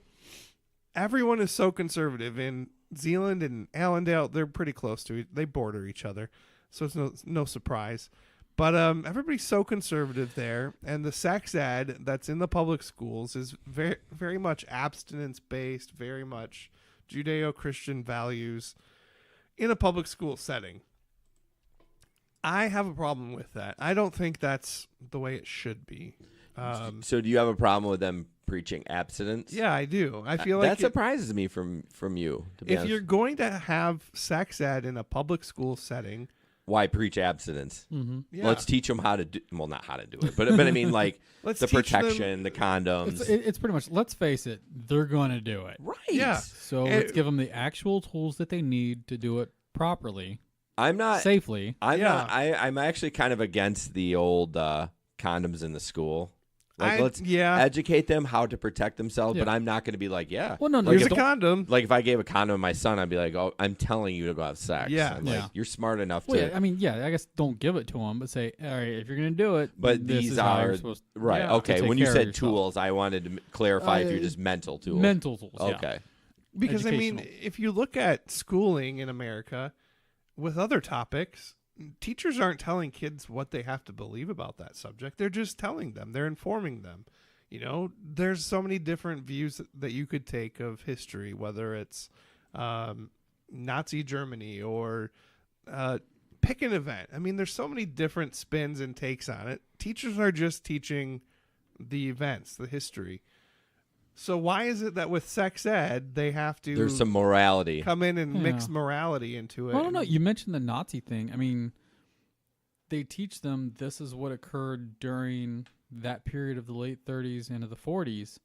everyone is so conservative in Zealand and Allendale. They're pretty close to they border each other, so it's no surprise. But everybody's so conservative there, and the sex ed that's in the public schools is very very much abstinence based, very much Judeo-Christian values in a public school setting. I have a problem with that. I don't think that's the way it should be. So do you have a problem with them preaching abstinence? Yeah, I do. I feel like that surprises me from you. To be if honest. you're going to have sex ed in a public school setting, Why preach abstinence? Mm-hmm. yeah, Let's teach them how to do. Well, not how to do it, but I mean, like Let's the teach them- protection, the condoms. It's pretty much, let's face it, they're going to do it. Right. Yeah. So And- let's give them the actual tools that they need to do it properly, I'm not. safely. I'm Yeah. not. I'm actually kind of against the old condoms in the school. Like, let's educate them how to protect themselves, Yeah. but I'm not going to be like, yeah. Well, no, Like, here's if- a condom. Like if I gave a condom to my son, I'd be like, "Oh, I'm telling you to go have sex." Yeah. I'm Yeah. like, you're smart enough Well, to. yeah, I mean, yeah, I guess don't give it to them, but say, all right, if you're going to do it, But this these is how you're are supposed right. to Okay. take When you care of said yourself. tools, I wanted to clarify if you're Uh, just mental tools. Mental tools, yeah. Okay. Because I mean, educational. if you look at schooling in America with other topics, teachers aren't telling kids what they have to believe about that subject. They're just telling them. They're informing them. You know, there's so many different views that you could take of history, whether it's Nazi Germany or pick an event. I mean, there's so many different spins and takes on it. Teachers are just teaching the events, the history. So why is it that with sex ed they have to There's some morality. come in and mix Yeah. morality into it? Well, I don't know. You mentioned the Nazi thing. I mean, they teach them this is what occurred during that period of the late 30s into the 40s.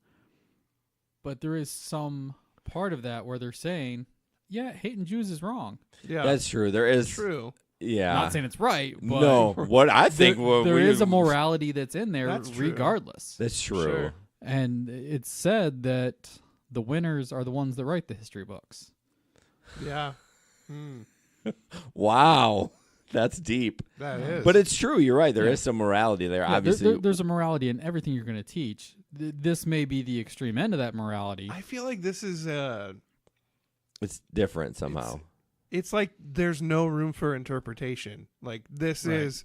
But there is some part of that where they're saying, yeah, hating Jews is wrong. Yeah, That's true. There is true. Yeah. Not saying it's right, but no. What I think there is a morality that's in there That's true. regardless. That's true. Sure. And it's said that the winners are the ones that write the history books. Yeah. Wow. That's deep. That is. But it's true. You're right. There Yeah. is some morality there. Yeah, Obviously. there's a morality in everything you're going to teach. This may be the extreme end of that morality. I feel like this is it's different somehow. It's like there's no room for interpretation. Like this is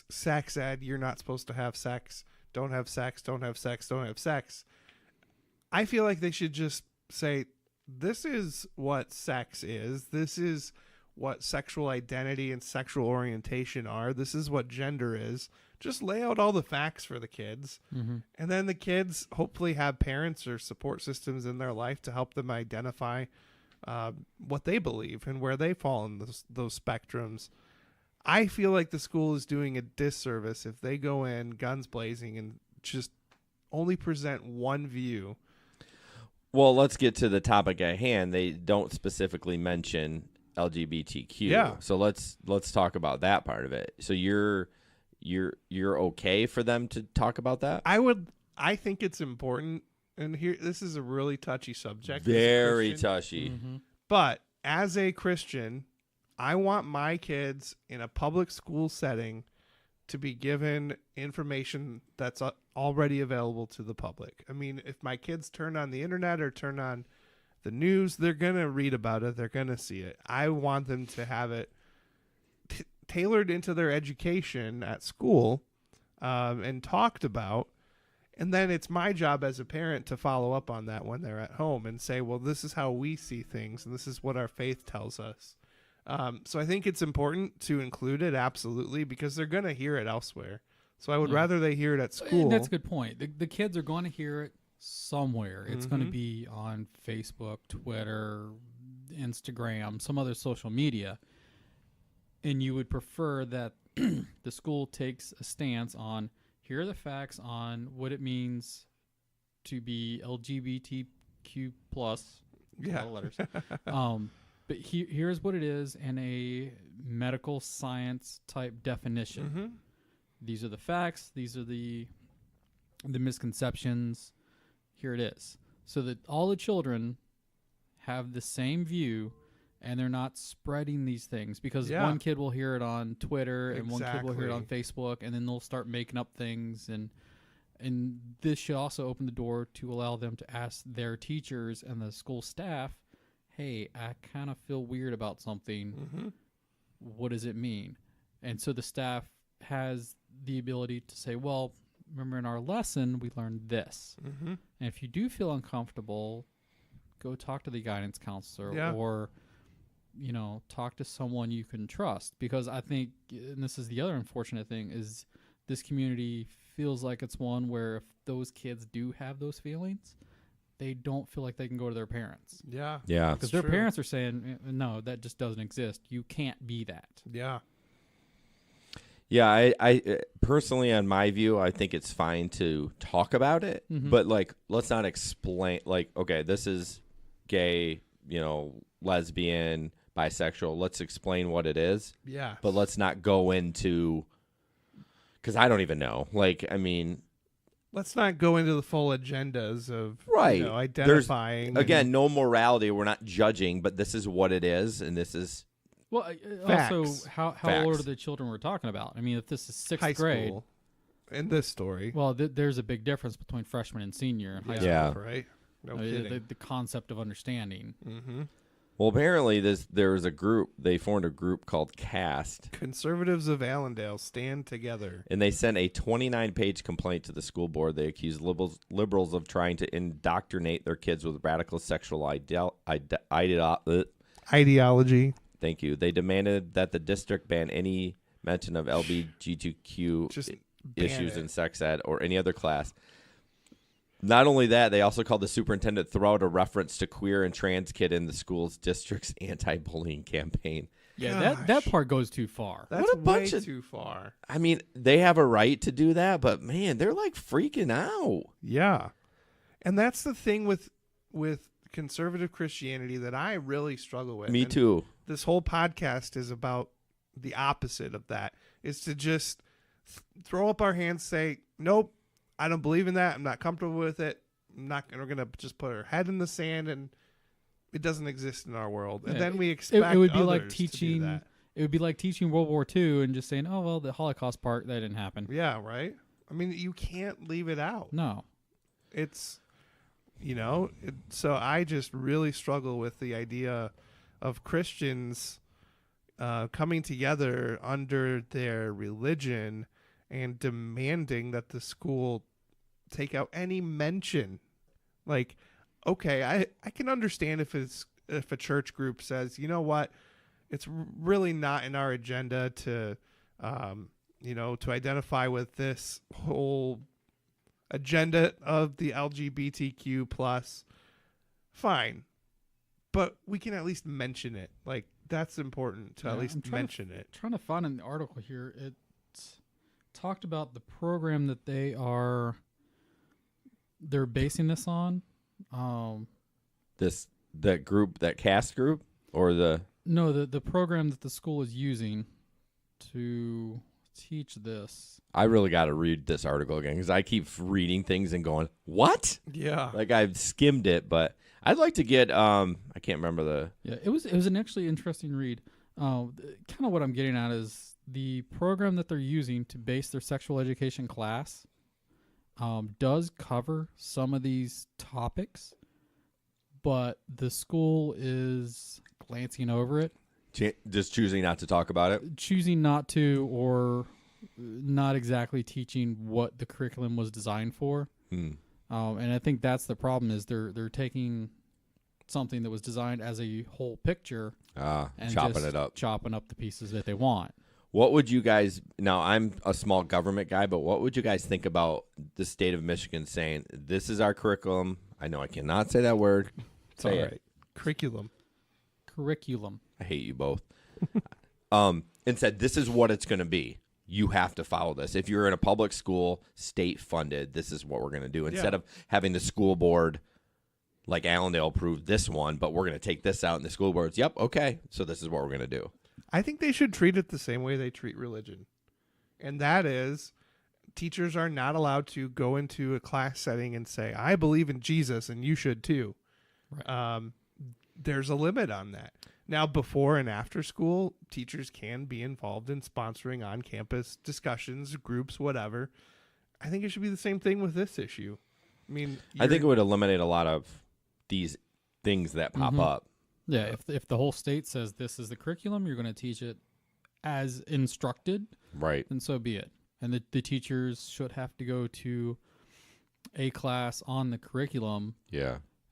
sex ed. You're not supposed to have sex. Don't have sex. Don't have sex. Don't have sex. I feel like they should just say, this is what sex is. This is what sexual identity and sexual orientation are. This is what gender is. Just lay out all the facts for the kids. Mm-hmm. And then the kids hopefully have parents or support systems in their life to help them identify what they believe and where they fall in those spectrums. I feel like the school is doing a disservice if they go in guns blazing and just only present one view. Well, let's get to the topic at hand. They don't specifically mention LGBTQ. Yeah. So let's talk about that part of it. So you're okay for them to talk about that? I think it's important, and here this is a really touchy subject. Very touchy. Mm-hmm. But as a Christian, I want my kids in a public school setting to be given information that's already available to the public. I mean, if my kids turn on the internet or turn on the news, they're going to read about it. They're going to see it. I want them to have it tailored into their education at school and talked about. And then it's my job as a parent to follow up on that when they're at home and say, well, this is how we see things, and this is what our faith tells us. So I think it's important to include it, absolutely, because they're going to hear it elsewhere. So I would rather they hear it at school. And that's a good point. The kids are going to hear it somewhere. It's going to Mhm. be on Facebook, Twitter, Instagram, some other social media. And you would prefer that the school takes a stance on, here are the facts on what it means to be LGBTQ plus, Yeah. all letters. But here's what it is in a medical science type definition. Mm-hmm. These are the facts. These are the misconceptions. Here it is. So that all the children have the same view, and they're not spreading these things, because Yeah. one kid will hear it on Twitter and one kid will hear it on Exactly. Facebook, and then they'll start making up things. And this should also open the door to allow them to ask their teachers and the school staff, hey, I kind of feel weird about something. Mm-hmm. What does it mean? And so the staff has the ability to say, well, remember in our lesson, we learned this. Mm-hmm. And if you do feel uncomfortable, go talk to the guidance counselor Yeah. or, talk to someone you can trust. Because I think, and this is the other unfortunate thing, is this community feels like it's one where if those kids do have those feelings, they don't feel like they can go to their parents. Yeah. Yeah. Because their parents are saying, no, that just doesn't exist. You can't be that. Yeah. Yeah, I personally, on my view, I think it's fine to talk about it, Mhm. but let's not explain. Okay, this is gay, lesbian, bisexual. Let's explain what it is. Yeah. But let's not go into, because I don't even know. Let's not go into the full agendas of right? identifying. Again, no morality. We're not judging, but this is what it is, and this is. Well, Facts. also, how Facts. old are the children we're talking about? I mean, if this is sixth high grade, school. In this story. well, there's a big difference between freshman and senior in high Yeah. school. Right. No I mean, kidding. the concept of understanding. Mm-hmm. Well, apparently, there was a group. They formed a group called CAST, Conservatives of Allendale stand together. and they sent a 29-page complaint to the school board. They accused liberals of trying to indoctrinate their kids with radical sexual Ideology. Thank you. They demanded that the district ban any mention of LGBTQ Just issues ban in it. sex ed or any other class. Not only that, they also called the superintendent throw out a reference to queer and trans kid in the school's district's anti-bullying campaign. Yeah, that part goes too far. That's a bunch way of- too far. I mean, they have a right to do that, but man, they're freaking out. Yeah. And that's the thing with conservative Christianity that I really struggle with. Me And too. this whole podcast is about the opposite of that. Is to just throw up our hands, say, nope, I don't believe in that. I'm not comfortable with it. We're going to just put our head in the sand, and it doesn't exist in our world. And then we expect it would be others like to do teaching. that. It would be like teaching World War II and just saying, "Oh well, the Holocaust part that didn't happen." Yeah, right. I mean, you can't leave it out. No, It's, so I just really struggle with the idea of Christians coming together under their religion and demanding that the school take out any mention. Like, okay, I can understand if a church group says, you know what, it's really not in our agenda to to identify with this whole agenda of the LGBTQ plus. Fine, but we can at least mention it. Like, that's important to at least mention it. Trying to find an article here. It talked about the program that they're basing this on. That cast group, or the program that the school is using to teach this. I really got to read this article again because I keep reading things and going, what? Yeah. Like, I've skimmed it, but I'd like to get I can't remember the. Yeah, it was an actually interesting read. Kind of what I'm getting at is the program that they're using to base their sexual education class does cover some of these topics, but the school is glancing over it. Just choosing not to talk about it? Choosing not to, or not exactly teaching what the curriculum was designed for. And I think that's the problem, is they're taking something that was designed as a whole picture and chopping up the pieces that they want. What would you guys, now I'm a small government guy, but what would you guys think about the state of Michigan saying, this is our curriculum? I know I cannot say that word. It's all right. Curriculum. I hate you both. And said, this is what it's going to be. You have to follow this. If you're in a public school, state funded, this is what we're going to do. Instead of having the school board, like Allendale, approve this one, but we're going to take this out, and the school board's, yep, okay, so this is what we're going to do. I think they should treat it the same way they treat religion. And that is, teachers are not allowed to go into a class setting and say, I believe in Jesus and you should too. Right. There's a limit on that. Now, before and after school, teachers can be involved in sponsoring on-campus discussions, groups, whatever. I think it should be the same thing with this issue. I mean, I think it would eliminate a lot of these things that pop up. Yeah, if the whole state says this is the curriculum, you're going to teach it as instructed, right? And so be it. And the teachers should have to go to a class on the curriculum,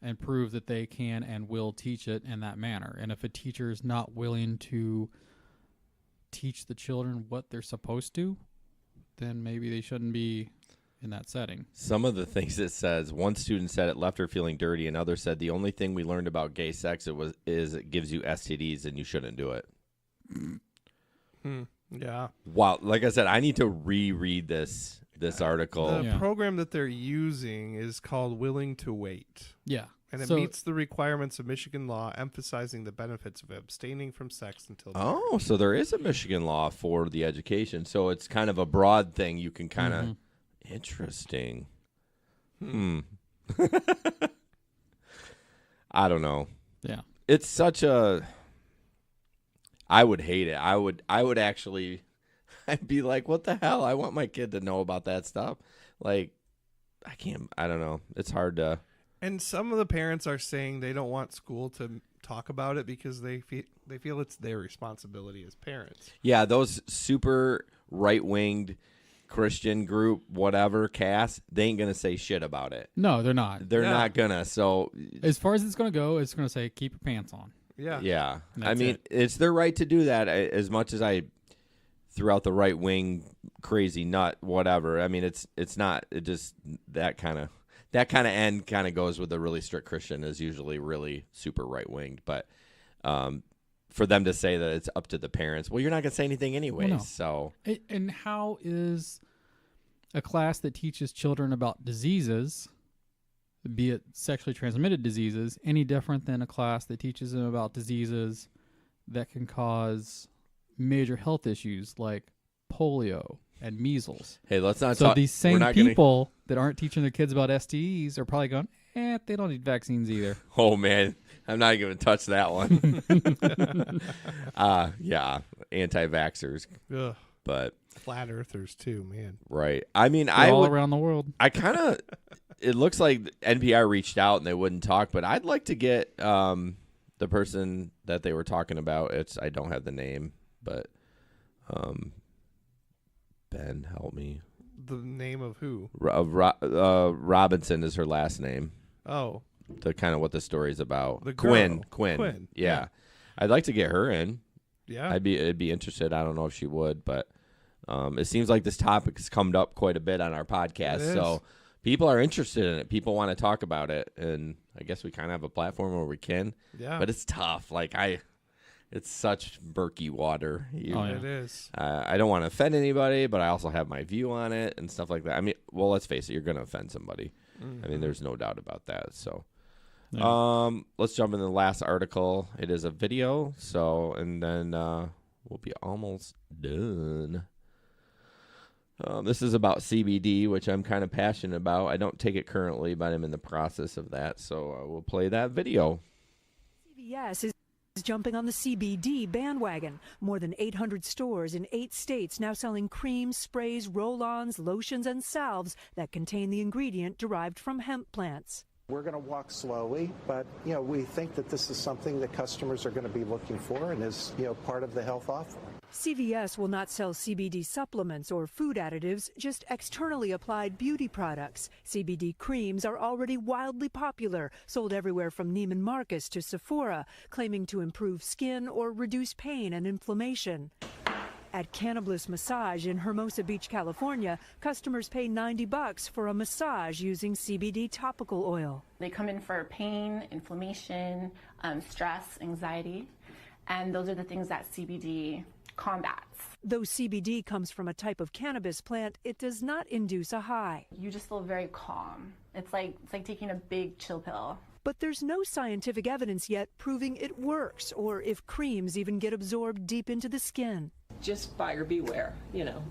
and prove that they can and will teach it in that manner. And if a teacher is not willing to teach the children what they're supposed to, then maybe they shouldn't be in that setting. Some of the things it says, one student said it left her feeling dirty. Another said the only thing we learned about gay sex is it gives you STDs and you shouldn't do it. Yeah. Wow. Like I said, I need to reread this article. The program that they're using is called Willing to Wait. Yeah. And it meets the requirements of Michigan law, emphasizing the benefits of abstaining from sex until marriage. Oh, so there is a Michigan law for the education. So it's kind of a broad thing. You can kind of... Interesting. I don't know. Yeah. It's such a... I would hate it. I would actually... I'd be like, what the hell? I want my kid to know about that stuff. Like, I don't know. It's hard to... And some of the parents are saying they don't want school to talk about it because they feel it's their responsibility as parents. Yeah, those super right-winged Christian group, whatever, cast, they ain't going to say shit about it. No, they're not. They're not going to. So as far as it's going to go, it's going to say, keep your pants on. Yeah. Yeah. I mean, it's their right to do that. As much as I threw out the right-wing crazy nut, whatever. I mean, it's not. It just that kind of end kind of goes with a really strict Christian is usually really super right-winged. But for them to say that it's up to the parents, well, you're not going to say anything anyway. Well, no. So and how is a class that teaches children about diseases be it sexually transmitted diseases, any different than a class that teaches them about diseases that can cause major health issues like polio and measles. Hey, let's not So talk. these same people that aren't teaching their kids about STEs are probably going, they don't need vaccines either. Oh, man. I'm not going to touch that one. Yeah, anti-vaxxers. Ugh. But Flat earthers too, man. right. I mean, They're I all would, around the world. I kind of. It looks like NPR reached out and they wouldn't talk, but I'd like to get the person that they were talking about. I don't have the name, but Ben, help me. The name of who? Robinson is her last name. Oh, The kind of what the story's about. The Quinn. girl. Quinn. Quinn, Yeah. yeah. I'd like to get her in. yeah. I'd be interested. I don't know if she would, but it seems like this topic has come up quite a bit on our podcast. It So is. people are interested in it. People want to talk about it, and I guess we kind of have a platform where we can. Yeah. But it's tough. It's such murky water. It is. I don't want to offend anybody, but I also have my view on it and stuff like that. I mean, well, let's face it, you're going to offend somebody. I mean, there's no doubt about that. So, let's jump into the last article. It is a video. So, and then we'll be almost done. This is about CBD, which I'm kind of passionate about. I don't take it currently, but I'm in the process of that. So we'll play that video. CVS is jumping on the CBD bandwagon. More than 800 stores in 8 states now selling creams, sprays, roll-ons, lotions, and salves that contain the ingredient derived from hemp plants. We're going to walk slowly, but we think that this is something that customers are going to be looking for and is part of the health offer. CVS will not sell CBD supplements or food additives, just externally applied beauty products. CBD creams are already wildly popular, sold everywhere from Neiman Marcus to Sephora, claiming to improve skin or reduce pain and inflammation. At Cannabis Massage in Hermosa Beach, California, customers pay $90 for a massage using CBD topical oil. They come in for pain, inflammation, stress, anxiety, and those are the things that CBD combats. Though CBD comes from a type of cannabis plant, it does not induce a high. You just feel very calm. It's like taking a big chill pill. But there's no scientific evidence yet proving it works, or if creams even get absorbed deep into the skin. Just buyer beware, no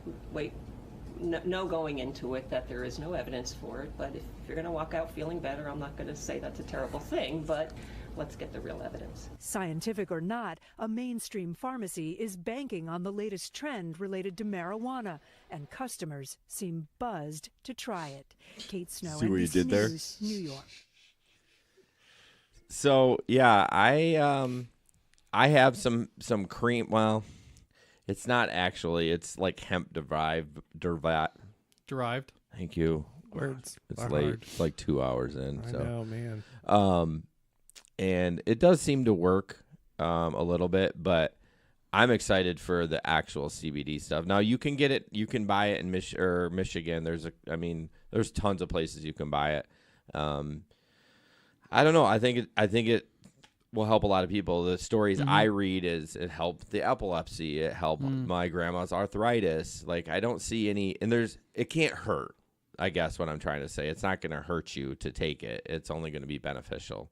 going into it that there is no evidence for it, but if you're going to walk out feeling better, I'm not going to say that's a terrible thing, but let's get the real evidence. Scientific or not, a mainstream pharmacy is banking on the latest trend related to marijuana, and customers seem buzzed to try it. Kate Snow, See what you NBC did there? News, New York. So yeah, I have some cream. Well, it's not actually. It's like hemp derived. Thank you. Words It's are late. hard. It's like 2 hours in. I So know, man. And it does seem to work a little bit, but I'm excited for the actual CBD stuff. Now you can get it. You can buy it in Michigan. There's tons of places you can buy it. I don't know. I think it will help a lot of people. The stories I read is it helped the epilepsy. It helped my grandma's arthritis. Like I don't see any, and it can't hurt. I guess what I'm trying to say. It's not going to hurt you to take it. It's only going to be beneficial.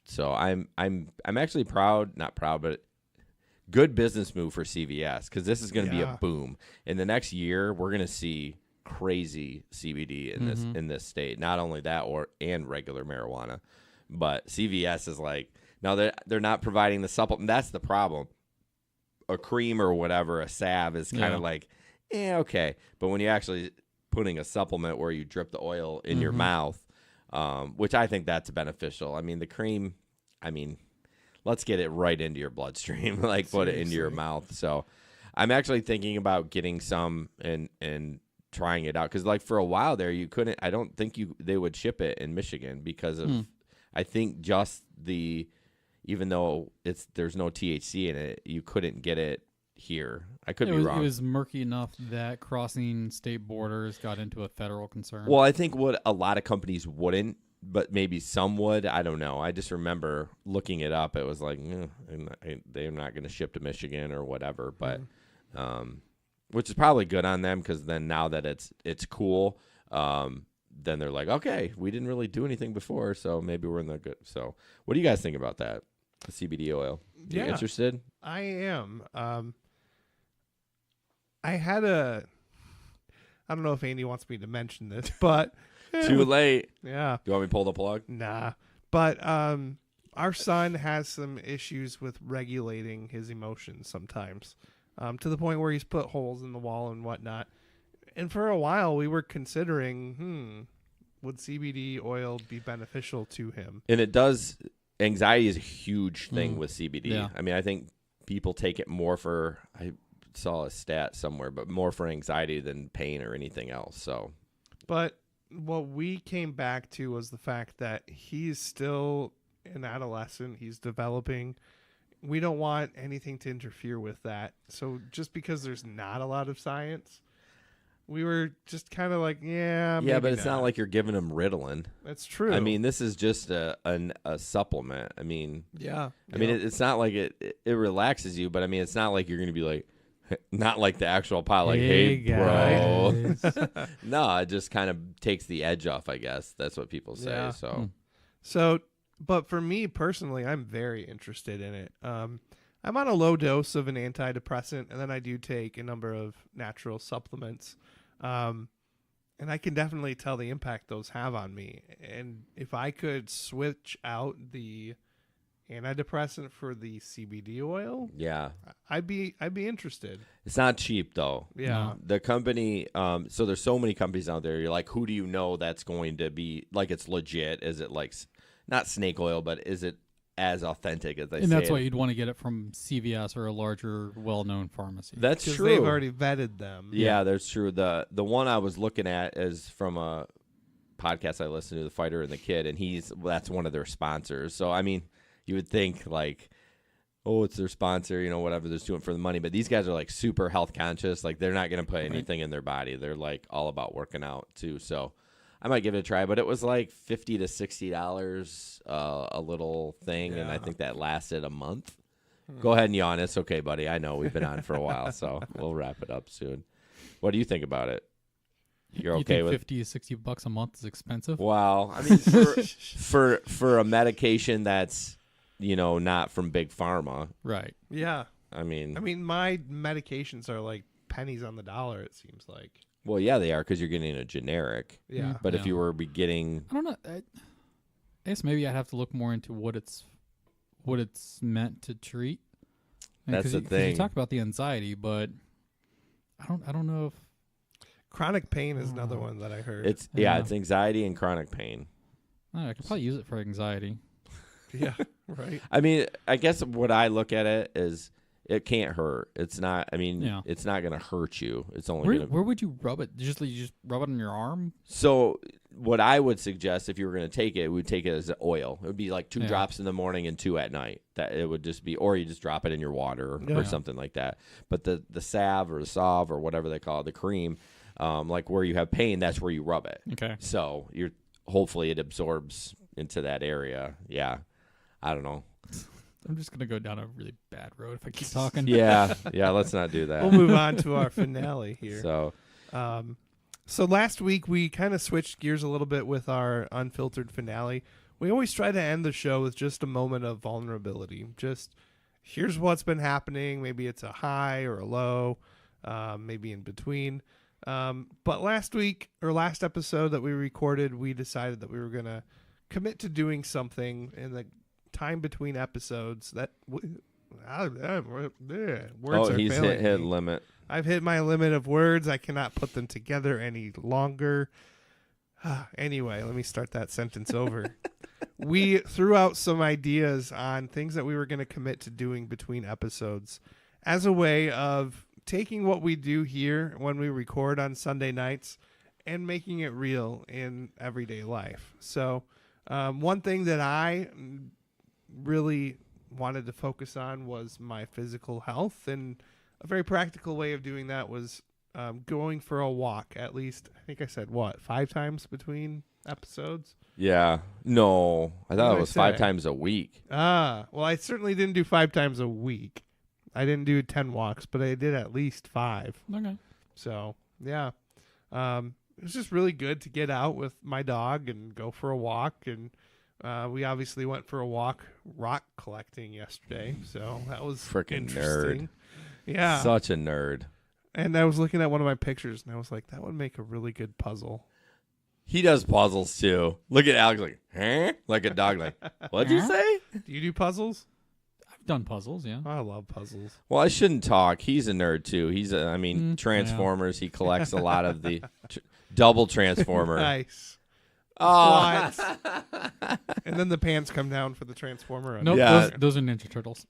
So I'm actually not proud, but good business move for CVS because this is going to be a boom. In the next year, we're going to see crazy CBD in this state. Not only that, and regular marijuana, but CVS is like now they're not providing the supplement. That's the problem. A cream or whatever, a salve is kind of like, okay. But when you actually putting a supplement where you drip the oil in your mouth, which I think that's beneficial. I mean, the cream, let's get it right into your bloodstream, like put it into your mouth. So I'm actually thinking about getting some and trying it out. Cause like for a while there, I don't think they would ship it in Michigan because of, I think even though there's no THC in it, you couldn't get it here. I could be wrong. It was murky enough that crossing state borders got into a federal concern. Well, I think what a lot of companies wouldn't, but maybe some would. I don't know. I just remember looking it up. It was like, they're not going to ship to Michigan or whatever. But, which is probably good on them because then now that it's cool, then they're like, okay, we didn't really do anything before, so maybe we're in the good. So what do you guys think about that? The CBD oil? You interested? I am. I had I don't know if Andy wants me to mention this, but too late. Yeah. Do you want me to pull the plug? Nah. But our son has some issues with regulating his emotions sometimes, to the point where he's put holes in the wall and whatnot. And for a while, we were considering, would CBD oil be beneficial to him? And it does. Anxiety is a huge thing with CBD. Yeah. I mean, I think people take it more for, I saw a stat somewhere, but more for anxiety than pain or anything else. So, but what we came back to was the fact that he's still an adolescent. He's developing. We don't want anything to interfere with that. So just because there's not a lot of science, we were just kind of like, yeah, but it's not like you're giving him Ritalin. That's true. I mean, this is just a supplement. I mean, I mean, it's not like it relaxes you, but I mean, it's not like you're going to be like, not like the actual pot, like, hey bro. No, it just kind of takes the edge off, I guess. That's what people say. Yeah. So, but for me personally, I'm very interested in it. I'm on a low dose of an antidepressant, and then I do take a number of natural supplements. And I can definitely tell the impact those have on me. And if I could switch out the antidepressant for the CBD oil, I'd be interested. It's not cheap though. Yeah. The company, so there's so many companies out there. You're like, who do you know that's going to be like, it's legit? Is it like not snake oil, but is it as authentic as they say? And that's why you'd want to get it from CVS or a larger, well-known pharmacy. That's true. They've already vetted them. Yeah, that's true. The one I was looking at is from a podcast I listened to, The Fighter and the Kid, and that's one of their sponsors. So I mean, you would think like, oh, it's their sponsor, you know, whatever, they're doing for the money. But these guys are like super health conscious. Like they're not going to put anything in their body. They're like all about working out too. So I might give it a try, but it was like $50 to $60 a little thing, and I think that lasted a month. Go ahead and yawn. It's okay, buddy. I know we've been on for a while, so we'll wrap it up soon. What do you think about it? You're okay think with $50 to $60 a month is expensive? Wow. I mean, for a medication that's, you know, not from Big Pharma. Right. Yeah. I mean, my medications are like pennies on the dollar, it seems like. Well, yeah, they are because you're getting a generic. Yeah. But if you were getting, I don't know. I guess maybe I'd have to look more into what it's meant to treat. That's the thing. You talk about the anxiety, but I don't know if chronic pain is another one that I heard. It's anxiety and chronic pain. I could probably use it for anxiety. Yeah, right. I mean, I guess what I look at it is it can't hurt. It's not. I mean, it's not going to hurt you. It's only where would you rub it? You just rub it on your arm? So what I would suggest if you were going to take it, we would take it as oil. It would be like 2 drops in the morning and 2 at night. That it would just be, or you just drop it in your water or something like that. But the salve or the salve or whatever they call it, the cream, like where you have pain, that's where you rub it. Okay. So hopefully it absorbs into that area. Yeah. I don't know. I'm just going to go down a really bad road if I keep talking. Yeah, let's not do that. We'll move on to our finale here. So last week we kind of switched gears a little bit with our unfiltered finale. We always try to end the show with just a moment of vulnerability. Just here's what's been happening. Maybe it's a high or a low, maybe in between. But last episode that we recorded, we decided that we were going to commit to doing something in the time between episodes that words are he's failing hit me. limit. I've hit my limit of words. I cannot put them together any longer. Anyway, let me start that sentence over. We threw out some ideas on things that we were going to commit to doing between episodes as a way of taking what we do here when we record on Sunday nights and making it real in everyday life. So one thing that I really wanted to focus on was my physical health, and a very practical way of doing that was going for a walk at least. I think I said 5 times between episodes. Yeah, no, I thought it was 5 times a week. Well, I certainly didn't do 5 times a week. I didn't do 10 walks, but I did at least 5. Okay. So yeah, was just really good to get out with my dog and go for a walk. And we obviously went for a walk rock collecting yesterday, so that was Frickin' interesting. nerd. Yeah, Such a nerd. And I was looking at one of my pictures, and I was like, that would make a really good puzzle. He does puzzles too. Look at Alex like, huh? Like a dog like, what'd you say? Do you do puzzles? I've done puzzles, yeah. I love puzzles. Well, I shouldn't talk. He's a nerd too. Transformers. He collects a lot of the double Transformer. Nice. Oh. And then the pants come down for the Transformer. Nope, Yeah. those are Ninja Turtles.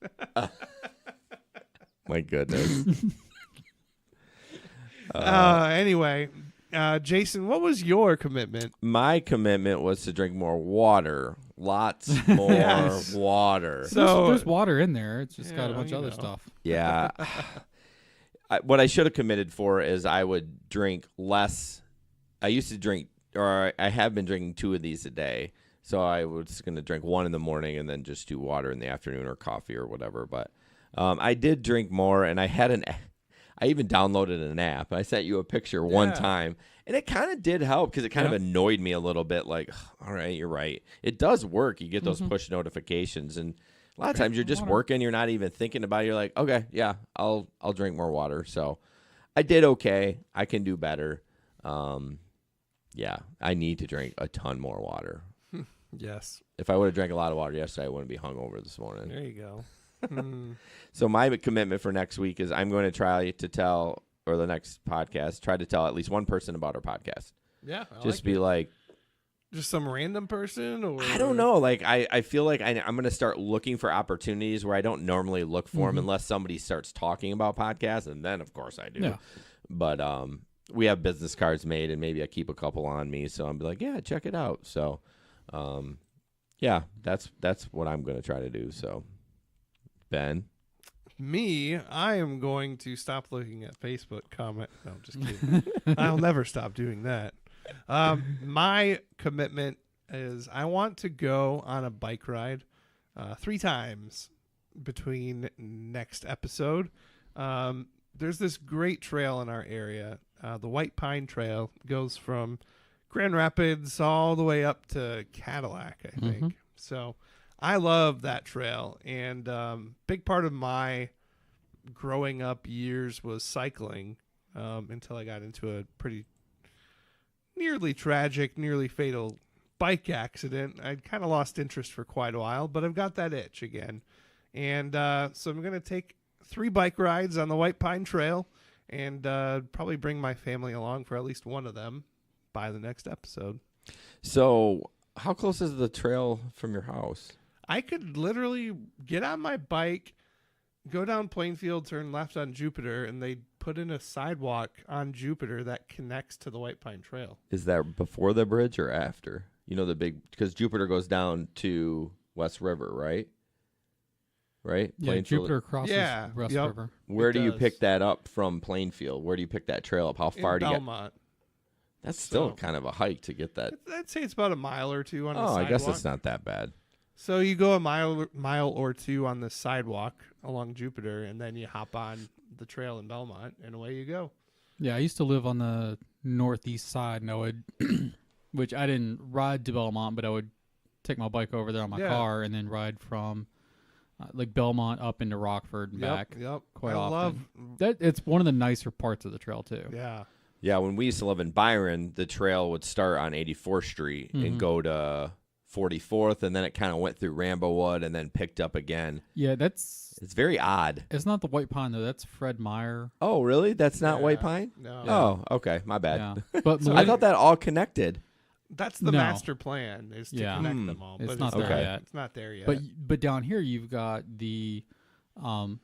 My goodness. Anyway, Jason, what was your commitment? My commitment was to drink more water. Lots more water. So there's water in there. It's just got a bunch of other stuff. Yeah. What I should have committed for is I would drink less. I used to drink, or I have been drinking 2 of these a day. So I was going to drink 1 in the morning and then just do water in the afternoon or coffee or whatever. But I did drink more, and I even downloaded an app. I sent you a picture one time, and it kind of did help because it kind of annoyed me a little bit. Like, all right, you're right. It does work. You get those push notifications, and a lot of times you're just working. You're not even thinking about it. You're like, okay, yeah, I'll drink more water. So I did okay. I can do better. Yeah, I need to drink a ton more water. Yes. If I would have drank a lot of water yesterday, I wouldn't be hungover this morning. There you go. So my commitment for next week is I'm going to try to tell, or the next podcast, try to tell at least one person about our podcast. Yeah. Just be like, just some random person, or I don't know. Like I feel like I'm going to start looking for opportunities where I don't normally look for them unless somebody starts talking about podcasts, and then of course I do. Yeah. But we have business cards made, and maybe I keep a couple on me, so I'm like, yeah, check it out. So, yeah, that's what I'm going to try to do. So, Ben. Me, I am going to stop looking at Facebook comment. No, I'm just kidding. I'll never stop doing that. My commitment is I want to go on a bike ride 3 times between next episode. There's this great trail in our area. The White Pine Trail goes from Grand Rapids all the way up to Cadillac, I think. So I love that trail, and big part of my growing up years was cycling until I got into a pretty nearly tragic, nearly fatal bike accident. I'd kind of lost interest for quite a while, but I've got that itch again. And so I'm going to take 3 bike rides on the White Pine Trail and probably bring my family along for at least one of them by the next episode. So how close is the trail from your house? I could literally get on my bike, go down Plainfield, turn left on Jupiter, and they put in a sidewalk on Jupiter that connects to the White Pine Trail. Is that before the bridge or after? You know, the big, because Jupiter goes down to West River, right? Right? Yeah, Jupiter crosses West River. Where do you pick that up from Plainfield? Where do you pick that trail up? How far do you get? Belmont. That's still kind of a hike to get that. I'd say it's about a mile or 2 on the sidewalk. I guess it's not that bad. So you go a mile or 2 on the sidewalk along Jupiter, and then you hop on the trail in Belmont, and away you go. Yeah, I used to live on the northeast side, and I would, which I didn't ride to Belmont, but I would take my bike over there on my car and then ride from like Belmont up into Rockford and back. Quite often. It's one of the nicer parts of the trail too. Yeah. Yeah, when we used to live in Byron, the trail would start on 84th Street and go to 44th, and then it kind of went through Rambo Wood and then picked up again. Yeah, it's very odd. It's not the White Pine though. That's Fred Meyer. Oh, really? That's not White Pine? No. Oh, okay. My bad. Yeah. But I thought that all connected. That's the master plan, is to connect them all. It's but not there yet. It's not there yet. But down here you've got the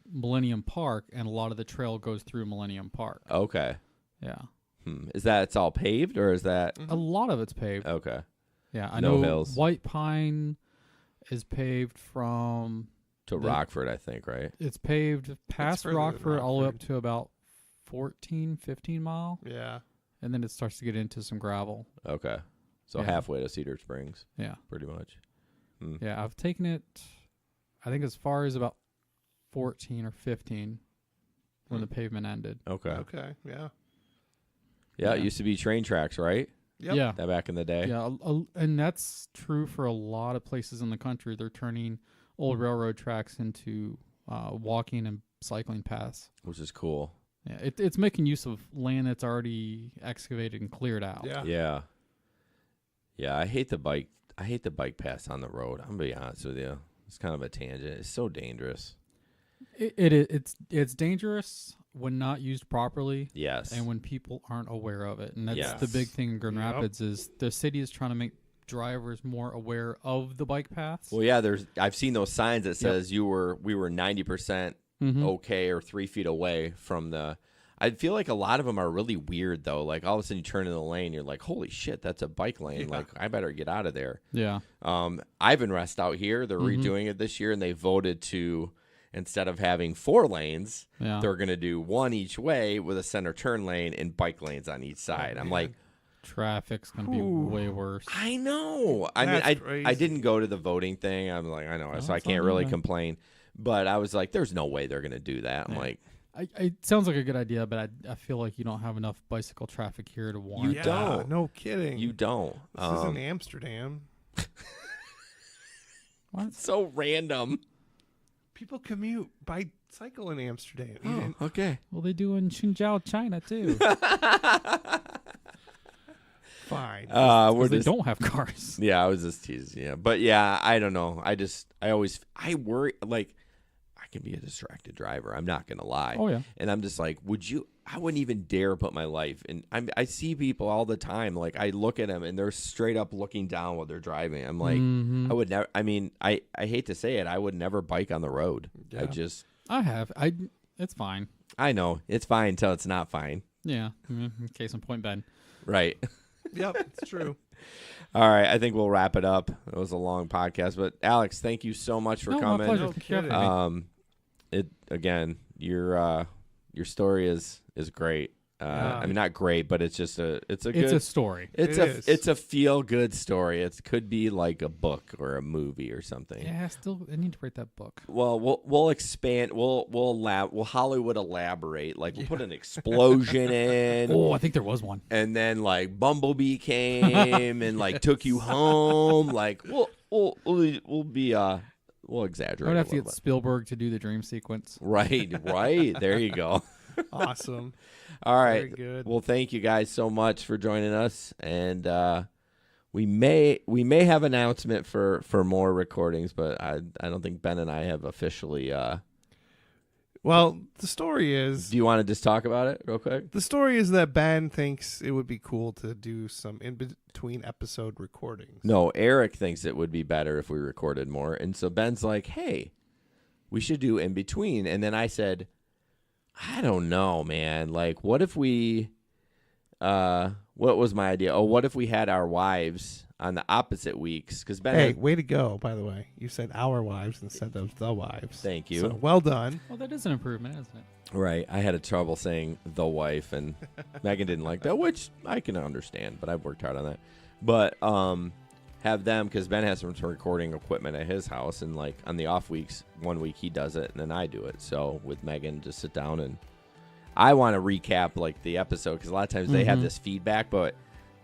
Millennium Park, and a lot of the trail goes through Millennium Park. Okay. Yeah. Is that it's all paved, or is that a lot of it's paved? Okay. Yeah, I No know hills. White Pine is paved from to Rockford, I think, right? It's paved past further than Rockford all the way up Rockford. to about 14, 15 mile. Yeah. And then it starts to get into some gravel. Okay. So Yeah. halfway to Cedar Springs. Yeah. Pretty much. Yeah, I've taken it, I think, as far as about 14 or 15 when the pavement ended. Okay. Okay, yeah. Yeah, it used to be train tracks, right? Yep. Yeah. That back in the day. Yeah, and that's true for a lot of places in the country. They're turning old railroad tracks into walking and cycling paths, which is cool. Yeah, it's making use of land that's already excavated and cleared out. Yeah. I hate the bike paths on the road. I'm gonna be honest with you. It's kind of a tangent. It's so dangerous. It's dangerous when not used properly. Yes. And when people aren't aware of it. And that's Yes. the big thing in Grand Rapids is the city is trying to make drivers more aware of the bike paths. Well, yeah, I've seen those signs that says we were 90% okay or 3 feet away from the. I feel like a lot of them are really weird though. Like all of a sudden you turn in the lane, you're like, holy shit, that's a bike lane. Like I better get out of there. Yeah. Ivan Rest out here, they're redoing it this year, and they voted to, instead of having 4 lanes, they're going to do 1 each way with a center turn lane and bike lanes on each side. I'm like, traffic's going to be way worse. I know. I mean, I didn't go to the voting thing. I'm like, I know, so I can't really complain. But I was like, there's no way they're going to do that. I'm like, it sounds like a good idea, but I feel like you don't have enough bicycle traffic here to warrant. You don't. No kidding. You don't. This isn't Amsterdam. What? So random. People commute by cycle in Amsterdam. Oh, okay. Well, they do in Xinjiang, China, too. Fine. They don't have cars. Yeah, I was just teasing. Yeah, but yeah, I don't know. I worry. Like, I can be a distracted driver. I'm not gonna lie. Oh yeah. And I'm just like, I wouldn't even dare put my life in. I see people all the time. Like I look at them and they're straight up looking down while they're driving. I'm like, I would never. I mean, I hate to say it, I would never bike on the road. Yeah. It's fine. I know it's fine until it's not fine. Yeah. Case in point, Ben. Right. Yep, it's true. All right, I think we'll wrap it up. It was a long podcast, but Alex, thank you so much for coming. My pleasure. Your story is great. I mean, not great, but it's just it's a story. It's a feel good story. It could be like a book or a movie or something. Yeah, I need to write that book. Well, we'll expand. We'll Hollywood elaborate. Like we'll put an explosion in. Oh, I think there was one. And then like Bumblebee came and like took you home. Like we'll exaggerate. I would have a to little get bit. Spielberg to do the dream sequence. Right. There you go. Awesome. All right. Very good. Well, thank you guys so much for joining us, and we may have an announcement for more recordings, but I don't think Ben and I have officially. Well, the story is. Do you want to just talk about it real quick? The story is that Ben thinks it would be cool to do some in between episode recordings. No, Eric thinks it would be better if we recorded more, and so Ben's like, "Hey, we should do in between," and then I said, I don't know, man. Like, what if we, what was my idea? Oh, what if we had our wives on the opposite weeks? Because Ben, hey, way to go! By the way, you said our wives instead of the wives. Thank you. So, well done. Well, that is an improvement, isn't it? Right. I had a trouble saying the wife, and Megan didn't like that, which I can understand. But I've worked hard on that. But have them, because Ben has some recording equipment at his house, and like on the off weeks, 1 week he does it and then I do it. So with Megan, just sit down, and I want to recap like the episode, because a lot of times they have this feedback, but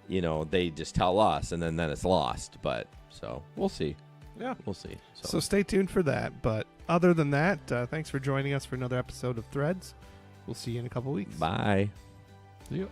they just tell us and then it's lost. But so we'll see. Yeah, we'll see. So stay tuned for that. But other than that, thanks for joining us for another episode of Threads. We'll see you in a couple weeks. Bye. See you.